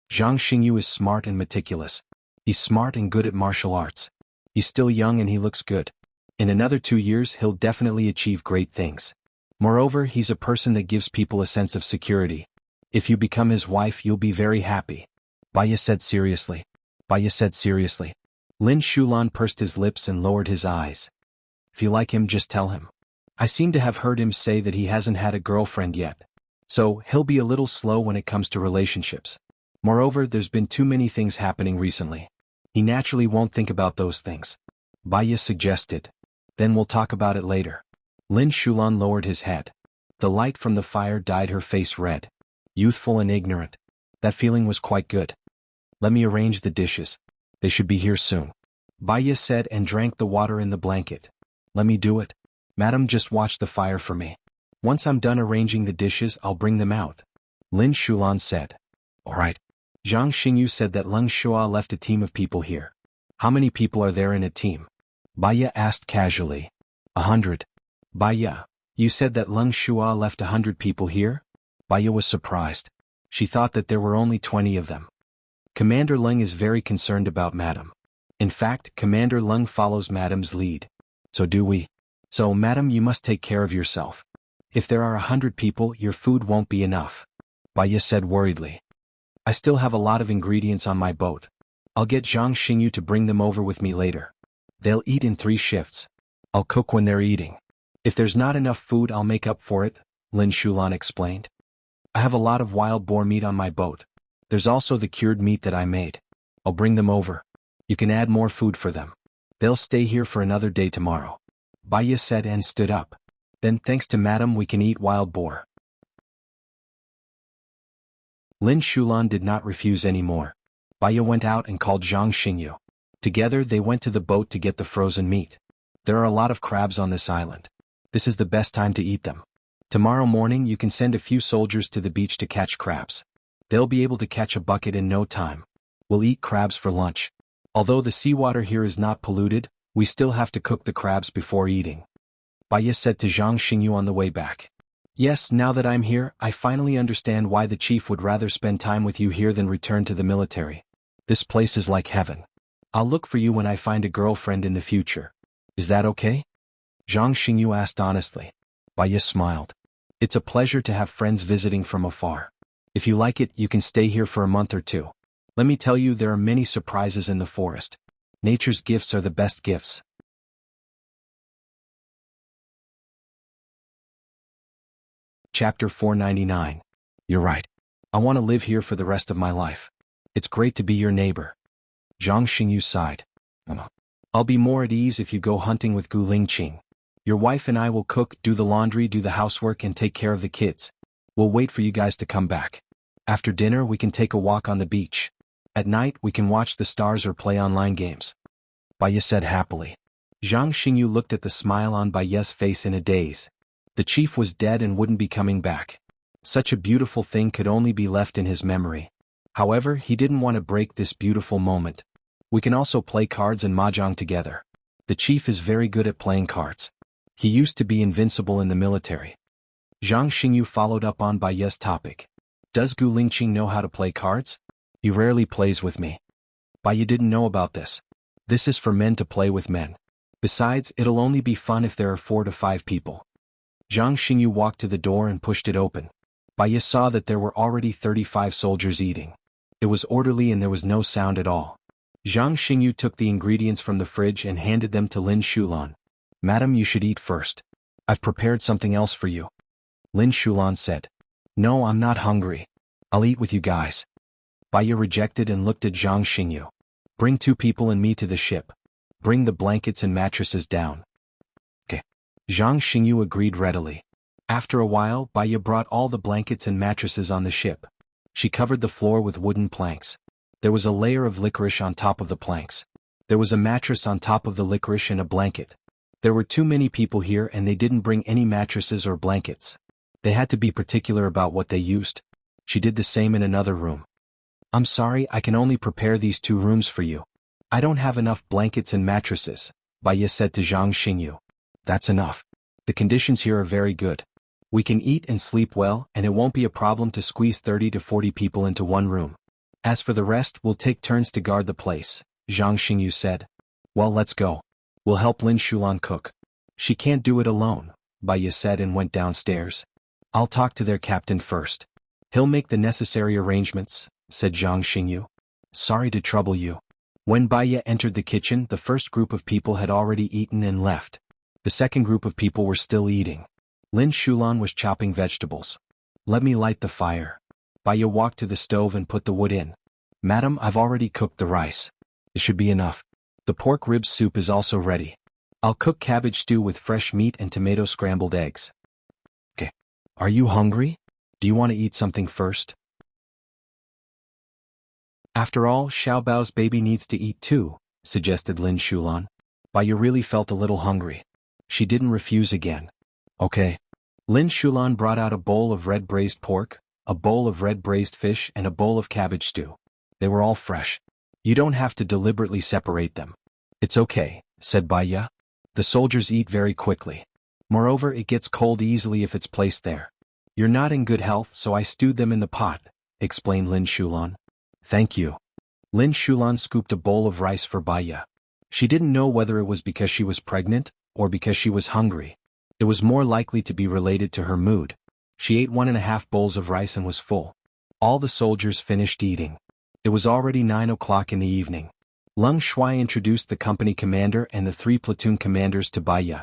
S1: Zhang Xingyu is smart and meticulous. He's smart and good at martial arts. He's still young and he looks good. In another 2 years he'll definitely achieve great things. Moreover, he's a person that gives people a sense of security. If you become his wife you'll be very happy. Baya said seriously. Lin Shulan pursed his lips and lowered his eyes. If you like him, just tell him. I seem to have heard him say that he hasn't had a girlfriend yet. So, he'll be a little slow when it comes to relationships. Moreover, there's been too many things happening recently. He naturally won't think about those things. Baya suggested. Then we'll talk about it later. Lin Shulan lowered his head. The light from the fire dyed her face red. Youthful and ignorant. That feeling was quite good. Let me arrange the dishes. They should be here soon. Baya said and drank the water in the blanket. Let me do it. Madam, just watch the fire for me. Once I'm done arranging the dishes, I'll bring them out. Lin Shulan said. All right. Zhang Xingyu said that Leng Shua left a team of people here. How many people are there in a team? Baya asked casually. 100. Baya, you said that Leng Shua left 100 people here? Baya was surprised. She thought that there were only 20 of them. Commander Leng is very concerned about Madam. In fact, Commander Leng follows Madam's lead. So do we. So, Madam, you must take care of yourself. If there are 100 people, your food won't be enough. Baya said worriedly. I still have a lot of ingredients on my boat. I'll get Zhang Xingyu to bring them over with me later. They'll eat in 3 shifts. I'll cook when they're eating. If there's not enough food, I'll make up for it, Lin Shulan explained. I have a lot of wild boar meat on my boat. There's also the cured meat that I made. I'll bring them over. You can add more food for them. They'll stay here for another day tomorrow. Baya said and stood up. Then thanks to Madam we can eat wild boar. Lin Shulan did not refuse any more. Baya went out and called Zhang Xingyu. Together they went to the boat to get the frozen meat. There are a lot of crabs on this island. This is the best time to eat them. Tomorrow morning you can send a few soldiers to the beach to catch crabs. They'll be able to catch a bucket in no time. We'll eat crabs for lunch. Although the seawater here is not polluted, we still have to cook the crabs before eating. Baya said to Zhang Xingyu on the way back. Yes, now that I'm here, I finally understand why the chief would rather spend time with you here than return to the military. This place is like heaven. I'll look for you when I find a girlfriend in the future. Is that okay? Zhang Xingyu asked honestly. Baya smiled. It's a pleasure to have friends visiting from afar. If you like it, you can stay here for a month or 2. Let me tell you, there are many surprises in the forest. Nature's gifts are the best gifts. Chapter 499. You're right. I want to live here for the rest of my life. It's great to be your neighbor. Zhang Xingyu sighed. I'll be more at ease if you go hunting with Gu Lingqing. Your wife and I will cook, do the laundry, do the housework, and take care of the kids. We'll wait for you guys to come back. After dinner we can take a walk on the beach. At night we can watch the stars or play online games. Baya said happily. Zhang Xingyu looked at the smile on Baya's face in a daze. The chief was dead and wouldn't be coming back. Such a beautiful thing could only be left in his memory. However, he didn't want to break this beautiful moment. We can also play cards and mahjong together. The chief is very good at playing cards. He used to be invincible in the military. Zhang Xingyu followed up on Baya's topic. Does Gu Lingqing know how to play cards? He rarely plays with me. Baya didn't know about this. This is for men to play with men. Besides, it'll only be fun if there are 4 to 5 people. Zhang Xingyu walked to the door and pushed it open. Baya saw that there were already 35 soldiers eating. It was orderly and there was no sound at all. Zhang Xingyu took the ingredients from the fridge and handed them to Lin Shulan. Madam, you should eat first. I've prepared something else for you. Lin Shulan said. No, I'm not hungry. I'll eat with you guys. Baya rejected and looked at Zhang Xingyu. Bring 2 people and me to the ship. Bring the blankets and mattresses down. Okay. Zhang Xingyu agreed readily. After a while, Baya brought all the blankets and mattresses on the ship. She covered the floor with wooden planks. There was a layer of licorice on top of the planks. There was a mattress on top of the licorice and a blanket. There were too many people here and they didn't bring any mattresses or blankets. They had to be particular about what they used. She did the same in another room. I'm sorry, I can only prepare these 2 rooms for you. I don't have enough blankets and mattresses, Baya said to Zhang Xingyu. That's enough. The conditions here are very good. We can eat and sleep well, and it won't be a problem to squeeze 30 to 40 people into one room. As for the rest, we'll take turns to guard the place, Zhang Xingyu said. Well, let's go. We'll help Lin Shulan cook. She can't do it alone, Baya said and went downstairs. I'll talk to their captain first. He'll make the necessary arrangements, said Zhang Xingyu. Sorry to trouble you. When Baya entered the kitchen, the first group of people had already eaten and left. The second group of people were still eating. Lin Shulan was chopping vegetables. Let me light the fire. Baya walked to the stove and put the wood in. Madam, I've already cooked the rice. It should be enough. The pork rib soup is also ready. I'll cook cabbage stew with fresh meat and tomato scrambled eggs. Okay. Are you hungry? Do you want to eat something first? After all, Xiaobao's baby needs to eat too, suggested Lin Shulan. Baya really felt a little hungry. She didn't refuse again. Okay. Lin Shulan brought out a bowl of red braised pork, a bowl of red braised fish and a bowl of cabbage stew. They were all fresh. You don't have to deliberately separate them. It's okay, said Baya. The soldiers eat very quickly. Moreover, it gets cold easily if it's placed there. You're not in good health, so I stewed them in the pot, explained Lin Shulan. Thank you. Lin Shulan scooped a bowl of rice for Baya. She didn't know whether it was because she was pregnant or because she was hungry. It was more likely to be related to her mood. She ate 1.5 bowls of rice and was full. All the soldiers finished eating. It was already 9 o'clock in the evening. Leng Shuai introduced the company commander and the 3 platoon commanders to Baya.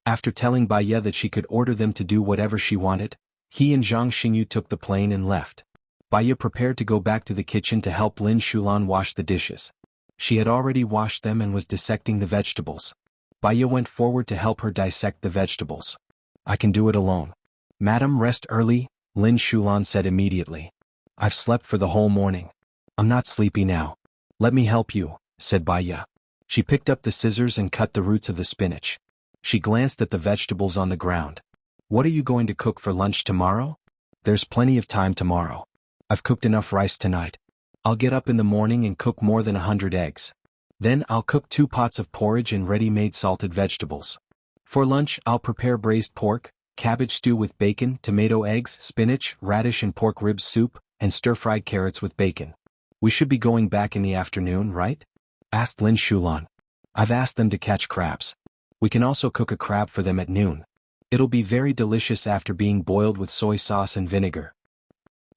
S1: After telling Baya that she could order them to do whatever she wanted, he and Zhang Xingyu took the plane and left. Baya prepared to go back to the kitchen to help Lin Shulan wash the dishes. She had already washed them and was dissecting the vegetables. Baya went forward to help her dissect the vegetables. I can do it alone. Madam, rest early, Lin Shulan said immediately. I've slept for the whole morning. I'm not sleepy now. Let me help you, said Baya. She picked up the scissors and cut the roots of the spinach. She glanced at the vegetables on the ground. What are you going to cook for lunch tomorrow? There's plenty of time tomorrow. I've cooked enough rice tonight. I'll get up in the morning and cook more than 100 eggs. Then I'll cook 2 pots of porridge and ready-made salted vegetables. For lunch, I'll prepare braised pork, cabbage stew with bacon, tomato eggs, spinach, radish and pork rib soup, and stir-fried carrots with bacon. We should be going back in the afternoon, right? Asked Lin Shulan. I've asked them to catch crabs. We can also cook a crab for them at noon. It'll be very delicious after being boiled with soy sauce and vinegar.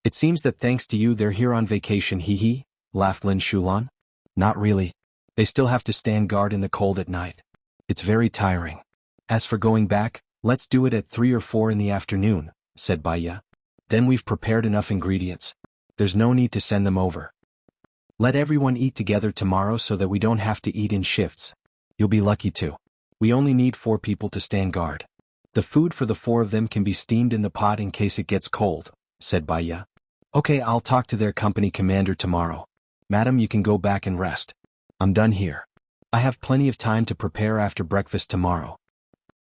S1: It seems that thanks to you they're here on vacation, hee, laughed Lin Shulan. Not really. They still have to stand guard in the cold at night. It's very tiring. As for going back, let's do it at 3 or 4 in the afternoon, said Baya. Then we've prepared enough ingredients. There's no need to send them over. Let everyone eat together tomorrow so that we don't have to eat in shifts. You'll be lucky too. We only need 4 people to stand guard. The food for the 4 of them can be steamed in the pot in case it gets cold, said Baya. Okay, I'll talk to their company commander tomorrow. Madam, you can go back and rest. I'm done here. I have plenty of time to prepare after breakfast tomorrow.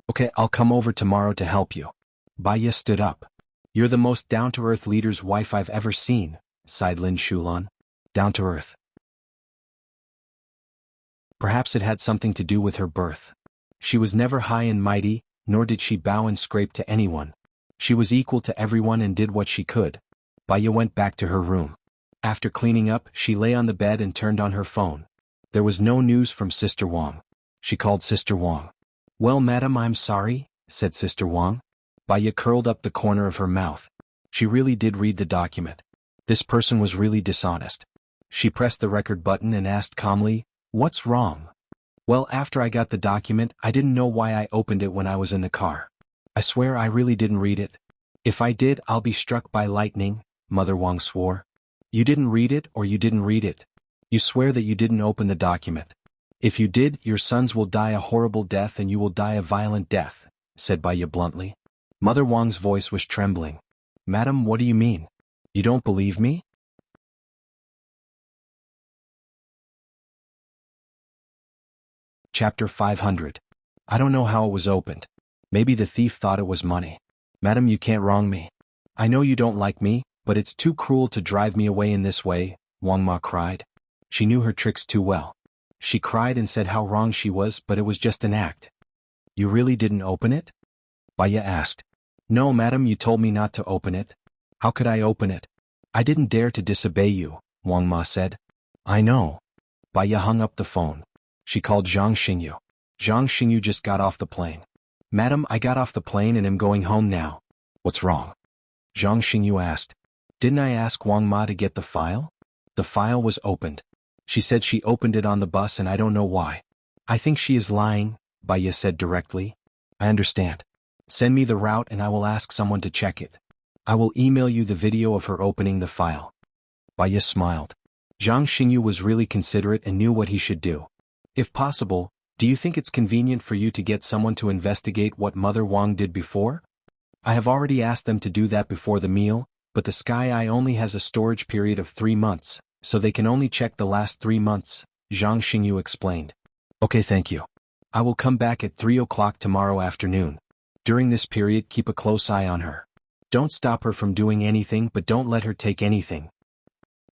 S1: Okay, I'll come over tomorrow to help you. Baya stood up. You're the most down-to-earth leader's wife I've ever seen, sighed Lin Shulan. Down-to-earth. Perhaps it had something to do with her birth. She was never high and mighty, nor did she bow and scrape to anyone. She was equal to everyone and did what she could. Baya went back to her room. After cleaning up, she lay on the bed and turned on her phone. There was no news from Sister Wang. She called Sister Wang. Well, madam, I'm sorry, said Sister Wang. Baya curled up the corner of her mouth. She really did read the document. This person was really dishonest. She pressed the record button and asked calmly, "What's wrong?" Well, after I got the document, I didn't know why I opened it when I was in the car. I swear I really didn't read it. If I did, I'll be struck by lightning, Mother Wang swore. You didn't read it or you didn't read it. You swear that you didn't open the document. If you did, your sons will die a horrible death and you will die a violent death, said Baya bluntly. Mother Wang's voice was trembling. Madam, what do you mean? You don't believe me? Chapter 500. I don't know how it was opened. Maybe the thief thought it was money. Madam, you can't wrong me. I know you don't like me, but it's too cruel to drive me away in this way, Wang Ma cried. She knew her tricks too well. She cried and said how wrong she was, but it was just an act. You really didn't open it? Baya asked. No, madam, you told me not to open it. How could I open it? I didn't dare to disobey you, Wang Ma said. I know. Baya hung up the phone. She called Zhang Xingyu. Zhang Xingyu just got off the plane. Madam, I got off the plane and am going home now. What's wrong? Zhang Xingyu asked. Didn't I ask Wang Ma to get the file? The file was opened. She said she opened it on the bus and I don't know why. I think she is lying, Baya said directly. I understand. Send me the route and I will ask someone to check it. I will email you the video of her opening the file. Baya smiled. Zhang Xingyu was really considerate and knew what he should do. If possible, do you think it's convenient for you to get someone to investigate what Mother Wang did before? I have already asked them to do that before the meal, but the Sky Eye only has a storage period of 3 months, so they can only check the last 3 months, Zhang Xingyu explained. Okay, thank you. I will come back at 3 o'clock tomorrow afternoon. During this period, keep a close eye on her. Don't stop her from doing anything, but don't let her take anything.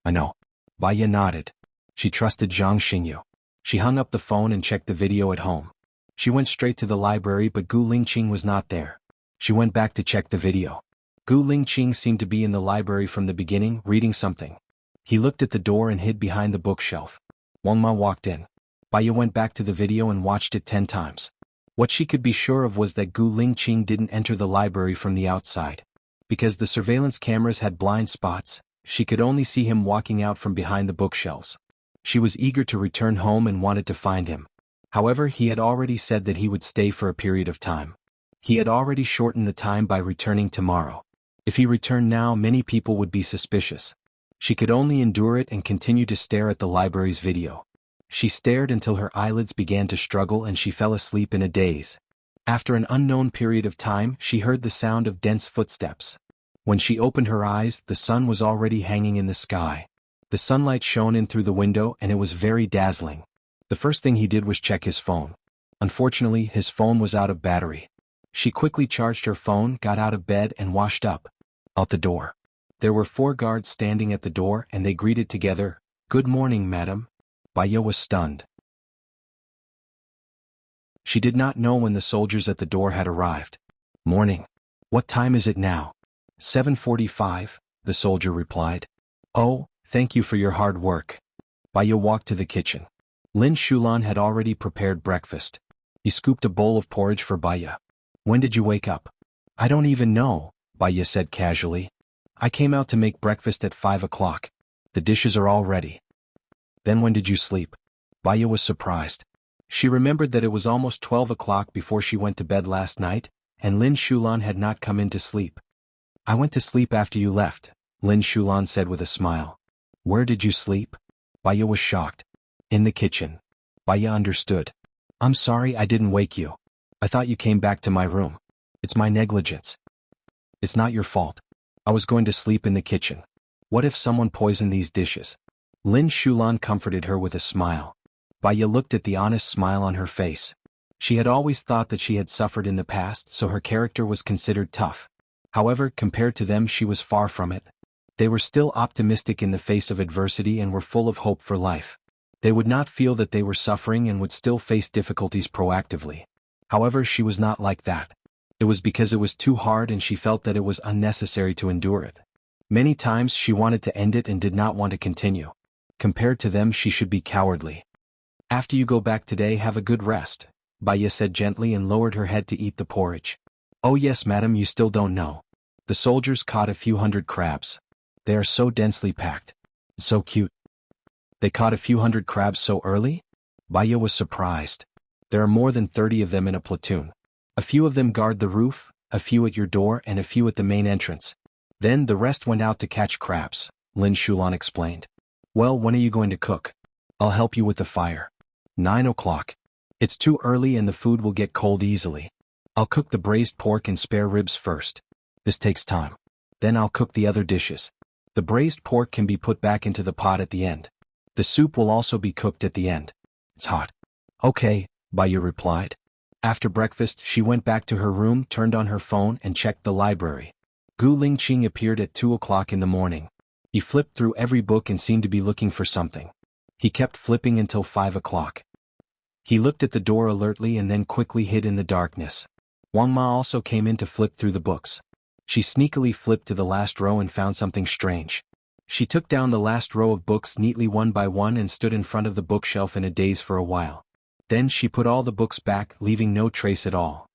S1: I know. Baya nodded. She trusted Zhang Xingyu. She hung up the phone and checked the video at home. She went straight to the library, but Gu Lingqing was not there. She went back to check the video. Gu Lingqing seemed to be in the library from the beginning, reading something. He looked at the door and hid behind the bookshelf. Wang Ma walked in. Baya went back to the video and watched it 10 times. What she could be sure of was that Gu Lingqing didn't enter the library from the outside. Because the surveillance cameras had blind spots, she could only see him walking out from behind the bookshelves. She was eager to return home and wanted to find him. However, he had already said that he would stay for a period of time. He had already shortened the time by returning tomorrow. If he returned now, many people would be suspicious. She could only endure it and continue to stare at the library's video. She stared until her eyelids began to struggle and she fell asleep in a daze. After an unknown period of time, she heard the sound of dense footsteps. When she opened her eyes, the sun was already hanging in the sky. The sunlight shone in through the window and it was very dazzling. The first thing he did was check his phone. Unfortunately, his phone was out of battery. She quickly charged her phone, got out of bed and washed up. Out the door. There were 4 guards standing at the door and they greeted together, "Good morning, madam." Baya was stunned. She did not know when the soldiers at the door had arrived. Morning. What time is it now? 7:45, the soldier replied. Oh, thank you for your hard work. Baya walked to the kitchen. Lin Shulan had already prepared breakfast. He scooped a bowl of porridge for Baya. When did you wake up? I don't even know, Baya said casually. I came out to make breakfast at 5 o'clock. The dishes are all ready. Then when did you sleep? Baya was surprised. She remembered that it was almost 12 o'clock before she went to bed last night, and Lin Shulan had not come in to sleep. I went to sleep after you left, Lin Shulan said with a smile. Where did you sleep? Baya was shocked. In the kitchen. Baya understood. I'm sorry I didn't wake you. I thought you came back to my room. It's my negligence. It's not your fault. I was going to sleep in the kitchen. What if someone poisoned these dishes? Lin Shulan comforted her with a smile. Baya looked at the honest smile on her face. She had always thought that she had suffered in the past, so her character was considered tough. However, compared to them she was far from it. They were still optimistic in the face of adversity and were full of hope for life. They would not feel that they were suffering and would still face difficulties proactively. However, she was not like that. It was because it was too hard and she felt that it was unnecessary to endure it. Many times she wanted to end it and did not want to continue. Compared to them she should be cowardly. After you go back today, have a good rest, Baya said gently and lowered her head to eat the porridge. Oh yes, madam, you still don't know. The soldiers caught a few hundred crabs. They are so densely packed. So cute. They caught a few hundred crabs so early? Baya was surprised. There are more than 30 of them in a platoon. A few of them guard the roof, a few at your door and a few at the main entrance. Then the rest went out to catch crabs, Lin Shulan explained. Well, when are you going to cook? I'll help you with the fire. 9 o'clock. It's too early and the food will get cold easily. I'll cook the braised pork and spare ribs first. This takes time. Then I'll cook the other dishes. The braised pork can be put back into the pot at the end. The soup will also be cooked at the end. It's hot. Okay, Baya replied. After breakfast, she went back to her room, turned on her phone and checked the library. Gu Lingqing appeared at 2 o'clock in the morning. He flipped through every book and seemed to be looking for something. He kept flipping until 5 o'clock. He looked at the door alertly and then quickly hid in the darkness. Wang Ma also came in to flip through the books. She sneakily flipped to the last row and found something strange. She took down the last row of books neatly one by one and stood in front of the bookshelf in a daze for a while. Then she put all the books back, leaving no trace at all.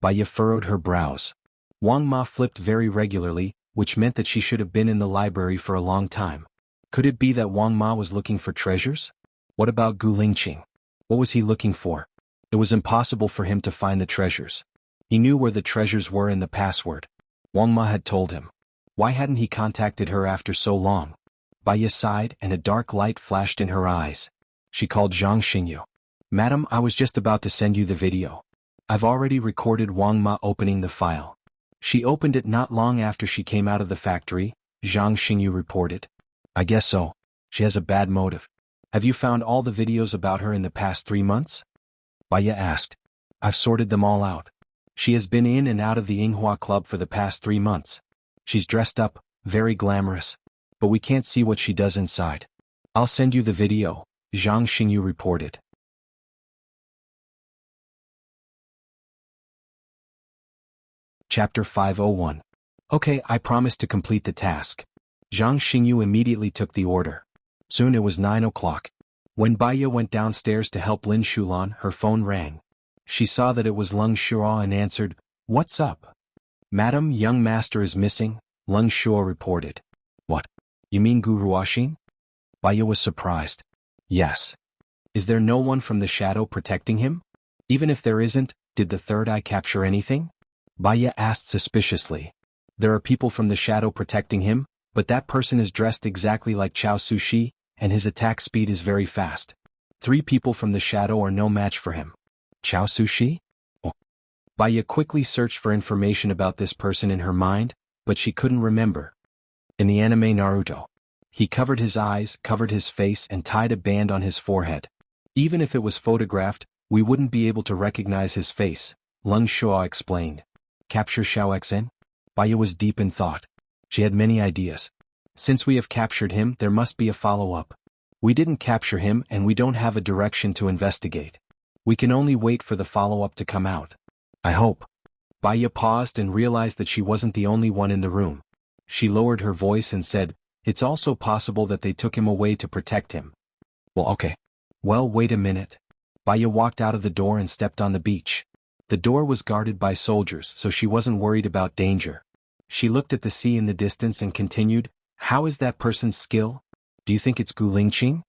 S1: Baya furrowed her brows. Wang Ma flipped very regularly, which meant that she should have been in the library for a long time. Could it be that Wang Ma was looking for treasures? What about Gu Lingqing? What was he looking for? It was impossible for him to find the treasures. He knew where the treasures were in the password. Wang Ma had told him. Why hadn't he contacted her after so long? Baya sighed and a dark light flashed in her eyes. She called Zhang Xingyu. Madam, I was just about to send you the video. I've already recorded Wang Ma opening the file. She opened it not long after she came out of the factory, Zhang Xingyu reported. I guess so. She has a bad motive. Have you found all the videos about her in the past 3 months? Baya asked. I've sorted them all out. She has been in and out of the Yinghua Club for the past 3 months. She's dressed up, very glamorous. But we can't see what she does inside. I'll send you the video, Zhang Xingyu reported. Chapter 501. Okay, I promise to complete the task. Zhang Xingyu immediately took the order. Soon it was 9 o'clock. When Baya went downstairs to help Lin Shulan, her phone rang. She saw that it was Leng Shuo and answered, What's up? Madam, young master is missing, Leng Shuo reported. What? You mean Gu Ruoxin? Baya was surprised. Yes. Is there no one from the shadow protecting him? Even if there isn't, did the third eye capture anything? Baya asked suspiciously. There are people from the shadow protecting him, but that person is dressed exactly like Chao Sushi, and his attack speed is very fast. 3 people from the shadow are no match for him. Chao Sushi? Oh. Baya quickly searched for information about this person in her mind, but she couldn't remember. In the anime Naruto, he covered his eyes, covered his face, and tied a band on his forehead. Even if it was photographed, we wouldn't be able to recognize his face, Leng Shuo explained. Capture Xiao Xen? Baya was deep in thought. She had many ideas. Since we have captured him, there must be a follow-up. We didn't capture him and we don't have a direction to investigate. We can only wait for the follow-up to come out. I hope. Baya paused and realized that she wasn't the only one in the room. She lowered her voice and said, It's also possible that they took him away to protect him. Well, okay. Well, wait a minute. Baya walked out of the door and stepped on the beach. The door was guarded by soldiers, so she wasn't worried about danger. She looked at the sea in the distance and continued, How is that person's skill? Do you think it's Gu Lingqing?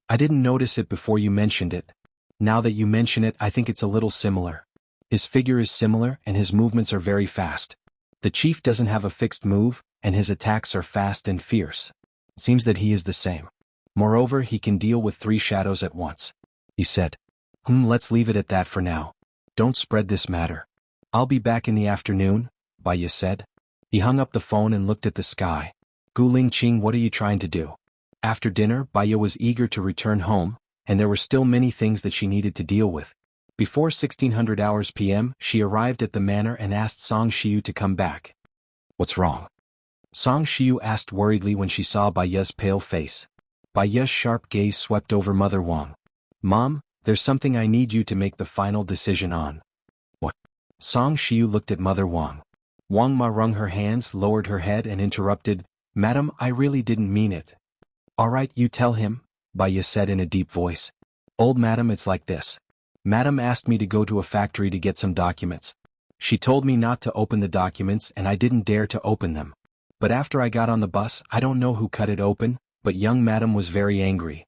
S1: I didn't notice it before you mentioned it. Now that you mention it, I think it's a little similar. His figure is similar and his movements are very fast. The chief doesn't have a fixed move, and his attacks are fast and fierce. It seems that he is the same. Moreover, he can deal with 3 shadows at once. He said. Let's leave it at that for now. Don't spread this matter. I'll be back in the afternoon, Baya said. He hung up the phone and looked at the sky. Gu Lingqing, what are you trying to do? After dinner, Baya was eager to return home, and there were still many things that she needed to deal with. Before 1600 hours p.m., she arrived at the manor and asked Song Shiyu to come back. What's wrong? Song Shiyu asked worriedly when she saw Baya's pale face. Baya's sharp gaze swept over Mother Wang. Mom, there's something I need you to make the final decision on. What? Song Shiyu looked at Mother Wang. Wang Ma wrung her hands, lowered her head and interrupted, Madam, I really didn't mean it. All right, you tell him, Baya said in a deep voice. Old Madam, it's like this. Madam asked me to go to a factory to get some documents. She told me not to open the documents and I didn't dare to open them. But after I got on the bus, I don't know who cut it open, but young Madam was very angry.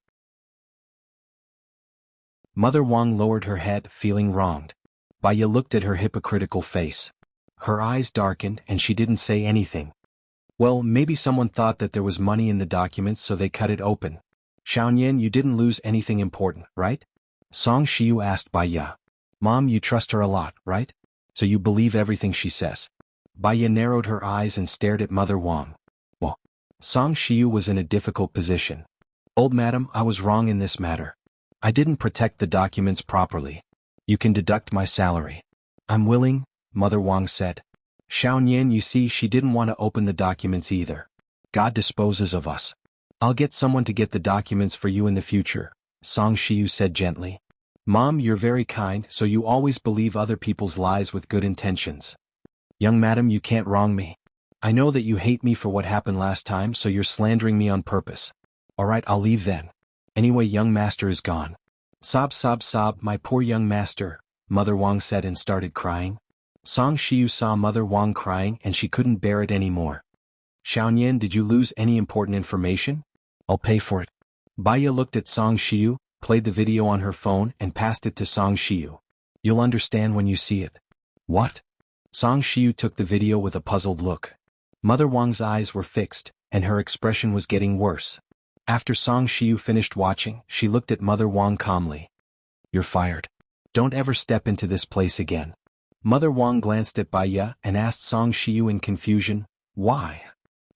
S1: Mother Wang lowered her head, feeling wronged. Baya looked at her hypocritical face. Her eyes darkened and she didn't say anything. Well, maybe someone thought that there was money in the documents so they cut it open. Xiaoyan, you didn't lose anything important, right? Song Shiyu asked Baya. Mom, you trust her a lot, right? So you believe everything she says. Baya narrowed her eyes and stared at Mother Wang. Well, Song Shiyu was in a difficult position. Old Madam, I was wrong in this matter. I didn't protect the documents properly. You can deduct my salary. I'm willing, Mother Wang said. Xiaoyan, you see, she didn't want to open the documents either. God disposes of us. I'll get someone to get the documents for you in the future, Song Shiyu said gently. Mom, you're very kind, so you always believe other people's lies with good intentions. Young Madam, you can't wrong me. I know that you hate me for what happened last time, so you're slandering me on purpose. Alright, I'll leave then. Anyway, young master is gone. Sob, sob, sob, my poor young master, Mother Wang said and started crying. Song Shiyu saw Mother Wang crying and she couldn't bear it anymore. Xiaoyan, did you lose any important information? I'll pay for it. Baya looked at Song Shiyu, played the video on her phone and passed it to Song Shiyu. You'll understand when you see it. What? Song Shiyu took the video with a puzzled look. Mother Wang's eyes were fixed, and her expression was getting worse. After Song Shiyu finished watching, she looked at Mother Wang calmly. You're fired. Don't ever step into this place again. Mother Wang glanced at Baya and asked Song Shiyu in confusion, why?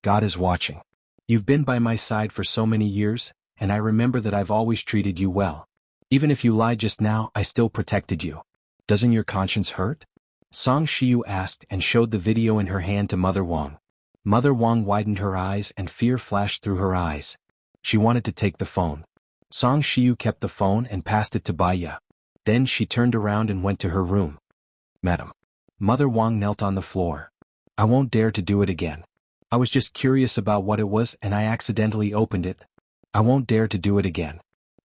S1: God is watching. You've been by my side for so many years, and I remember that I've always treated you well. Even if you lied just now, I still protected you. Doesn't your conscience hurt? Song Shiyu asked and showed the video in her hand to Mother Wang. Mother Wang widened her eyes and fear flashed through her eyes. She wanted to take the phone. Song Shiyu kept the phone and passed it to Baya. Then she turned around and went to her room. Madam. Mother Wang knelt on the floor. I won't dare to do it again. I was just curious about what it was and I accidentally opened it. I won't dare to do it again.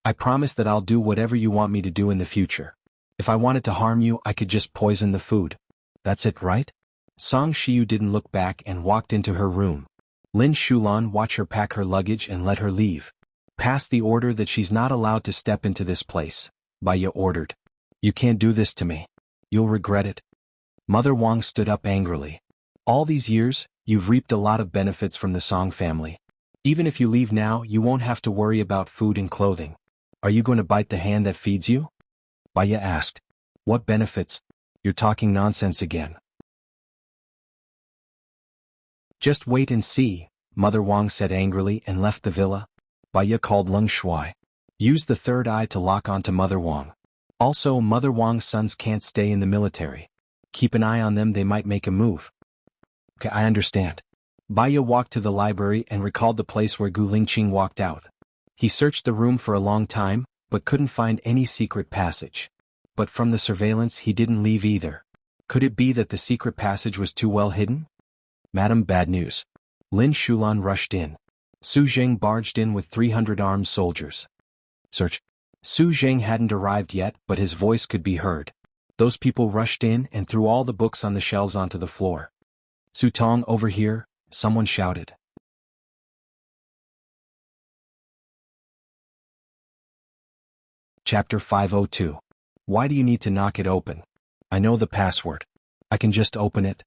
S1: I promise that I'll do whatever you want me to do in the future. If I wanted to harm you, I could just poison the food. That's it, right? Song Shiyu didn't look back and walked into her room. Lin Shulan watched her pack her luggage and let her leave. Pass the order that she's not allowed to step into this place, Baya ordered. You can't do this to me. You'll regret it. Mother Wang stood up angrily. All these years, you've reaped a lot of benefits from the Song family. Even if you leave now, you won't have to worry about food and clothing. Are you going to bite the hand that feeds you? Baya asked. What benefits? You're talking nonsense again. Just wait and see, Mother Wang said angrily and left the villa. Baya called Leng Shuai. Use the third eye to lock onto Mother Wang. Also, Mother Wang's sons can't stay in the military. Keep an eye on them, they might make a move. Okay, I understand. Baya walked to the library and recalled the place where Gu Lingqing walked out. He searched the room for a long time, but couldn't find any secret passage. But from the surveillance he didn't leave either. Could it be that the secret passage was too well hidden? Madam, bad news. Lin Shulan rushed in. Su Zheng barged in with 300 armed soldiers. Search. Su Zheng hadn't arrived yet, but his voice could be heard. Those people rushed in and threw all the books on the shelves onto the floor. Su Tong, over here, someone shouted. Chapter 502. Why do you need to knock it open? I know the password. I can just open it.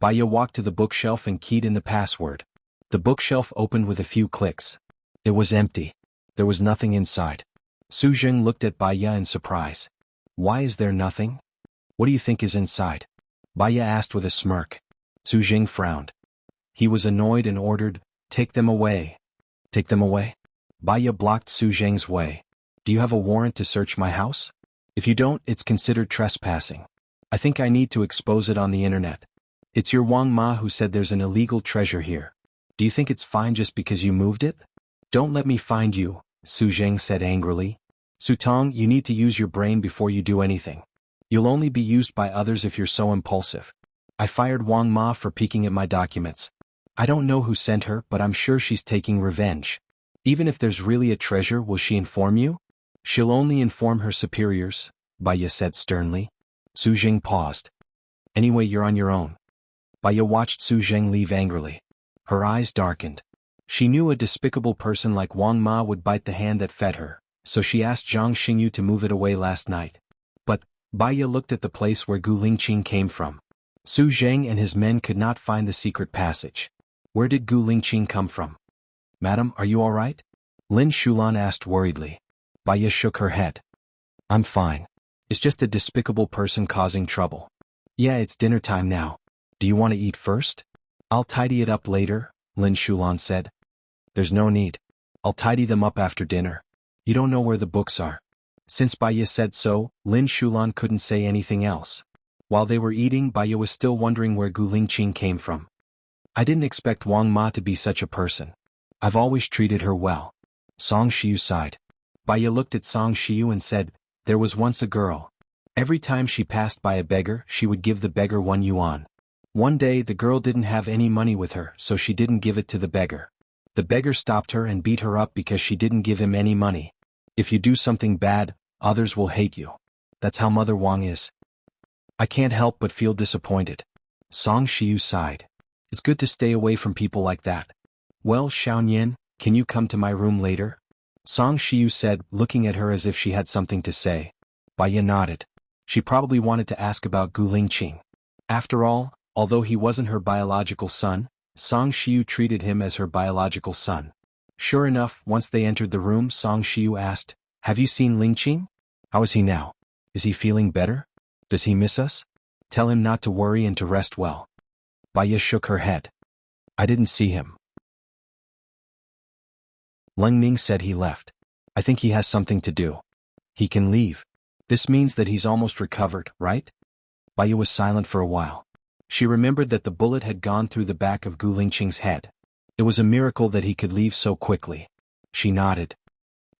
S1: Baya walked to the bookshelf and keyed in the password. The bookshelf opened with a few clicks. It was empty. There was nothing inside. Su Zheng looked at Baya in surprise. Why is there nothing? What do you think is inside? Baya asked with a smirk. Su Zheng frowned. He was annoyed and ordered, Take them away. Take them away? Baya blocked Su Zheng's way. Do you have a warrant to search my house? If you don't, it's considered trespassing. I think I need to expose it on the internet. It's your Wang Ma who said there's an illegal treasure here. Do you think it's fine just because you moved it? Don't let me find you, Su Zheng said angrily. Su Tong, you need to use your brain before you do anything. You'll only be used by others if you're so impulsive. I fired Wang Ma for peeking at my documents. I don't know who sent her, but I'm sure she's taking revenge. Even if there's really a treasure, will she inform you? She'll only inform her superiors, Baya said sternly. Su Zheng paused. Anyway, you're on your own. Baya watched Su Zheng leave angrily. Her eyes darkened. She knew a despicable person like Wang Ma would bite the hand that fed her, so she asked Zhang Xingyu to move it away last night. But Baya looked at the place where Gu Lingqing came from. Su Zheng and his men could not find the secret passage. Where did Gu Lingqing come from? Madam, are you all right? Lin Shulan asked worriedly. Baya shook her head. I'm fine. It's just a despicable person causing trouble. Yeah, it's dinner time now. Do you want to eat first? I'll tidy it up later, Lin Shulan said. There's no need. I'll tidy them up after dinner. You don't know where the books are. Since Baya said so, Lin Shulan couldn't say anything else. While they were eating, Baya was still wondering where Gu Lingqing came from. I didn't expect Wang Ma to be such a person. I've always treated her well. Song Shiyu sighed. Baya looked at Song Shiyu and said, there was once a girl. Every time she passed by a beggar, she would give the beggar 1 yuan. One day the girl didn't have any money with her, so she didn't give it to the beggar. The beggar stopped her and beat her up because she didn't give him any money. If you do something bad, others will hate you. That's how Mother Wang is. I can't help but feel disappointed. Song Shiyu sighed. It's good to stay away from people like that. Well, Xiaoyan, can you come to my room later? Song Shiyu said, looking at her as if she had something to say. Baya nodded. She probably wanted to ask about Gu Lingqing. After all, although he wasn't her biological son, Song Shiyu treated him as her biological son. Sure enough, once they entered the room, Song Shiyu asked, have you seen Lingqing? How is he now? Is he feeling better? Does he miss us? Tell him not to worry and to rest well. Baya shook her head. I didn't see him. Leng Ning said he left. I think he has something to do. He can leave. This means that he's almost recovered, right? Baya was silent for a while. She remembered that the bullet had gone through the back of Gu Lingqing's head. It was a miracle that he could leave so quickly. She nodded.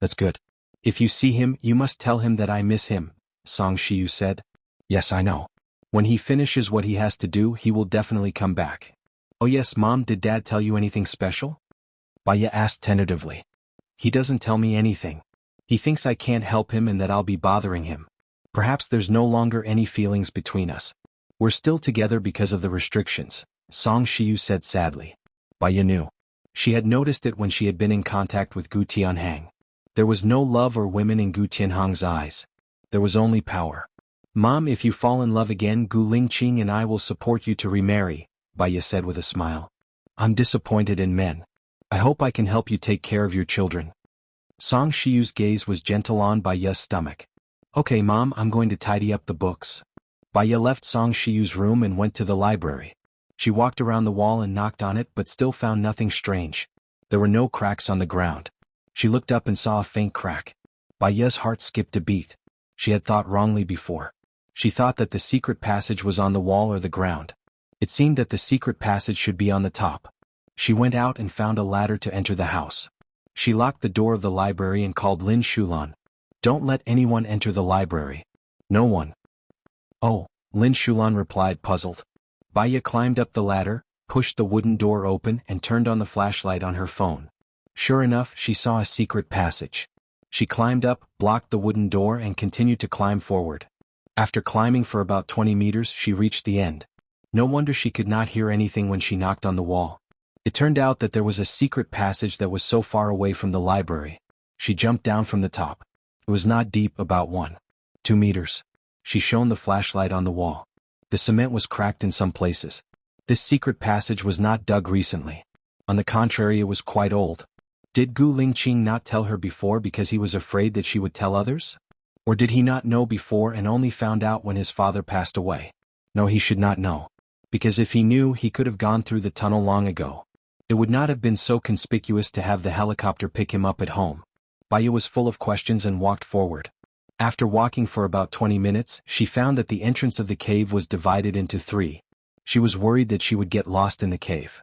S1: That's good. If you see him, you must tell him that I miss him, Song Shiyu said. Yes, I know. When he finishes what he has to do, he will definitely come back. Oh yes, Mom, did Dad tell you anything special? Baya asked tentatively. He doesn't tell me anything. He thinks I can't help him and that I'll be bothering him. Perhaps there's no longer any feelings between us. We're still together because of the restrictions, Song Shiyu said sadly. Baya knew. She had noticed it when she had been in contact with Gu Tianhang. There was no love or women in Gu Tianhang's eyes. There was only power. Mom, if you fall in love again, Gu Lingqing and I will support you to remarry, Baya said with a smile. I'm disappointed in men. I hope I can help you take care of your children. Song Shiyu's gaze was gentle on Baya's stomach. Okay, Mom, I'm going to tidy up the books. Baya left Song Shiyu's room and went to the library. She walked around the wall and knocked on it but still found nothing strange. There were no cracks on the ground. She looked up and saw a faint crack. Baya's heart skipped a beat. She had thought wrongly before. She thought that the secret passage was on the wall or the ground. It seemed that the secret passage should be on the top. She went out and found a ladder to enter the house. She locked the door of the library and called Lin Shulan. Don't let anyone enter the library. No one. Oh, Lin Shulan replied, puzzled. Baya climbed up the ladder, pushed the wooden door open and turned on the flashlight on her phone. Sure enough, she saw a secret passage. She climbed up, blocked the wooden door and continued to climb forward. After climbing for about 20 meters, she reached the end. No wonder she could not hear anything when she knocked on the wall. It turned out that there was a secret passage that was so far away from the library. She jumped down from the top. It was not deep, about 1-2 meters. She shone the flashlight on the wall. The cement was cracked in some places. This secret passage was not dug recently. On the contrary, it was quite old. Did Gu Lingqing not tell her before because he was afraid that she would tell others? Or did he not know before and only found out when his father passed away? No, he should not know. Because if he knew, he could have gone through the tunnel long ago. It would not have been so conspicuous to have the helicopter pick him up at home. Baya was full of questions and walked forward. After walking for about 20 minutes, she found that the entrance of the cave was divided into 3. She was worried that she would get lost in the cave.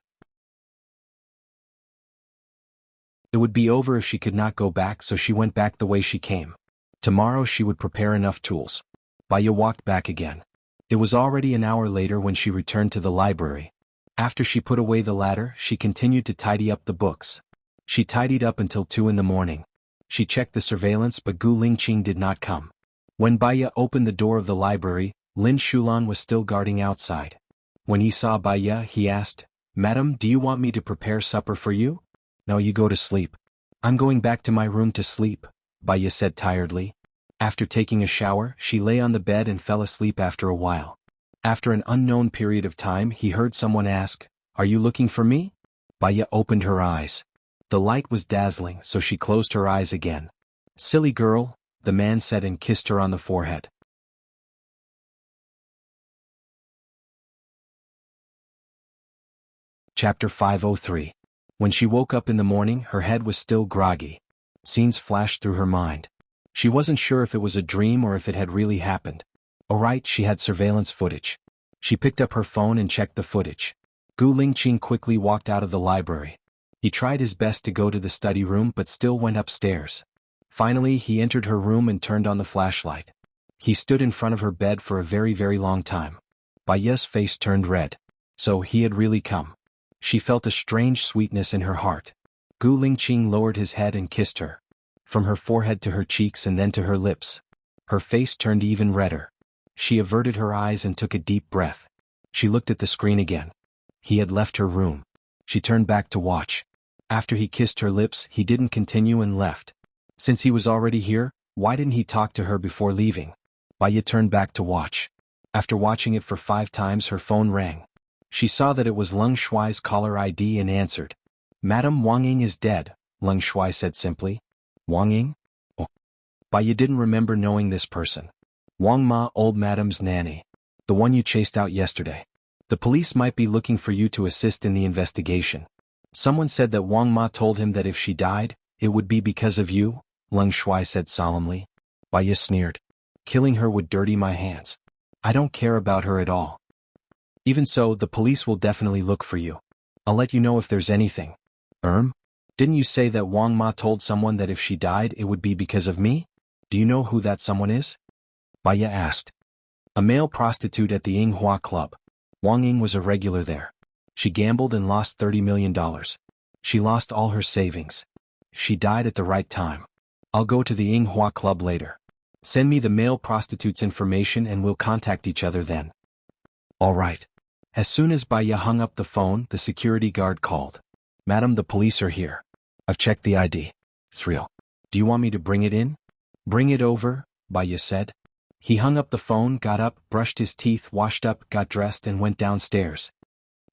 S1: It would be over if she could not go back, so she went back the way she came. Tomorrow she would prepare enough tools. Baya walked back again. It was already an hour later when she returned to the library. After she put away the ladder, she continued to tidy up the books. She tidied up until 2 in the morning. She checked the surveillance, but Gu Lingqing did not come. When Baya opened the door of the library, Lin Shulan was still guarding outside. When he saw Baya, he asked, "Madam, do you want me to prepare supper for you?" "No, you go to sleep." "I'm going back to my room to sleep," Baya said tiredly. After taking a shower, she lay on the bed and fell asleep after a while. After an unknown period of time, he heard someone ask, "Are you looking for me?" Baya opened her eyes. The light was dazzling, so she closed her eyes again. "Silly girl," the man said and kissed her on the forehead. Chapter 503. When she woke up in the morning, her head was still groggy. Scenes flashed through her mind. She wasn't sure if it was a dream or if it had really happened. Alright, she had surveillance footage. She picked up her phone and checked the footage. Gu Lingqing quickly walked out of the library. He tried his best to go to the study room but still went upstairs. Finally, he entered her room and turned on the flashlight. He stood in front of her bed for a very, very long time. Baya's face turned red. So he had really come. She felt a strange sweetness in her heart. Gu Lingqing lowered his head and kissed her. From her forehead to her cheeks and then to her lips. Her face turned even redder. She averted her eyes and took a deep breath. She looked at the screen again. He had left her room. She turned back to watch. After he kissed her lips, he didn't continue and left. Since he was already here, why didn't he talk to her before leaving? Baya turned back to watch. After watching it for 5 times, her phone rang. She saw that it was Leng Shuai's caller ID and answered. "Madam, Wang Ying is dead," Leng Shuai said simply. "Wang Ying?" Oh. Baya didn't remember knowing this person. "Wang Ma, old madam's nanny. The one you chased out yesterday. The police might be looking for you to assist in the investigation. Someone said that Wang Ma told him that if she died, it would be because of you," Leng Shuai said solemnly. Baya sneered. "Killing her would dirty my hands. I don't care about her at all. Even so, the police will definitely look for you. I'll let you know if there's anything." Didn't you say that Wang Ma told someone that if she died it would be because of me? Do you know who that someone is?" Baya asked. "A male prostitute at the Yinghua Club. Wang Ying was a regular there. She gambled and lost $30 million. She lost all her savings. She died at the right time. I'll go to the Yinghua Club later. Send me the male prostitute's information and we'll contact each other then." "All right." As soon as Baya hung up the phone, the security guard called. "Madam, the police are here. I've checked the ID. Thrill. Do you want me to bring it in?" "Bring it over," Baya said. He hung up the phone, got up, brushed his teeth, washed up, got dressed and went downstairs.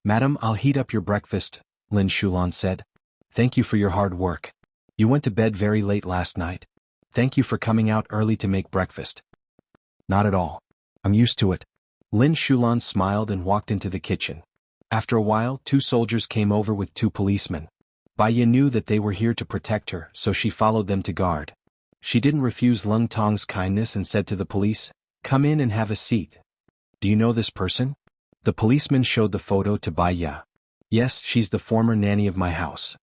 S1: "Madam, I'll heat up your breakfast," Lin Shulan said. "Thank you for your hard work. You went to bed very late last night. Thank you for coming out early to make breakfast." "Not at all. I'm used to it." Lin Shulan smiled and walked into the kitchen. After a while, 2 soldiers came over with 2 policemen. Baya knew that they were here to protect her, so she followed them to guard. She didn't refuse Leng Tong's kindness and said to the police, "Come in and have a seat." "Do you know this person?" The policeman showed the photo to Baya. "Yes, she's the former nanny of my house.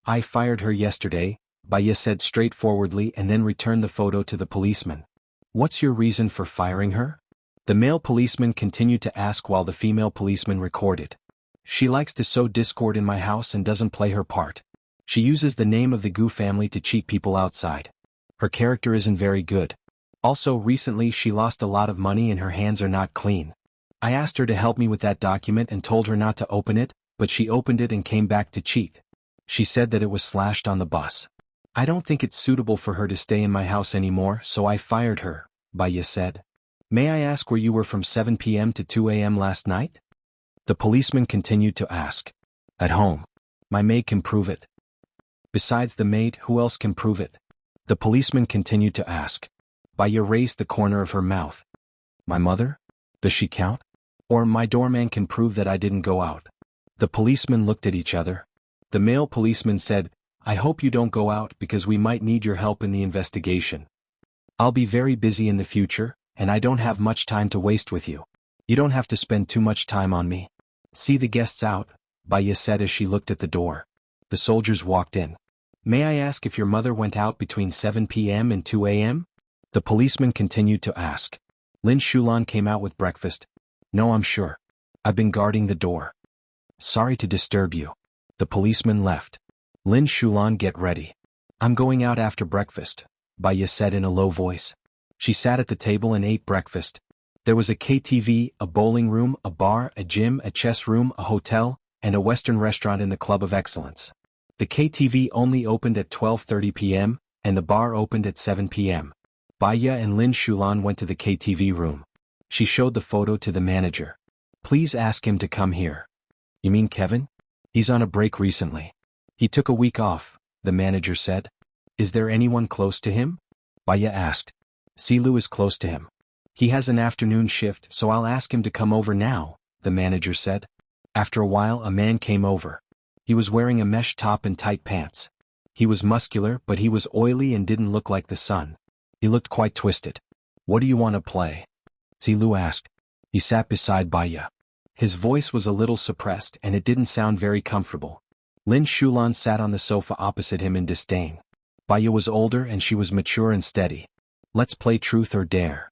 S1: I fired her yesterday," Baya said straightforwardly and then returned the photo to the policeman. "What's your reason for firing her?" The male policeman continued to ask while the female policeman recorded. "She likes to sow discord in my house and doesn't play her part. She uses the name of the Gu family to cheat people outside. Her character isn't very good. Also, recently she lost a lot of money and her hands are not clean. I asked her to help me with that document and told her not to open it, but she opened it and came back to cheat. She said that it was slashed on the bus. I don't think it's suitable for her to stay in my house anymore, so I fired her," Baya said. "May I ask where you were from 7 p.m. to 2 a.m. last night?" The policeman continued to ask. "At home. My maid can prove it." "Besides the maid, who else can prove it?" The policeman continued to ask. Baya raised the corner of her mouth. "My mother? Does she count? Or my doorman can prove that I didn't go out." The policemen looked at each other. The male policeman said, "I hope you don't go out because we might need your help in the investigation. I'll be very busy in the future, and I don't have much time to waste with you. You don't have to spend too much time on me. See the guests out," Baya said as she looked at the door. The soldiers walked in. "May I ask if your mother went out between 7 p.m. and 2 a.m.? The policeman continued to ask. Lin Shulan came out with breakfast. "No, I'm sure. I've been guarding the door. Sorry to disturb you." The policeman left. Lin Shulan, "Get ready. I'm going out after breakfast," Baya said in a low voice. She sat at the table and ate breakfast. There was a KTV, a bowling room, a bar, a gym, a chess room, a hotel, and a Western restaurant in the Club of Excellence. The KTV only opened at 12:30 p.m., and the bar opened at 7 p.m. Baya and Lin Shulan went to the KTV room. She showed the photo to the manager. "Please ask him to come here." "You mean Kevin? He's on a break recently. He took a week off," the manager said. "Is there anyone close to him?" Baya asked. "Silu is close to him. He has an afternoon shift, so I'll ask him to come over now," the manager said. After a while, a man came over. He was wearing a mesh top and tight pants. He was muscular, but he was oily and didn't look like the sun. He looked quite twisted. "What do you want to play?" Silu asked. He sat beside Baya. His voice was a little suppressed and it didn't sound very comfortable. Lin Shulan sat on the sofa opposite him in disdain. Baya was older and she was mature and steady. "Let's play truth or dare.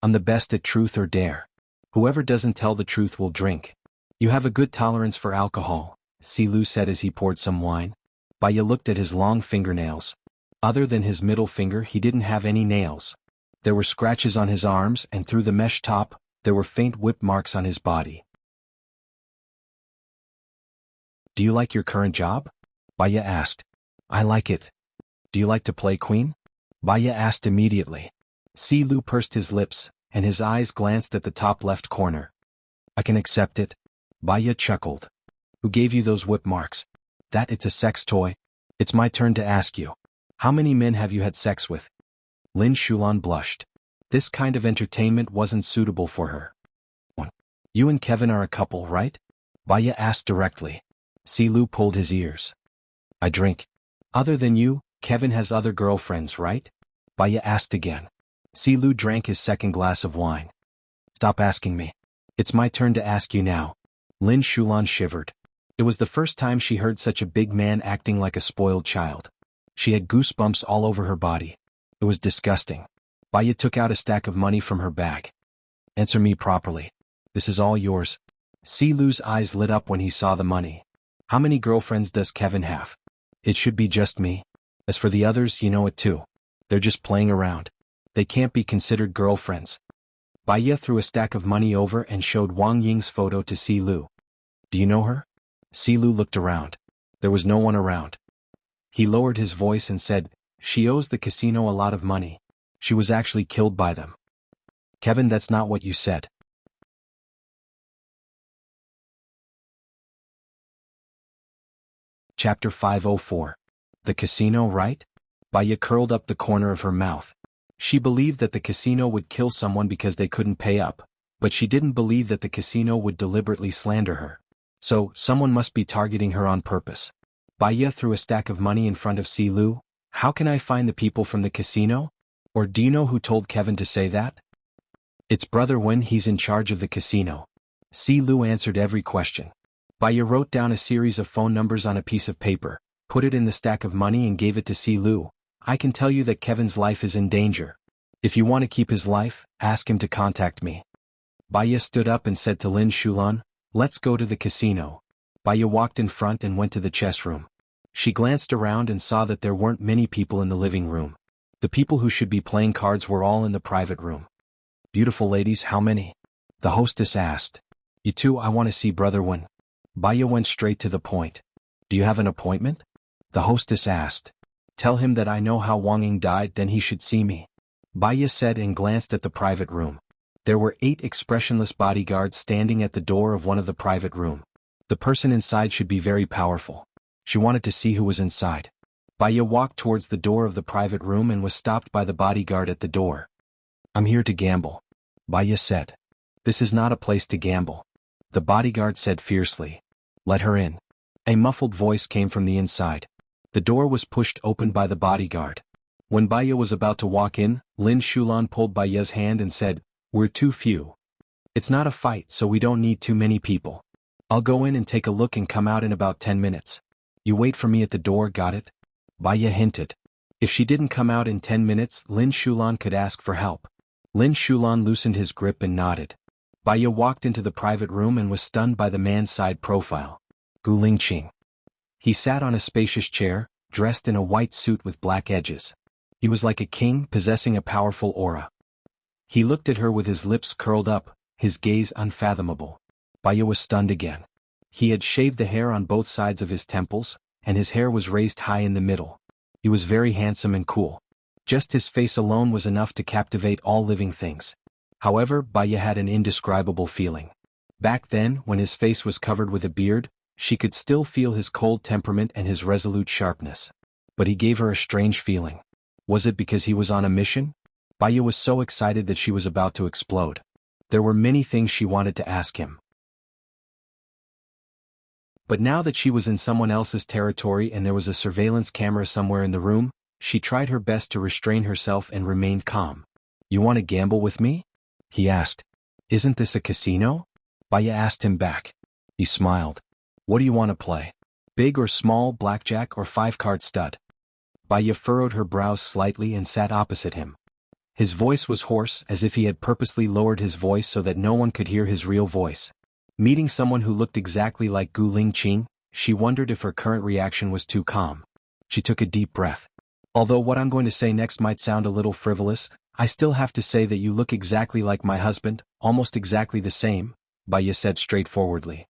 S1: I'm the best at truth or dare. Whoever doesn't tell the truth will drink." "You have a good tolerance for alcohol," Silu said as he poured some wine. Baya looked at his long fingernails. Other than his middle finger, he didn't have any nails. There were scratches on his arms, and through the mesh top, there were faint whip marks on his body. "Do you like your current job?" Baya asked. "I like it." "Do you like to play queen?" Baya asked immediately. Silu pursed his lips, and his eyes glanced at the top left corner. "I can accept it." Baya chuckled. "Who gave you those whip marks?" "That it's a sex toy." "It's my turn to ask you. How many men have you had sex with?" Lin Shulan blushed. This kind of entertainment wasn't suitable for her. "One. You and Kevin are a couple, right?" Baya asked directly. Silu pulled his ears. "I drink." "Other than you, Kevin has other girlfriends, right?" Baya asked again. Silu drank his second glass of wine. "Stop asking me. It's my turn to ask you now." Lin Shulan shivered. It was the first time she heard such a big man acting like a spoiled child. She had goosebumps all over her body. It was disgusting. Baya took out a stack of money from her bag. "Answer me properly. This is all yours." Silu's eyes lit up when he saw the money. "How many girlfriends does Kevin have?" "It should be just me. As for the others, you know it too. They're just playing around. They can't be considered girlfriends." Baya threw a stack of money over and showed Wang Ying's photo to Silu. "Do you know her?" Silu looked around. There was no one around. He lowered his voice and said, "She owes the casino a lot of money. She was actually killed by them." "Kevin, that's not what you said." Chapter 504. The casino, right? Baya curled up the corner of her mouth. She believed that the casino would kill someone because they couldn't pay up, but she didn't believe that the casino would deliberately slander her. So, someone must be targeting her on purpose. Baya threw a stack of money in front of Silu. "How can I find the people from the casino? Or do you know who told Kevin to say that?" "It's Brother Wen, he's in charge of the casino." Silu answered every question. Baya wrote down a series of phone numbers on a piece of paper, put it in the stack of money and gave it to Silu. "I can tell you that Kevin's life is in danger. If you want to keep his life, ask him to contact me." Baya stood up and said to Lin Shulan, "Let's go to the casino." Baya walked in front and went to the chess room. She glanced around and saw that there weren't many people in the living room. The people who should be playing cards were all in the private room. "Beautiful ladies, how many?" the hostess asked. "You two, I want to see Brother Wen." Baya went straight to the point. "Do you have an appointment?" the hostess asked. "Tell him that I know how Wang Ying died, then he should see me." Baya said and glanced at the private room. There were 8 expressionless bodyguards standing at the door of one of the private room. The person inside should be very powerful. She wanted to see who was inside. Baya walked towards the door of the private room and was stopped by the bodyguard at the door. "I'm here to gamble," Baya said. "This is not a place to gamble," the bodyguard said fiercely. Let her in. A muffled voice came from the inside. The door was pushed open by the bodyguard. When Baya was about to walk in, Lin Shulan pulled Baya's hand and said, "We're too few. It's not a fight, so we don't need too many people. I'll go in and take a look and come out in about 10 minutes. You wait for me at the door, got it?" Baya hinted. If she didn't come out in 10 minutes, Lin Shulan could ask for help. Lin Shulan loosened his grip and nodded. Baya walked into the private room and was stunned by the man's side profile. Gu Lingqing. He sat on a spacious chair, dressed in a white suit with black edges. He was like a king possessing a powerful aura. He looked at her with his lips curled up, his gaze unfathomable. Baya was stunned again. He had shaved the hair on both sides of his temples, and his hair was raised high in the middle. He was very handsome and cool. Just his face alone was enough to captivate all living things. However, Baya had an indescribable feeling. Back then, when his face was covered with a beard, she could still feel his cold temperament and his resolute sharpness. But he gave her a strange feeling. Was it because he was on a mission? Baya was so excited that she was about to explode. There were many things she wanted to ask him. But now that she was in someone else's territory and there was a surveillance camera somewhere in the room, she tried her best to restrain herself and remained calm. "You want to gamble with me?" he asked. "Isn't this a casino?" Baya asked him back. He smiled. "What do you want to play? Big or small, blackjack or 5-card stud?" Baya furrowed her brows slightly and sat opposite him. His voice was hoarse, as if he had purposely lowered his voice so that no one could hear his real voice. Meeting someone who looked exactly like Gu Lingqing, she wondered if her current reaction was too calm. She took a deep breath. "Although what I'm going to say next might sound a little frivolous, I still have to say that you look exactly like my husband, almost exactly the same," Baya said straightforwardly.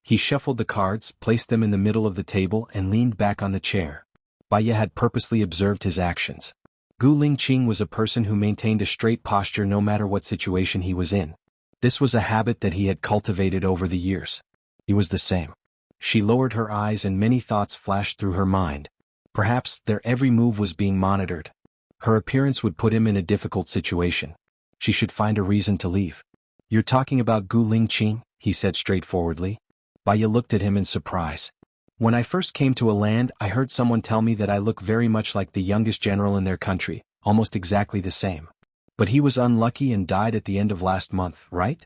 S1: He shuffled the cards, placed them in the middle of the table and leaned back on the chair. Baya had purposely observed his actions. Gu Lingqing was a person who maintained a straight posture no matter what situation he was in. This was a habit that he had cultivated over the years. He was the same. She lowered her eyes and many thoughts flashed through her mind. Perhaps their every move was being monitored. Her appearance would put him in a difficult situation. She should find a reason to leave. "You're talking about Gu Lingqing?" he said straightforwardly. Baya looked at him in surprise. "When I first came to a land, I heard someone tell me that I look very much like the youngest general in their country, almost exactly the same. But he was unlucky and died at the end of last month, right?"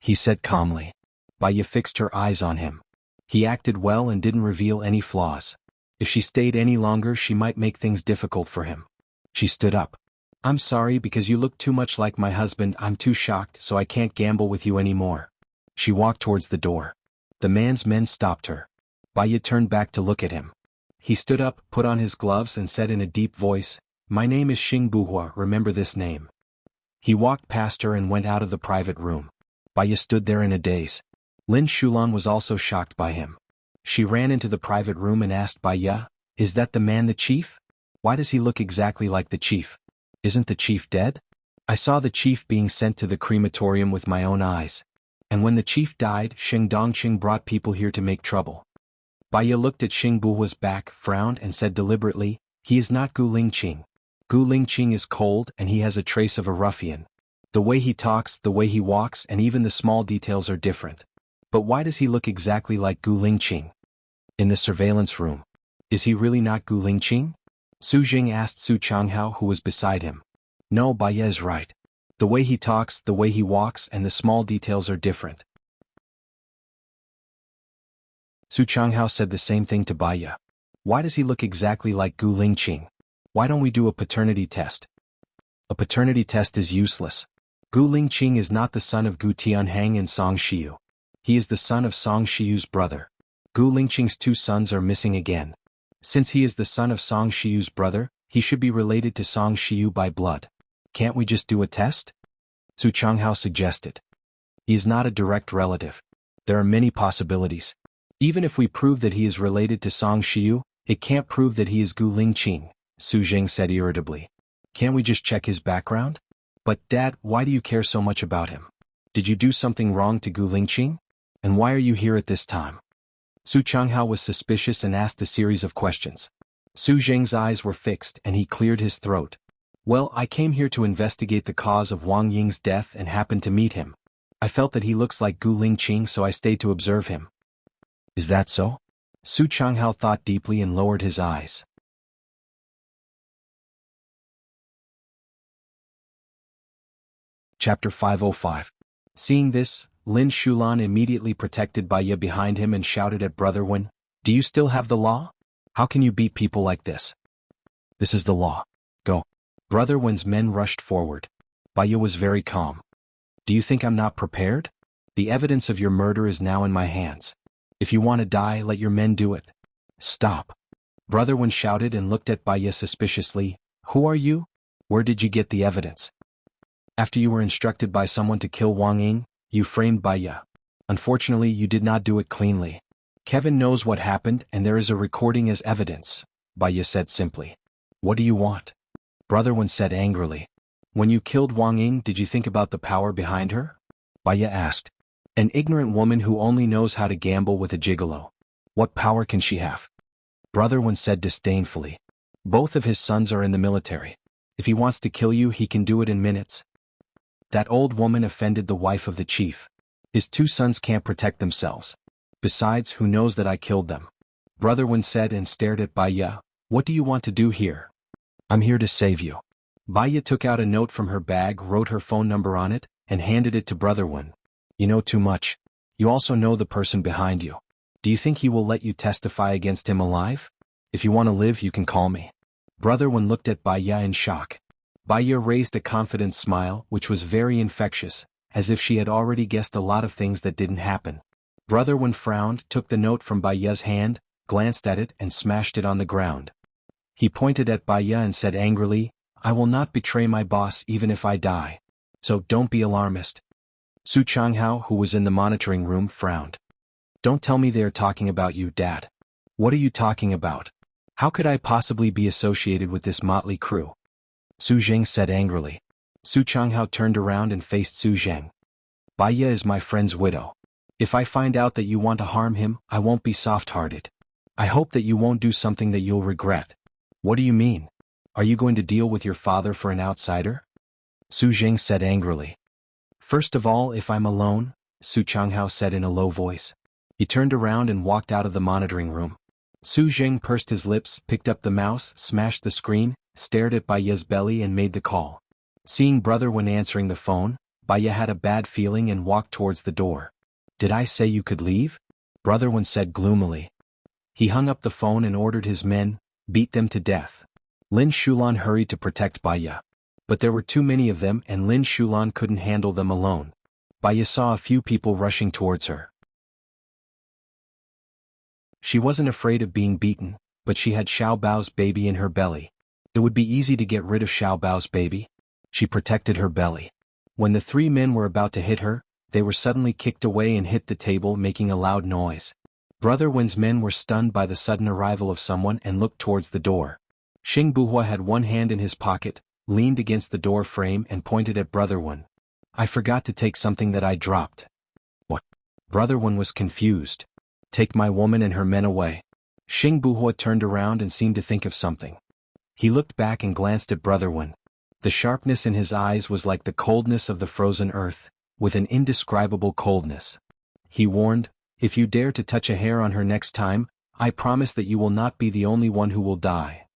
S1: he said calmly. Baya fixed her eyes on him. He acted well and didn't reveal any flaws. If she stayed any longer, she might make things difficult for him. She stood up. "I'm sorry because you look too much like my husband. I'm too shocked, so I can't gamble with you anymore." She walked towards the door. The man's men stopped her. Baya turned back to look at him. He stood up, put on his gloves and said in a deep voice, "My name is Xing Buhua, remember this name." He walked past her and went out of the private room. Baya stood there in a daze. Lin Shulan was also shocked by him. She ran into the private room and asked Baya, "Is that the man, the chief? Why does he look exactly like the chief? Isn't the chief dead? I saw the chief being sent to the crematorium with my own eyes. And when the chief died, Sheng Dongqing brought people here to make trouble." Baya looked at Xing Buhua's back, frowned and said deliberately, "He is not Gu Lingqing. Gu Lingqing is cold and he has a trace of a ruffian. The way he talks, the way he walks and even the small details are different. But why does he look exactly like Gu Lingqing?" In the surveillance room. "Is he really not Gu Lingqing?" Su Jing asked Su Changhao, who was beside him. "No, Baya is right. The way he talks, the way he walks and the small details are different." Su Changhao said the same thing to Baya. "Why does he look exactly like Gu Lingqing? Why don't we do a paternity test?" "A paternity test is useless. Gu Lingqing is not the son of Gu Tianhang and Song Shiyu. He is the son of Song Shiyu's brother. Gu Lingqing's 2 sons are missing again. Since he is the son of Song Shiyu's brother, he should be related to Song Shiyu by blood. Can't we just do a test?" Su Changhao suggested. "He is not a direct relative. There are many possibilities. Even if we prove that he is related to Song Shiyu, it can't prove that he is Gu Lingqing," Su Jing said irritably. "Can't we just check his background?" "But Dad, why do you care so much about him? Did you do something wrong to Gu Lingqing? And why are you here at this time?" Su Changhao was suspicious and asked a series of questions. Su Jing's eyes were fixed and he cleared his throat. "Well, I came here to investigate the cause of Wang Ying's death and happened to meet him. I felt that he looks like Gu Lingqing, so I stayed to observe him." Is that so? Su Changhao thought deeply and lowered his eyes. Chapter 505. Seeing this, Lin Shulan immediately protected Bai Ye behind him and shouted at Brother Wen, "Do you still have the law? How can you beat people like this? This is the law. Go." Brother Wen's men rushed forward. Bai Ye was very calm. "Do you think I'm not prepared? The evidence of your murder is now in my hands. If you want to die, let your men do it." "Stop." Brother Wen shouted and looked at Bai Ye suspiciously. "Who are you? Where did you get the evidence? After you were instructed by someone to kill Wang Ying, you framed Bai Ye. Unfortunately, you did not do it cleanly. Kevin knows what happened and there is a recording as evidence," Bai Ye said simply. "What do you want?" Brother Wen said angrily. "When you killed Wang Ying, did you think about the power behind her?" Bai Ye asked. "An ignorant woman who only knows how to gamble with a gigolo. What power can she have?" Brother Wen said disdainfully. "Both of his sons are in the military. If he wants to kill you, he can do it in minutes. That old woman offended the wife of the chief. His 2 sons can't protect themselves. Besides, who knows that I killed them?" Brother Wen said and stared at Bai Ye. "What do you want to do here?" "I'm here to save you." Bai Ye took out a note from her bag, wrote her phone number on it, and handed it to Brother Wen. "You know too much. You also know the person behind you. Do you think he will let you testify against him alive? If you want to live, you can call me." Brother Wen looked at Bai Ye in shock. Bai Ye raised a confident smile, which was very infectious, as if she had already guessed a lot of things that didn't happen. Brother Wen frowned, took the note from Bai Ye's hand, glanced at it and smashed it on the ground. He pointed at Bai Ye and said angrily, "I will not betray my boss even if I die. So don't be alarmist." Su Changhao, who was in the monitoring room, frowned. "Don't tell me they are talking about you, Dad. What are you talking about? How could I possibly be associated with this motley crew?" Su Zheng said angrily. Su Changhao turned around and faced Su Zheng. "Bai Ye is my friend's widow. If I find out that you want to harm him, I won't be soft-hearted. I hope that you won't do something that you'll regret." "What do you mean? Are you going to deal with your father for an outsider?" Su Zheng said angrily. "First of all, if I'm alone," Su Changhao said in a low voice. He turned around and walked out of the monitoring room. Su Zheng pursed his lips, picked up the mouse, smashed the screen, stared at Bai Ye's belly and made the call. Seeing Brother Wen answering the phone, Bai Ye had a bad feeling and walked towards the door. "Did I say you could leave?" Brother Wen said gloomily. He hung up the phone and ordered his men, "Beat them to death." Lin Shulan hurried to protect Bai Ye. But there were too many of them and Lin Shulan couldn't handle them alone. Bai Ye saw a few people rushing towards her. She wasn't afraid of being beaten, but she had Xiao Bao's baby in her belly. It would be easy to get rid of Xiao Bao's baby. She protected her belly. When the 3 men were about to hit her, they were suddenly kicked away and hit the table, making a loud noise. Brother Wen's men were stunned by the sudden arrival of someone and looked towards the door. Xing Buhua had one hand in his pocket, leaned against the door frame and pointed at Brother Wen. "I forgot to take something that I dropped." "What?" Brother Wen was confused. "Take my woman and her men away." Xing Buhua turned around and seemed to think of something. He looked back and glanced at Brother Wen. The sharpness in his eyes was like the coldness of the frozen earth, with an indescribable coldness. He warned, "If you dare to touch a hair on her next time, I promise that you will not be the only one who will die.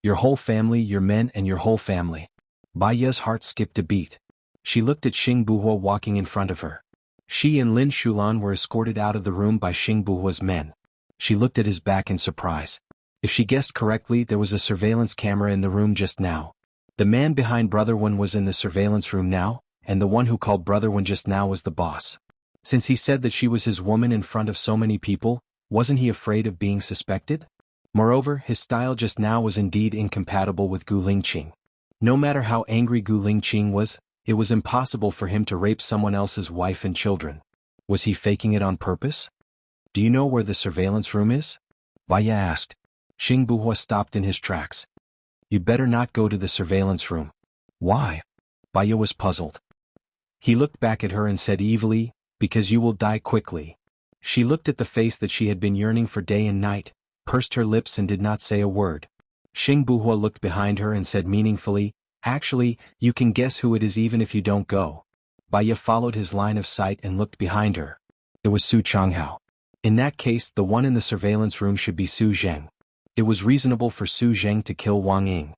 S1: Your whole family, your men and your whole family." Bai Ye's heart skipped a beat. She looked at Xing Buhua walking in front of her. She and Lin Shulan were escorted out of the room by Xing Buhua's men. She looked at his back in surprise. If she guessed correctly, there was a surveillance camera in the room just now. The man behind Brother Wen was in the surveillance room now, and the one who called Brother Wen just now was the boss. Since he said that she was his woman in front of so many people, wasn't he afraid of being suspected? Moreover, his style just now was indeed incompatible with Gu Lingqing. No matter how angry Gu Lingqing was, it was impossible for him to rape someone else's wife and children. Was he faking it on purpose? "Do you know where the surveillance room is?" Bai Ye asked. Xing Buhua stopped in his tracks. "You'd better not go to the surveillance room." "Why?" Bai Ye was puzzled. He looked back at her and said evilly, "Because you will die quickly." She looked at the face that she had been yearning for day and night, pursed her lips and did not say a word. Xing Buhua looked behind her and said meaningfully, "Actually, you can guess who it is even if you don't go." Bai Ye followed his line of sight and looked behind her. It was Su Changhao. In that case, the one in the surveillance room should be Su Zheng. It was reasonable for Su Zheng to kill Wang Ying.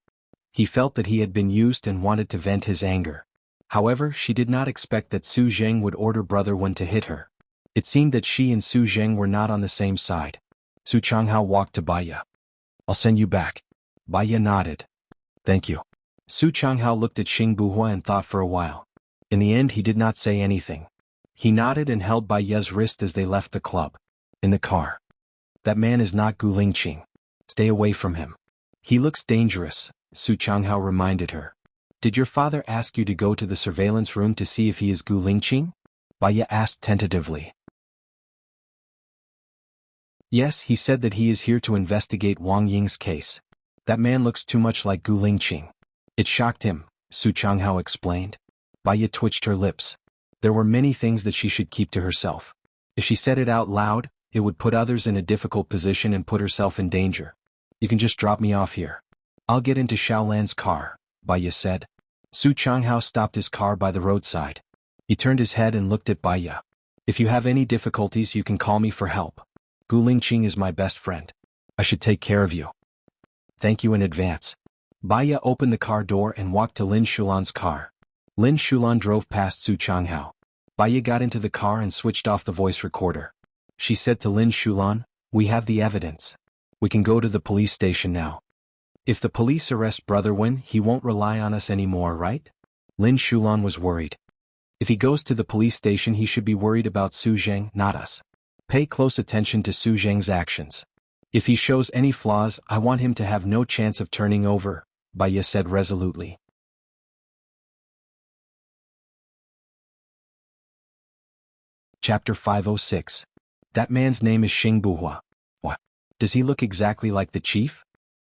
S1: He felt that he had been used and wanted to vent his anger. However, she did not expect that Su Zheng would order Brother Wen to hit her. It seemed that she and Su Zheng were not on the same side. Su Changhao walked to Baya. "I'll send you back." Baya nodded. "Thank you." Su Changhao looked at Xing Buhua and thought for a while. In the end, he did not say anything. He nodded and held Baya's wrist as they left the club. In the car. "That man is not Gu Lingqing. Stay away from him. He looks dangerous," Su Changhao reminded her. "Did your father ask you to go to the surveillance room to see if he is Gu Lingqing?" Baya asked tentatively. "Yes, he said that he is here to investigate Wang Ying's case. That man looks too much like Gu Lingqing." "It shocked him," Su Changhao explained. Baya twitched her lips. There were many things that she should keep to herself. If she said it out loud, it would put others in a difficult position and put herself in danger. "You can just drop me off here. I'll get into Xiaolan's car," Baya said. Su Changhao stopped his car by the roadside. He turned his head and looked at Baya. "If you have any difficulties, you can call me for help. Gu Lingqing is my best friend. I should take care of you." "Thank you in advance." Baya opened the car door and walked to Lin Shulan's car. Lin Shulan drove past Su Changhao. Baya got into the car and switched off the voice recorder. She said to Lin Shulan, "We have the evidence. We can go to the police station now. If the police arrest Brother Wen, he won't rely on us anymore, right?" Lin Shulan was worried. "If he goes to the police station, he should be worried about Su Zheng, not us. Pay close attention to Su Zheng's actions. If he shows any flaws, I want him to have no chance of turning over," Baya said resolutely. Chapter 506. That man's name is Xing Buhua. What? Does he look exactly like the chief?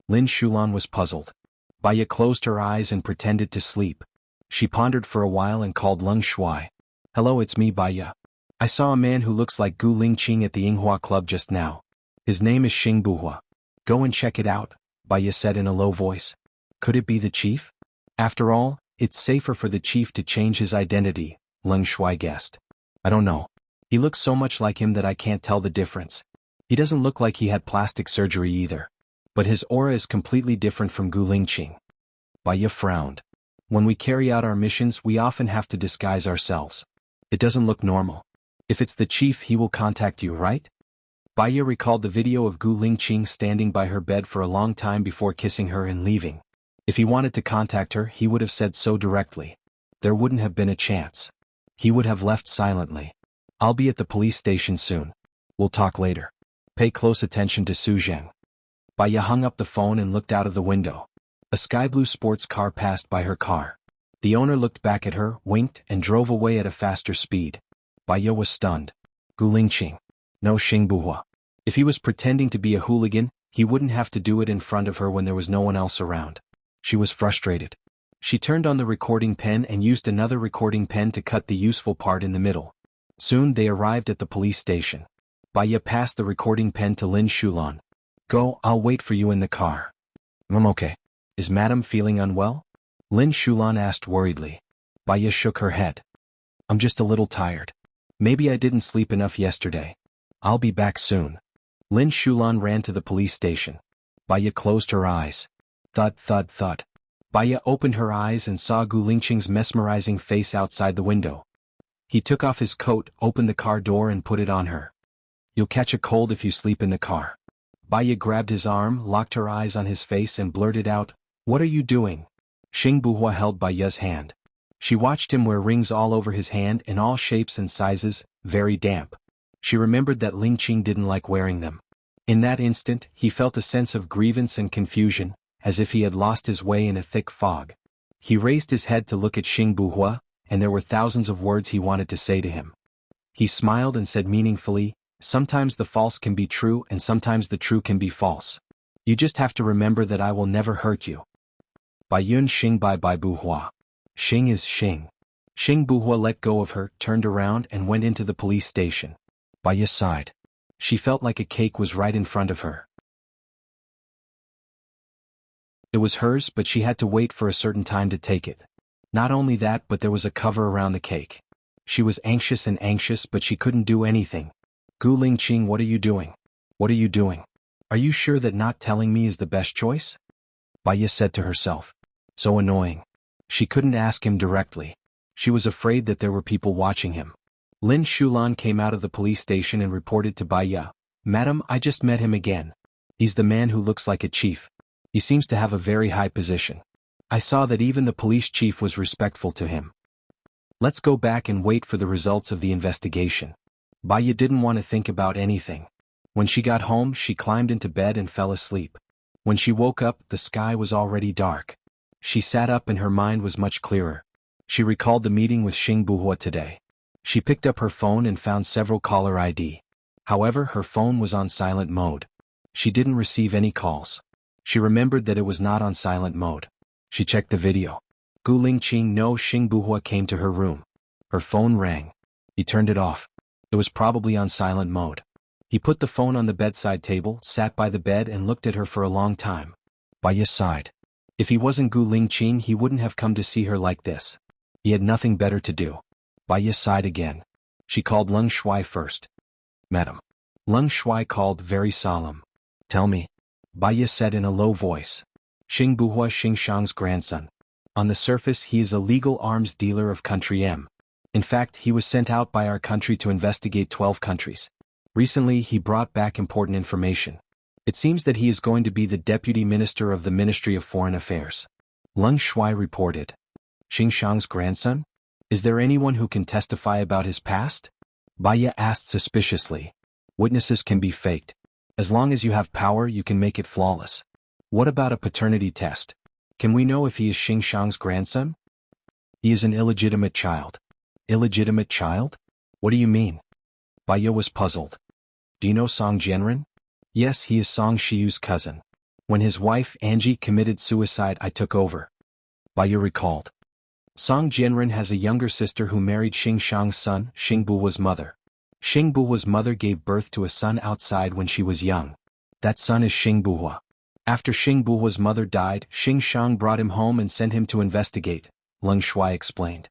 S1: Lin Shulan was puzzled. Baya closed her eyes and pretended to sleep. She pondered for a while and called Leng Shuai. "Hello, it's me, Baya. I saw a man who looks like Gu Lingqing at the Yinghua Club just now. His name is Xing Buhua. Go and check it out," Baya said in a low voice. "Could it be the chief? After all, it's safer for the chief to change his identity," Leng Shuai guessed. "I don't know. He looks so much like him that I can't tell the difference. He doesn't look like he had plastic surgery either. But his aura is completely different from Gu Lingqing." Baya frowned. "When we carry out our missions, we often have to disguise ourselves. It doesn't look normal. If it's the chief, he will contact you, right?" Baya recalled the video of Gu Lingqing standing by her bed for a long time before kissing her and leaving. If he wanted to contact her, he would have said so directly. There wouldn't have been a chance. He would have left silently. "I'll be at the police station soon. We'll talk later. Pay close attention to Su Zheng." Baya hung up the phone and looked out of the window. A sky-blue sports car passed by her car. The owner looked back at her, winked, and drove away at a faster speed. Baya was stunned. Gu Lingqing. No, Xing Buhua. If he was pretending to be a hooligan, he wouldn't have to do it in front of her when there was no one else around. She was frustrated. She turned on the recording pen and used another recording pen to cut the useful part in the middle. Soon they arrived at the police station. Baya passed the recording pen to Lin Shulan. "Go, I'll wait for you in the car." "I'm okay. Is Madam feeling unwell?" Lin Shulan asked worriedly. Baya shook her head. "I'm just a little tired. Maybe I didn't sleep enough yesterday. I'll be back soon." Lin Shulan ran to the police station. Baya closed her eyes. Thud, thud, thud. Baya opened her eyes and saw Gu Lingqing's mesmerizing face outside the window. He took off his coat, opened the car door and put it on her. "You'll catch a cold if you sleep in the car." Baya grabbed his arm, locked her eyes on his face and blurted out, "What are you doing?" Xing Buhua held Baya's hand. She watched him wear rings all over his hand in all shapes and sizes, very damp. She remembered that Lingqing didn't like wearing them. In that instant, he felt a sense of grievance and confusion, as if he had lost his way in a thick fog. He raised his head to look at Xing Buhua, and there were thousands of words he wanted to say to him. He smiled and said meaningfully, "Sometimes the false can be true and sometimes the true can be false. You just have to remember that I will never hurt you." Bai Yun Xing Bai Bai Buhua. Xing is Xing. Xing Buhua let go of her, turned around and went into the police station. Baya sighed. She felt like a cake was right in front of her. It was hers, but she had to wait for a certain time to take it. Not only that, but there was a cover around the cake. She was anxious, but she couldn't do anything. Gu Lingqing, what are you doing? What are you doing? Are you sure that not telling me is the best choice? Baya said to herself. So annoying. She couldn't ask him directly. She was afraid that there were people watching him. Lin Shulan came out of the police station and reported to Baya, Madam, I just met him again. He's the man who looks like a chief. He seems to have a very high position. I saw that even the police chief was respectful to him. Let's go back and wait for the results of the investigation. Baya didn't want to think about anything. When she got home, she climbed into bed and fell asleep. When she woke up, the sky was already dark. She sat up and her mind was much clearer. She recalled the meeting with Xing Buhua today. She picked up her phone and found several caller ID. However, her phone was on silent mode. She didn't receive any calls. She remembered that it was not on silent mode. She checked the video. Gu Lingqing no Xing Buhua came to her room. Her phone rang. He turned it off. It was probably on silent mode. He put the phone on the bedside table, sat by the bed and looked at her for a long time. Baya sighed. If he wasn't Gu Lingqing, he wouldn't have come to see her like this. He had nothing better to do. Baya sighed again. She called Leng Shuai first. Madam. Leng Shuai called, very solemn. Tell me. Baya said in a low voice. Xing Buhua Xing Shang's grandson. On the surface he is a legal arms dealer of country M. In fact, he was sent out by our country to investigate 12 countries. Recently he brought back important information. It seems that he is going to be the Deputy Minister of the Ministry of Foreign Affairs. Leng Shuai reported. Xing Shang's grandson? Is there anyone who can testify about his past? Baya asked suspiciously. Witnesses can be faked. As long as you have power, you can make it flawless. What about a paternity test? Can we know if he is Xing Shang's grandson? He is an illegitimate child. Illegitimate child? What do you mean? Baya was puzzled. Do you know Song Jianren? Yes, he is Song Shiyu's cousin. When his wife Angie committed suicide, I took over. Baya recalled. Song Jianren has a younger sister who married Xing Shang's son, Xing Buhua's mother. Xing Buhua's mother gave birth to a son outside when she was young. That son is Xing Buhua. After Xing Buhua's mother died, Xing Shang brought him home and sent him to investigate, Leng Shuai explained.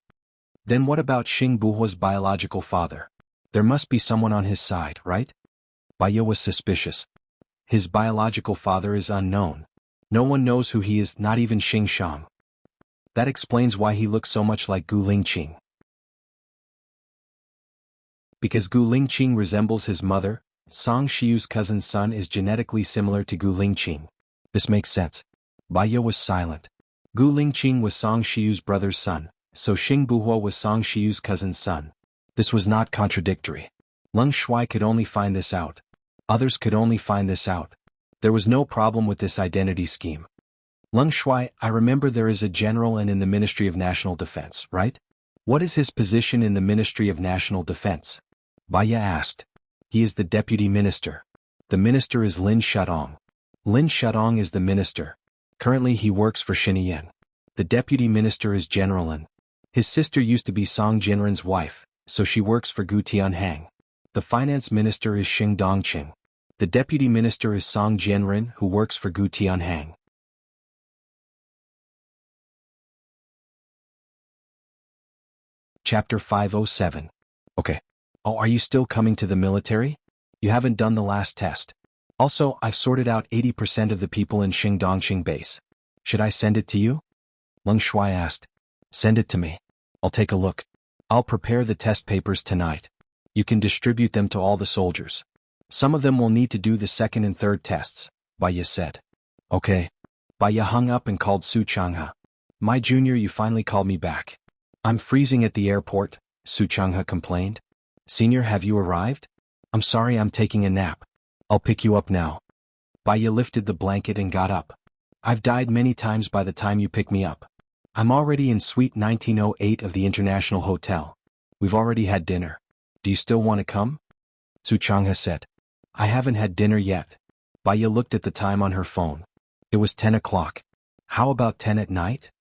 S1: Then what about Xing Buhua's biological father? There must be someone on his side, right? Baya was suspicious. His biological father is unknown. No one knows who he is, not even Xing Shang. That explains why he looks so much like Gu Lingqing. Because Gu Lingqing resembles his mother, Song Shiyu's cousin's son is genetically similar to Gu Lingqing. This makes sense. Baya was silent. Gu Lingqing was Song Shiyu's brother's son, so Xing Buhua was Song Shiyu's cousin's son. This was not contradictory. Leng Shuai could only find this out. Others could only find this out. There was no problem with this identity scheme. Leng Shuai, I remember there is a general in the Ministry of National Defense, right? What is his position in the Ministry of National Defense? Baya asked. He is the deputy minister. The minister is Lin Shadong. Lin Shadong is the minister. Currently he works for Xiniyan. The deputy minister is General Lin. His sister used to be Song Jianren's wife, so she works for Gu Tianhang. The finance minister is Xing Dongqing. The deputy minister is Song Jianren, who works for Gu Tianhang. Chapter 507. Okay. Oh, are you still coming to the military? You haven't done the last test. Also, I've sorted out 80% of the people in Xing Dongqing base. Should I send it to you? Leng Shuai asked. Send it to me. I'll take a look. I'll prepare the test papers tonight. You can distribute them to all the soldiers. Some of them will need to do the second and third tests, Baya said. Okay. Baya hung up and called Su Changhe. My junior, you finally called me back. I'm freezing at the airport, Su Changhe complained. Senior, have you arrived? I'm sorry, I'm taking a nap. I'll pick you up now. Baya lifted the blanket and got up. I've died many times by the time you pick me up. I'm already in suite 1908 of the International Hotel. We've already had dinner. Do you still want to come? Su Changhe said. I haven't had dinner yet. Baya looked at the time on her phone. It was 10 o'clock. How about 10 at night?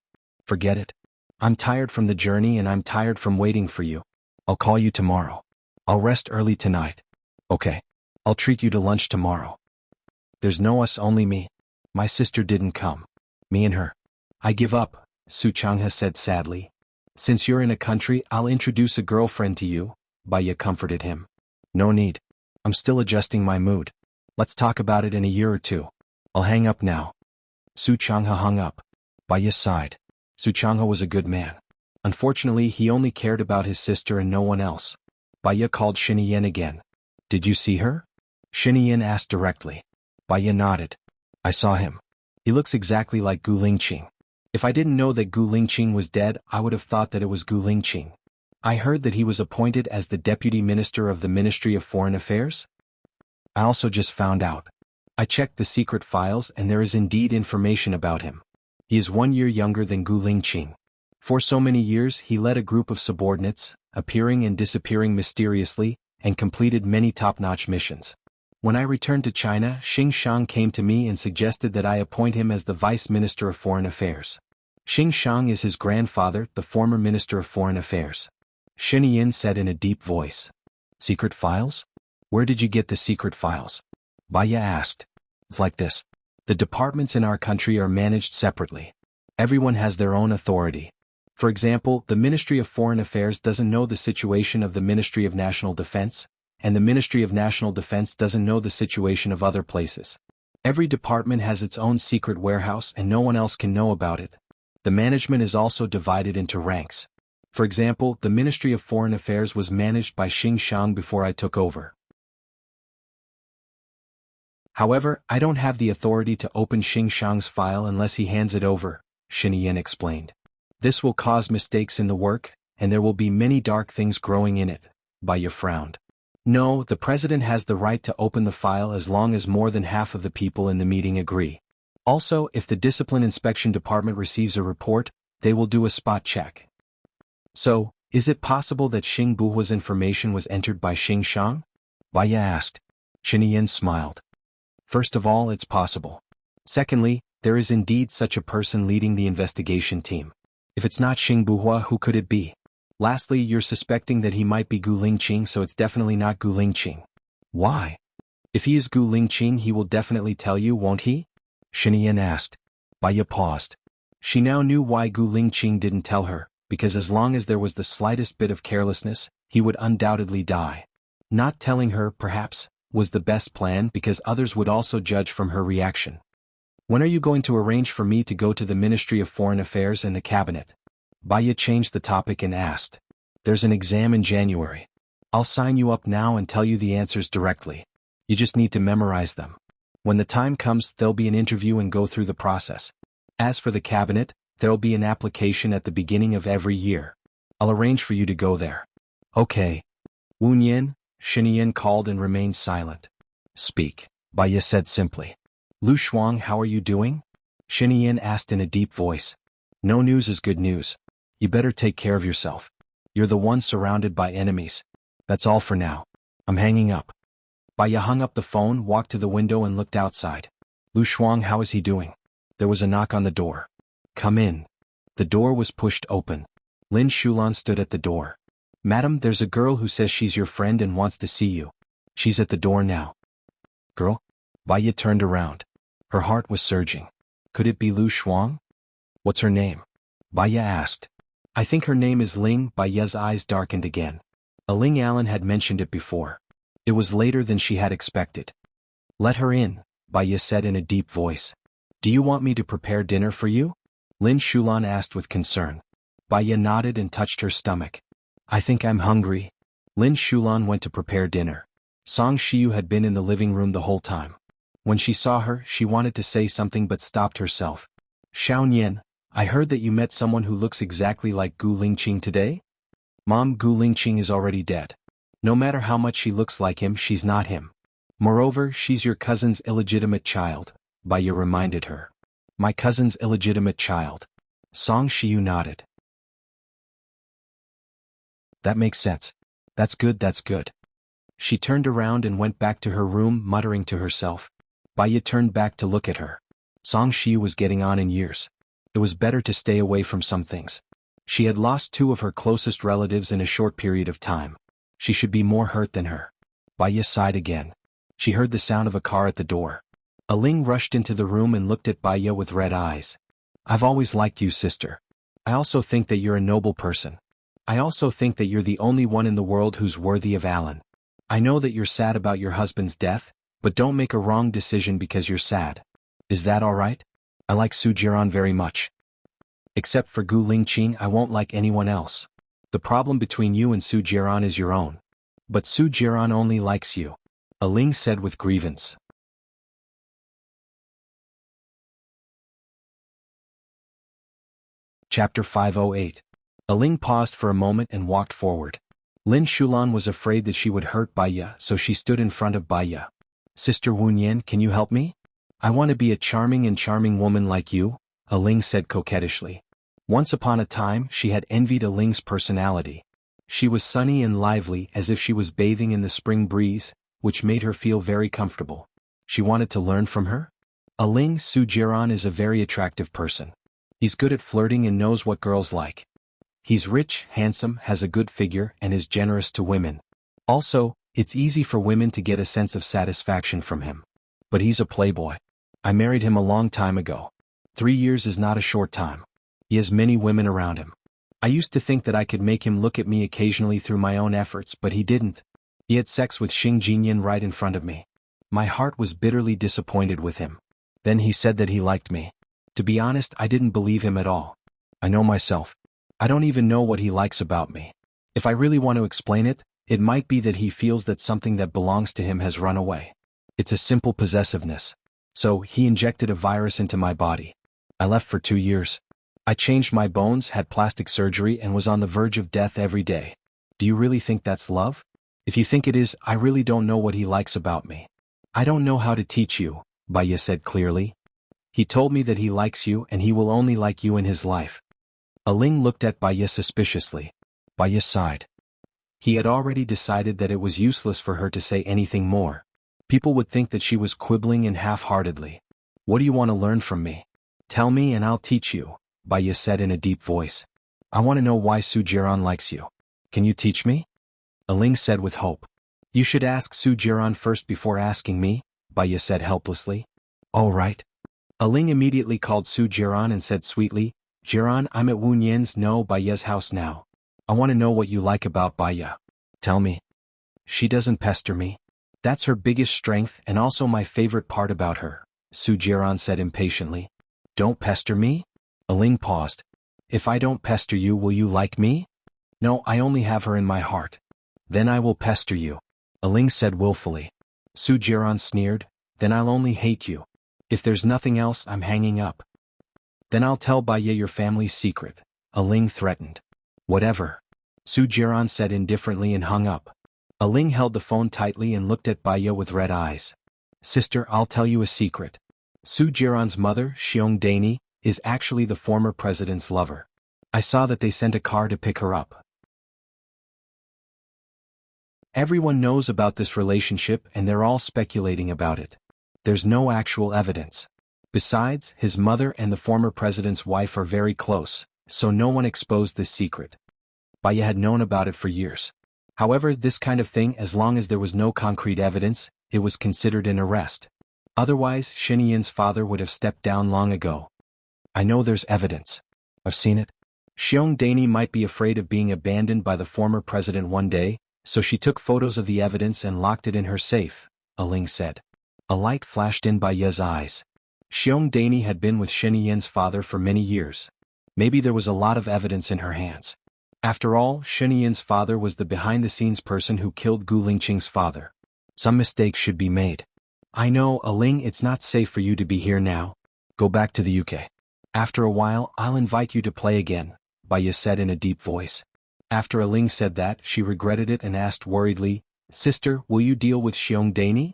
S1: Forget it. I'm tired from the journey and I'm tired from waiting for you. I'll call you tomorrow. I'll rest early tonight. Okay. I'll treat you to lunch tomorrow. There's no us, only me. My sister didn't come. Me and her. I give up, Su Changhe said sadly. Since you're in a country, I'll introduce a girlfriend to you, Baya comforted him. No need. I'm still adjusting my mood. Let's talk about it in a year or two. I'll hang up now. Su Changhe hung up. Baya sighed. Su Changhe was a good man. Unfortunately, he only cared about his sister and no one else. Baya called Xinyan again. Did you see her? Xinyan asked directly. Baya nodded. I saw him. He looks exactly like Gu Lingqing. If I didn't know that Gu Lingqing was dead, I would have thought that it was Gu Lingqing. I heard that he was appointed as the Deputy Minister of the Ministry of Foreign Affairs. I also just found out. I checked the secret files and there is indeed information about him. He is 1 year younger than Gu Lingqing. For so many years he led a group of subordinates, appearing and disappearing mysteriously, and completed many top-notch missions. When I returned to China, Xing Shang came to me and suggested that I appoint him as the Vice Minister of Foreign Affairs. Xing Shang is his grandfather, the former Minister of Foreign Affairs. Xinyan said in a deep voice. Secret files? Where did you get the secret files? Baya asked. It's like this. The departments in our country are managed separately. Everyone has their own authority. For example, the Ministry of Foreign Affairs doesn't know the situation of the Ministry of National Defense, and the Ministry of National Defense doesn't know the situation of other places. Every department has its own secret warehouse and no one else can know about it. The management is also divided into ranks. For example, the Ministry of Foreign Affairs was managed by Xing Shang before I took over. However, I don't have the authority to open Xing Shang's file unless he hands it over, Xinyan explained. This will cause mistakes in the work, and there will be many dark things growing in it. Baya frowned. No, the president has the right to open the file as long as more than half of the people in the meeting agree. Also, if the Discipline Inspection Department receives a report, they will do a spot check. So, is it possible that Xing Buhua's information was entered by Xing Shang? Baya asked. Xinyan smiled. First of all, it's possible. Secondly, there is indeed such a person leading the investigation team. If it's not Xing Buhua, who could it be? Lastly, you're suspecting that he might be Gu Lingqing, so it's definitely not Gu Lingqing. Why? If he is Gu Lingqing, he will definitely tell you, won't he? Xinyan asked. Baya paused. She now knew why Gu Lingqing didn't tell her, because as long as there was the slightest bit of carelessness, he would undoubtedly die. Not telling her, perhaps, was the best plan because others would also judge from her reaction. When are you going to arrange for me to go to the Ministry of Foreign Affairs and the Cabinet? Baya changed the topic and asked. There's an exam in January. I'll sign you up now and tell you the answers directly. You just need to memorize them. When the time comes, there'll be an interview and go through the process. As for the Cabinet, there'll be an application at the beginning of every year. I'll arrange for you to go there. Okay. Wu Nian, Xinyan called and remained silent. Speak, Baya said simply. Lu Shuang, how are you doing? Xinyan asked in a deep voice. No news is good news. You better take care of yourself. You're the one surrounded by enemies. That's all for now. I'm hanging up. Baya hung up the phone, walked to the window and looked outside. Lu Shuang, how is he doing? There was a knock on the door. Come in. The door was pushed open. Lin Shulan stood at the door. Madam, there's a girl who says she's your friend and wants to see you. She's at the door now. Girl? Baya turned around. Her heart was surging. Could it be Lu Shuang? What's her name? Baya asked. I think her name is Ling. Baya's eyes darkened again. Ling Allen had mentioned it before. It was later than she had expected. Let her in, Baya said in a deep voice. Do you want me to prepare dinner for you? Lin Shulan asked with concern. Baya nodded and touched her stomach. I think I'm hungry. Lin Shulan went to prepare dinner. Song Shiyu had been in the living room the whole time. When she saw her, she wanted to say something but stopped herself. Xiao Nian, I heard that you met someone who looks exactly like Gu Lingqing today? Mom, Gu Lingqing is already dead. No matter how much she looks like him, she's not him. Moreover, she's your cousin's illegitimate child, Baya reminded her. My cousin's illegitimate child. Song Shiyu nodded. That makes sense. That's good, that's good. She turned around and went back to her room, muttering to herself. Baya turned back to look at her. Song Shiyu was getting on in years. It was better to stay away from some things. She had lost 2 of her closest relatives in a short period of time. She should be more hurt than her. Baya sighed again. She heard the sound of a car at the door. Ling rushed into the room and looked at Baya with red eyes. I've always liked you, sister. I also think that you're a noble person. I also think that you're the only one in the world who's worthy of Alan. I know that you're sad about your husband's death, but don't make a wrong decision because you're sad. Is that alright? I like Su Jiran very much. Except for Gu Lingqing, I won't like anyone else. The problem between you and Su Jiran is your own. But Su Jiran only likes you. Aling said with grievance. Chapter 508. Aling paused for a moment and walked forward. Lin Shulan was afraid that she would hurt Baiya, so she stood in front of Baiya. Sister Wunyan, can you help me? I want to be a charming woman like you, Aling said coquettishly. Once upon a time, she had envied Aling's personality. She was sunny and lively as if she was bathing in the spring breeze, which made her feel very comfortable. She wanted to learn from her? Aling, Su Jiran is a very attractive person. He's good at flirting and knows what girls like. He's rich, handsome, has a good figure, and is generous to women. Also, it's easy for women to get a sense of satisfaction from him. But he's a playboy. I married him a long time ago. 3 years is not a short time. He has many women around him. I used to think that I could make him look at me occasionally through my own efforts, but he didn't. He had sex with Xing Jinyan right in front of me. My heart was bitterly disappointed with him. Then he said that he liked me. To be honest, I didn't believe him at all. I know myself. I don't even know what he likes about me. If I really want to explain it, it might be that he feels that something that belongs to him has run away. It's a simple possessiveness. So, he injected a virus into my body. I left for 2 years. I changed my bones, had plastic surgery, and was on the verge of death every day. Do you really think that's love? If you think it is, I really don't know what he likes about me. I don't know how to teach you, Baiya said clearly. He told me that he likes you and he will only like you in his life. Aling looked at Baiya suspiciously. Baiya sighed. He had already decided that it was useless for her to say anything more. People would think that she was quibbling and half-heartedly. What do you want to learn from me? Tell me and I'll teach you, Baiya said in a deep voice. I want to know why Su Jiran likes you. Can you teach me? Aling said with hope. You should ask Su Jiran first before asking me, Baiya said helplessly. All right. Aling immediately called Su Jiran and said sweetly, Jiran, I'm at Wunyan's Baiya's house now. I want to know what you like about Baiya. Tell me. She doesn't pester me. That's her biggest strength and also my favorite part about her, Su Jiran said impatiently. Don't pester me? Aling paused. If I don't pester you, will you like me? No, I only have her in my heart. Then I will pester you, Aling said willfully. Su Jiran sneered, then I'll only hate you. If there's nothing else, I'm hanging up. Then I'll tell Baiya your family's secret, Aling threatened. Whatever. Su Jiran said indifferently and hung up. Aling held the phone tightly and looked at Baiya with red eyes. Sister, I'll tell you a secret. Su Jiran's mother, Xiong Dani, is actually the former president's lover. I saw that they sent a car to pick her up. Everyone knows about this relationship and they're all speculating about it. There's no actual evidence. Besides, his mother and the former president's wife are very close, so no one exposed this secret. Baiya had known about it for years. However, this kind of thing, as long as there was no concrete evidence, it was considered an arrest. Otherwise, Shinian's father would have stepped down long ago. I know there's evidence. I've seen it. Xiong Dani might be afraid of being abandoned by the former president one day, so she took photos of the evidence and locked it in her safe, Aling said. A light flashed in Baiya's eyes. Xiong Dani had been with Shinian's father for many years. Maybe there was a lot of evidence in her hands. After all, Shinian's father was the behind-the-scenes person who killed Gu Lingqing's father. Some mistakes should be made. I know, Aling, it's not safe for you to be here now. Go back to the UK. After a while, I'll invite you to play again, Baiya said in a deep voice. After Aling said that, she regretted it and asked worriedly, Sister, will you deal with Xiong Dani?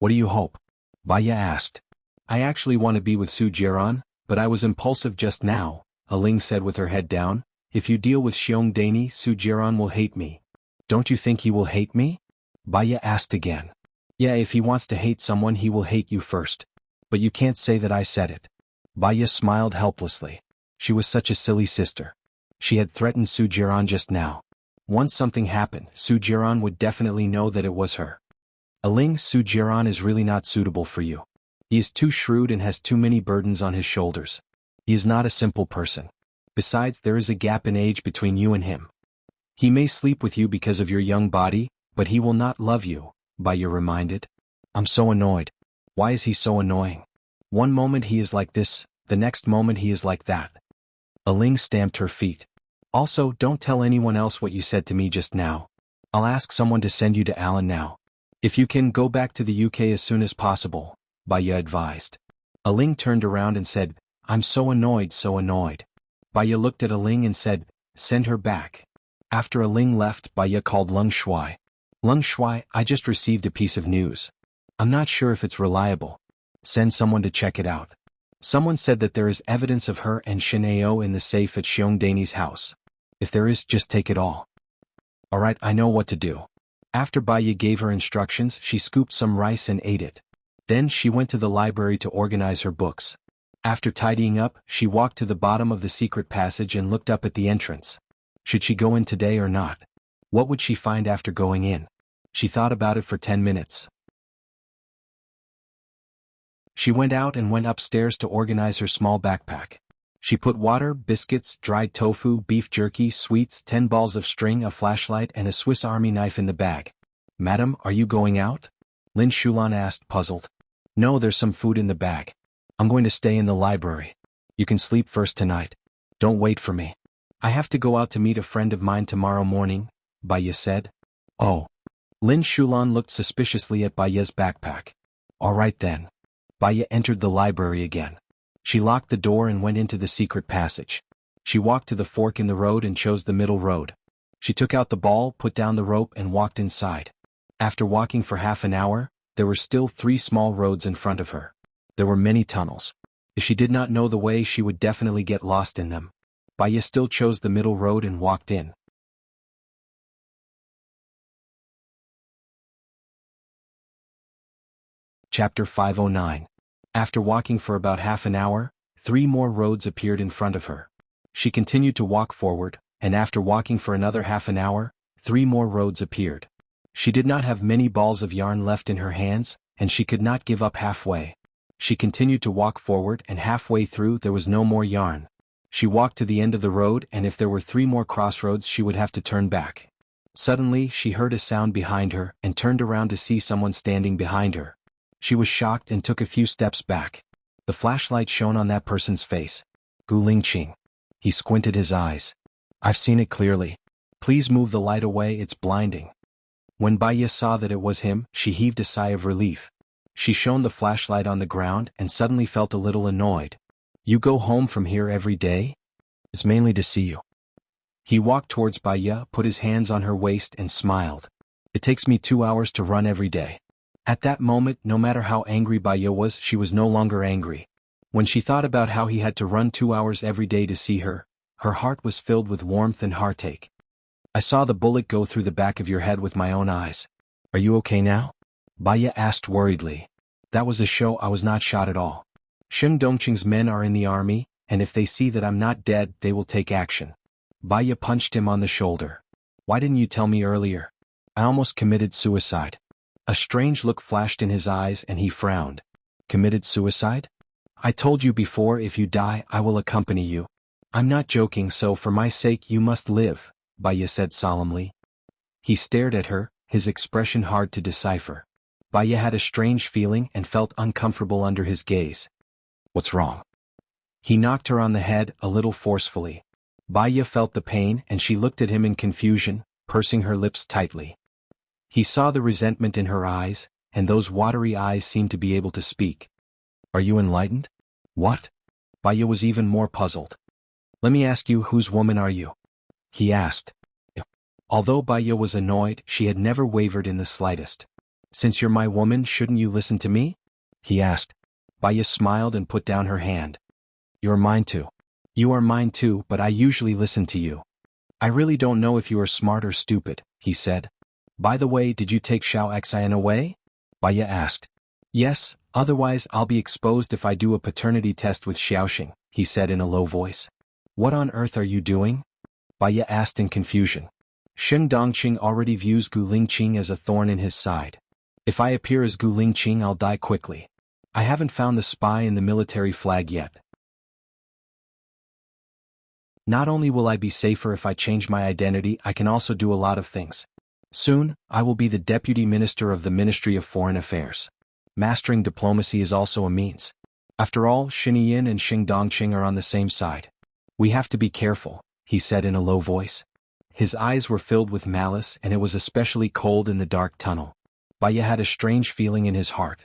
S1: What do you hope? Baiya asked. I actually want to be with Su Jiran, but I was impulsive just now, Aling said with her head down. If you deal with Xiong Dani, Su Jiran will hate me. Don't you think he will hate me? Baiya asked again. Yeah, if he wants to hate someone, he will hate you first. But you can't say that I said it. Baiya smiled helplessly. She was such a silly sister. She had threatened Su Jiran just now. Once something happened, Su Jiran would definitely know that it was her. Aling, Su Jiran is really not suitable for you. He is too shrewd and has too many burdens on his shoulders. He is not a simple person. Besides, there is a gap in age between you and him. He may sleep with you because of your young body, But he will not love you, Baya reminded. I'm so annoyed. Why is he so annoying? One moment he is like this, the next moment he is like that. Aling stamped her feet. Also, don't tell anyone else what you said to me just now. I'll ask someone to send you to Alan now. If you can, go back to the UK as soon as possible, Baya advised. Aling turned around and said, I'm so annoyed, so annoyed. Baya looked at Aling and said, send her back. After Aling left, Baya called Lung Shui. Lung Shui, I just received a piece of news. I'm not sure if it's reliable. Send someone to check it out. Someone said that there is evidence of her and Shineo in the safe at Xiong Dani's house. If there is, just take it all. Alright, I know what to do. After Baya gave her instructions, she scooped some rice and ate it. Then she went to the library to organize her books. After tidying up, she walked to the bottom of the secret passage and looked up at the entrance. Should she go in today or not? What would she find after going in? She thought about it for 10 minutes. She went out and went upstairs to organize her small backpack. She put water, biscuits, dried tofu, beef jerky, sweets, 10 balls of string, a flashlight and a Swiss Army knife in the bag. Madam, are you going out? Lin Shulan asked, puzzled. No, there's some food in the bag. I'm going to stay in the library. You can sleep first tonight. Don't wait for me. I have to go out to meet a friend of mine tomorrow morning, Baya said. Oh. Lin Shulan looked suspiciously at Baya's backpack. All right then. Baya entered the library again. She locked the door and went into the secret passage. She walked to the fork in the road and chose the middle road. She took out the ball, put down the rope and walked inside. After walking for half an hour, there were still 3 small roads in front of her. There were many tunnels. If she did not know the way, she would definitely get lost in them. Baya still chose the middle road and walked in. Chapter 509. After walking for about half an hour, 3 more roads appeared in front of her. She continued to walk forward, and after walking for another half an hour, 3 more roads appeared. She did not have many balls of yarn left in her hands, and she could not give up halfway. She continued to walk forward, and halfway through there was no more yarn. She walked to the end of the road, and if there were 3 more crossroads she would have to turn back. Suddenly she heard a sound behind her and turned around to see someone standing behind her. She was shocked and took a few steps back. The flashlight shone on that person's face. Gu Lingqing. He squinted his eyes. I've seen it clearly. Please move the light away, it's blinding. When Baya saw that it was him, she heaved a sigh of relief. She shone the flashlight on the ground and suddenly felt a little annoyed. You go home from here every day? It's mainly to see you. He walked towards Baya, put his hands on her waist and smiled. It takes me 2 hours to run every day. At that moment, no matter how angry Baya was, she was no longer angry. When she thought about how he had to run 2 hours every day to see her, her heart was filled with warmth and heartache. I saw the bullet go through the back of your head with my own eyes. Are you okay now? Baya asked worriedly. That was a show, I was not shot at all. Sheng Dongqing's men are in the army, and if they see that I'm not dead, they will take action. Baya punched him on the shoulder. Why didn't you tell me earlier? I almost committed suicide. A strange look flashed in his eyes and he frowned. Committed suicide? I told you before, if you die, I will accompany you. I'm not joking, so for my sake you must live, Baya said solemnly. He stared at her, his expression hard to decipher. Baya had a strange feeling and felt uncomfortable under his gaze. What's wrong? He knocked her on the head a little forcefully. Baya felt the pain and she looked at him in confusion, pursing her lips tightly. He saw the resentment in her eyes, and those watery eyes seemed to be able to speak. Are you enlightened? What? Baya was even more puzzled. Let me ask you, whose woman are you? He asked. Although Baya was annoyed, she had never wavered in the slightest. Since you're my woman, shouldn't you listen to me? He asked. Baya smiled and put down her hand. You're mine too. You are mine too, but I usually listen to you. I really don't know if you are smart or stupid, he said. By the way, did you take Xiao Xian away? Baya asked. Yes, otherwise I'll be exposed if I do a paternity test with Xiaoxing, he said in a low voice. What on earth are you doing? Baya asked in confusion. Sheng Dongqing already views Gu Lingqing as a thorn in his side. If I appear as Gu Lingqing, I'll die quickly. I haven't found the spy in the military flag yet. Not only will I be safer if I change my identity, I can also do a lot of things. Soon, I will be the Deputy Minister of the Ministry of Foreign Affairs. Mastering diplomacy is also a means. After all, Xinyin and Xingdongqing are on the same side. We have to be careful, he said in a low voice. His eyes were filled with malice and it was especially cold in the dark tunnel. Baya had a strange feeling in his heart.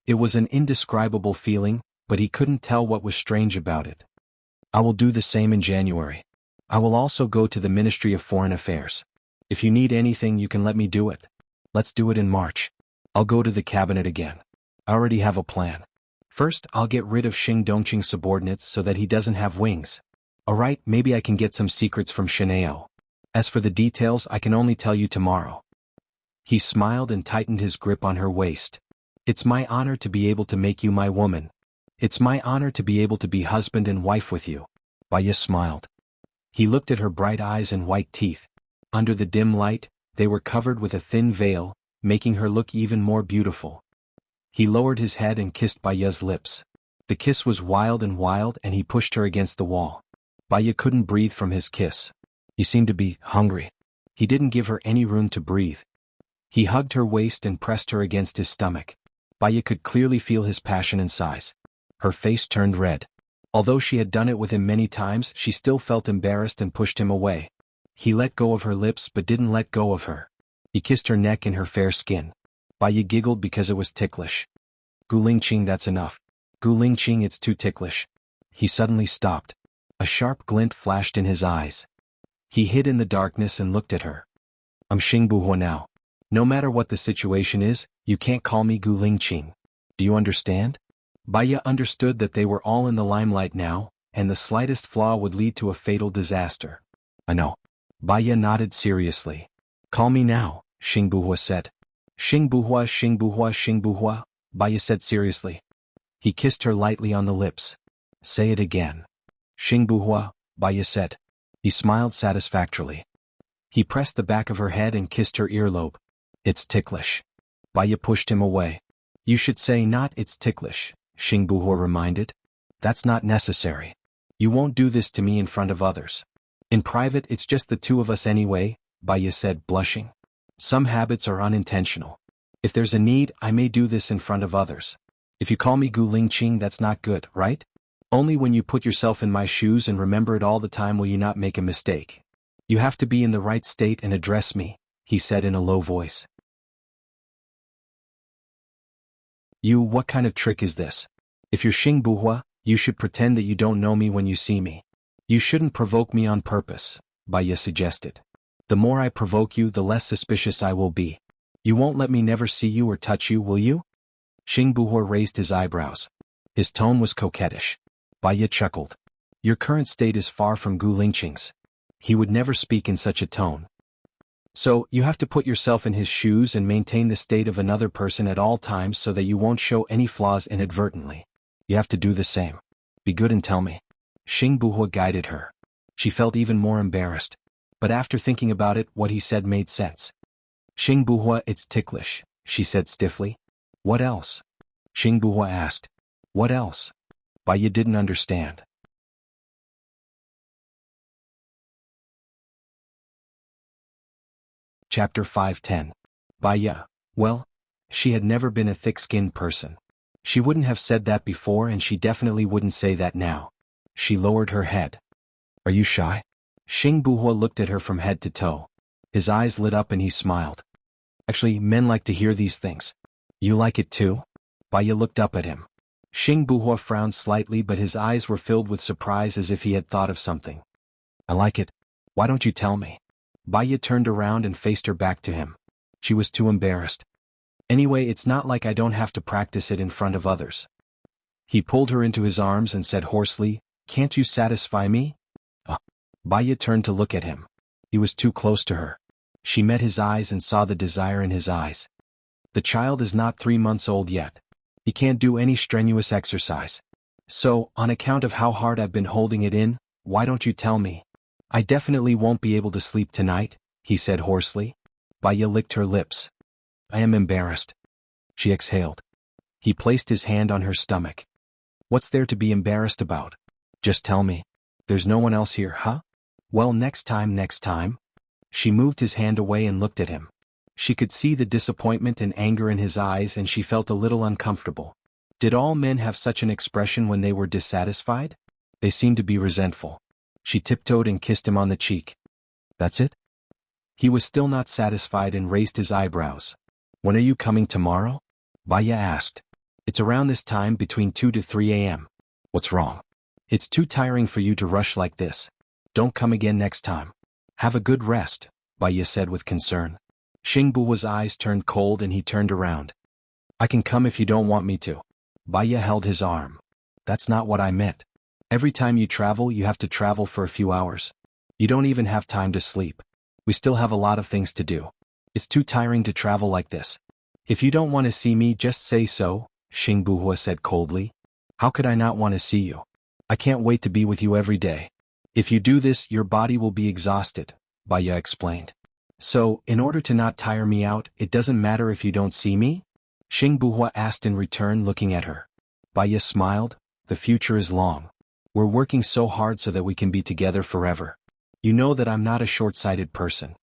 S1: It was an indescribable feeling, but he couldn't tell what was strange about it. I will do the same in January. I will also go to the Ministry of Foreign Affairs. If you need anything you can let me do it. Let's do it in March. I'll go to the cabinet again. I already have a plan. First, I'll get rid of Xingdongqing's subordinates so that he doesn't have wings. Alright, maybe I can get some secrets from Shineo. As for the details, I can only tell you tomorrow. He smiled and tightened his grip on her waist. It's my honor to be able to make you my woman. It's my honor to be able to be husband and wife with you. Baya smiled. He looked at her bright eyes and white teeth. Under the dim light, they were covered with a thin veil, making her look even more beautiful. He lowered his head and kissed Baya's lips. The kiss was wild and he pushed her against the wall. Baya couldn't breathe from his kiss. He seemed to be hungry. He didn't give her any room to breathe. He hugged her waist and pressed her against his stomach. Baya could clearly feel his passion and size. Her face turned red. Although she had done it with him many times, she still felt embarrassed and pushed him away. He let go of her lips but didn't let go of her. He kissed her neck and her fair skin. Baya giggled because it was ticklish. Gulingqing, that's enough. Gulingqing, it's too ticklish. He suddenly stopped. A sharp glint flashed in his eyes. He hid in the darkness and looked at her. I'm Xingbuhua now. No matter what the situation is, you can't call me Gulingqing. Do you understand? Baya understood that they were all in the limelight now, and the slightest flaw would lead to a fatal disaster. I know. Baya nodded seriously. Call me now, Xingbuhua said. Xingbuhua, Xingbuhua, Xingbuhua, Baya said seriously. He kissed her lightly on the lips. Say it again. Xingbuhua, Baya said. He smiled satisfactorily. He pressed the back of her head and kissed her earlobe. It's ticklish. Baya pushed him away. You should say not it's ticklish, Xingbuhua reminded. That's not necessary. You won't do this to me in front of others. In private it's just the two of us anyway, Baya said, blushing. Some habits are unintentional. If there's a need, I may do this in front of others. If you call me Gulingqing, that's not good, right? Only when you put yourself in my shoes and remember it all the time will you not make a mistake. You have to be in the right state and address me, he said in a low voice. What kind of trick is this? If you're Xingbuhua, you should pretend that you don't know me when you see me. You shouldn't provoke me on purpose, Baya suggested. The more I provoke you, the less suspicious I will be. You won't let me never see you or touch you, will you? Xingbuhua raised his eyebrows. His tone was coquettish. Baya chuckled. Your current state is far from Gulingqing's. He would never speak in such a tone. So, you have to put yourself in his shoes and maintain the state of another person at all times so that you won't show any flaws inadvertently. You have to do the same. Be good and tell me. Xingbuhua guided her. She felt even more embarrassed. But after thinking about it, what he said made sense. Xingbuhua, it's ticklish, she said stiffly. What else? Xingbuhua asked. What else? Baya didn't understand. Chapter 5:10. Baya. Well, she had never been a thick-skinned person. She wouldn't have said that before and she definitely wouldn't say that now. She lowered her head. Are you shy? Xingbuhua looked at her from head to toe. His eyes lit up and he smiled. Actually, men like to hear these things. You like it too? Baya looked up at him. Xingbuhua frowned slightly but his eyes were filled with surprise as if he had thought of something. I like it. Why don't you tell me? Baya turned around and faced her back to him. She was too embarrassed. Anyway, it's not like I don't have to practice it in front of others. He pulled her into his arms and said hoarsely, Can't you satisfy me? Baya turned to look at him. He was too close to her. She met his eyes and saw the desire in his eyes. The child is not 3 months old yet. He can't do any strenuous exercise. So, on account of how hard I've been holding it in, why don't you tell me? I definitely won't be able to sleep tonight, he said hoarsely. Baya licked her lips. I am embarrassed. She exhaled. He placed his hand on her stomach. What's there to be embarrassed about? Just tell me. There's no one else here, huh? Well, next time. She moved his hand away and looked at him. She could see the disappointment and anger in his eyes and she felt a little uncomfortable. Did all men have such an expression when they were dissatisfied? They seemed to be resentful. She tiptoed and kissed him on the cheek. That's it? He was still not satisfied and raised his eyebrows. When are you coming tomorrow? Baya asked. It's around this time between 2 to 3 a.m. What's wrong? It's too tiring for you to rush like this. Don't come again next time. Have a good rest, Baya said with concern. Xingbu's eyes turned cold and he turned around. I can come if you don't want me to. Baya held his arm. That's not what I meant. Every time you travel, you have to travel for a few hours. You don't even have time to sleep. We still have a lot of things to do. It's too tiring to travel like this. If you don't want to see me, just say so, Xingbu said coldly. How could I not want to see you? I can't wait to be with you every day. If you do this, your body will be exhausted, Baya explained. So, in order to not tire me out, it doesn't matter if you don't see me? Xingbu asked in return, looking at her. Baya smiled. The future is long. We're working so hard so that we can be together forever. You know that I'm not a short-sighted person.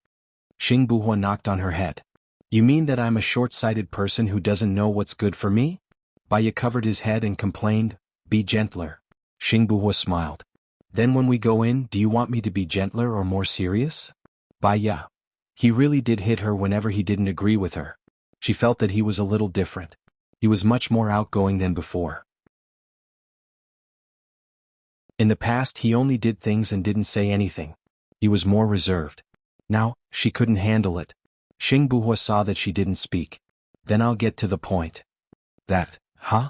S1: Xingbu knocked on her head. You mean that I'm a short-sighted person who doesn't know what's good for me? Baya covered his head and complained, Be gentler. Xingbu smiled. Then when we go in, do you want me to be gentler or more serious? Baya. He really did hit her whenever he didn't agree with her. She felt that he was a little different. He was much more outgoing than before. In the past he only did things and didn't say anything. He was more reserved. Now, she couldn't handle it. Xingbu saw that she didn't speak. Then I'll get to the point. That, huh?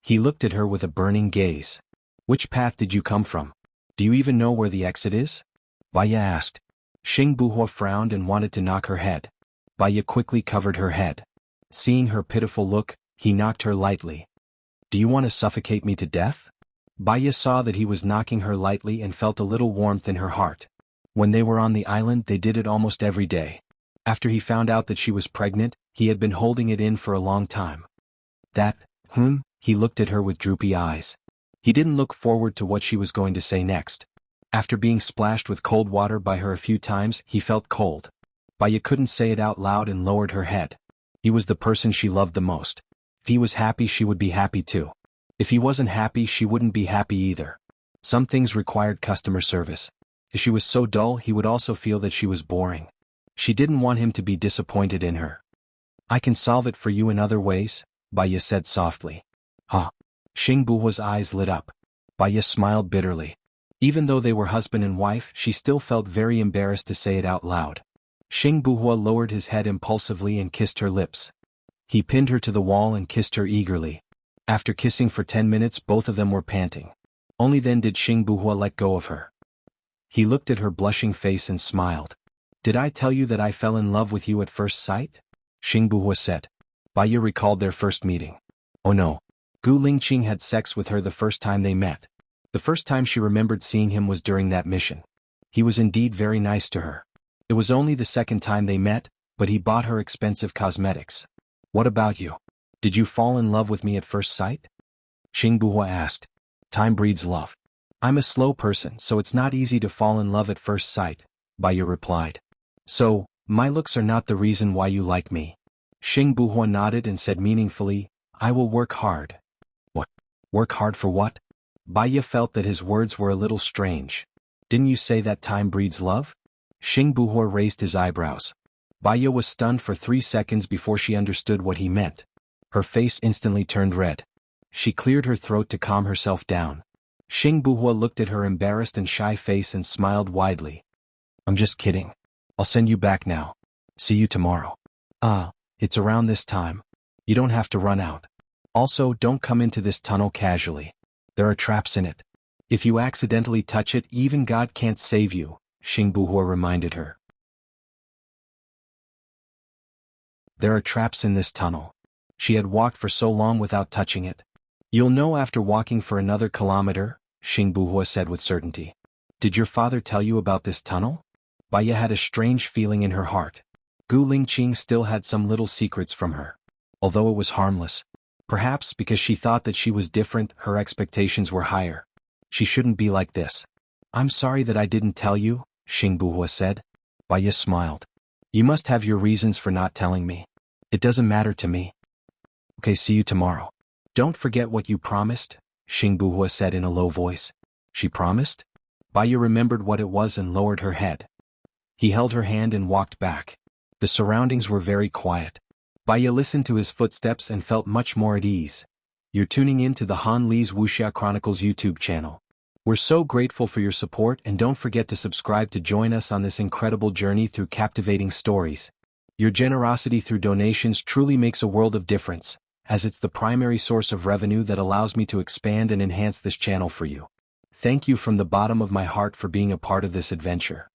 S1: He looked at her with a burning gaze. Which path did you come from? Do you even know where the exit is? Baya asked. Xingbu frowned and wanted to knock her head. Baya quickly covered her head. Seeing her pitiful look, he knocked her lightly. Do you want to suffocate me to death? Baya saw that he was knocking her lightly and felt a little warmth in her heart. When they were on the island, they did it almost every day. After he found out that she was pregnant, he had been holding it in for a long time. He looked at her with droopy eyes. He didn't look forward to what she was going to say next. After being splashed with cold water by her a few times, he felt cold. Baya couldn't say it out loud and lowered her head. He was the person she loved the most. If he was happy, she would be happy too. If he wasn't happy, she wouldn't be happy either. Some things required customer service. If she was so dull, he would also feel that she was boring. She didn't want him to be disappointed in her. I can solve it for you in other ways, Baya said softly. Huh? Xingbu's eyes lit up. Baya smiled bitterly. Even though they were husband and wife, she still felt very embarrassed to say it out loud. Xingbu lowered his head impulsively and kissed her lips. He pinned her to the wall and kissed her eagerly. After kissing for 10 minutes, both of them were panting. Only then did Xingbu let go of her. He looked at her blushing face and smiled. Did I tell you that I fell in love with you at first sight? Xingbu said. Baya recalled their first meeting. Oh no. Gu Lingqing had sex with her the first time they met. The first time she remembered seeing him was during that mission. He was indeed very nice to her. It was only the second time they met, but he bought her expensive cosmetics. What about you? Did you fall in love with me at first sight? Xingbu asked. Time breeds love. I'm a slow person, so it's not easy to fall in love at first sight, Baya replied. So, my looks are not the reason why you like me. Xingbu nodded and said meaningfully, I will work hard. What? Work hard for what? Baya felt that his words were a little strange. Didn't you say that time breeds love? Xingbu raised his eyebrows. Baya was stunned for 3 seconds before she understood what he meant. Her face instantly turned red. She cleared her throat to calm herself down. Xingbu looked at her embarrassed and shy face and smiled widely. I'm just kidding. I'll send you back now. See you tomorrow. It's around this time. You don't have to run out. Also, don't come into this tunnel casually. There are traps in it. If you accidentally touch it, even God can't save you, Xingbu reminded her. There are traps in this tunnel. She had walked for so long without touching it. You'll know after walking for another kilometer, Xingbu said with certainty. Did your father tell you about this tunnel? Baya had a strange feeling in her heart. Gu Lingqing still had some little secrets from her. Although it was harmless. Perhaps because she thought that she was different, her expectations were higher. She shouldn't be like this. I'm sorry that I didn't tell you, Xingbu said. Baya smiled. You must have your reasons for not telling me. It doesn't matter to me. Okay, see you tomorrow. Don't forget what you promised, Xingbuhua said in a low voice. She promised? Baiya remembered what it was and lowered her head. He held her hand and walked back. The surroundings were very quiet. Baiya listened to his footsteps and felt much more at ease. You're tuning in to the Han Li's Wuxia Chronicles YouTube channel. We're so grateful for your support, and don't forget to subscribe to join us on this incredible journey through captivating stories. Your generosity through donations truly makes a world of difference, as it's the primary source of revenue that allows me to expand and enhance this channel for you. Thank you from the bottom of my heart for being a part of this adventure.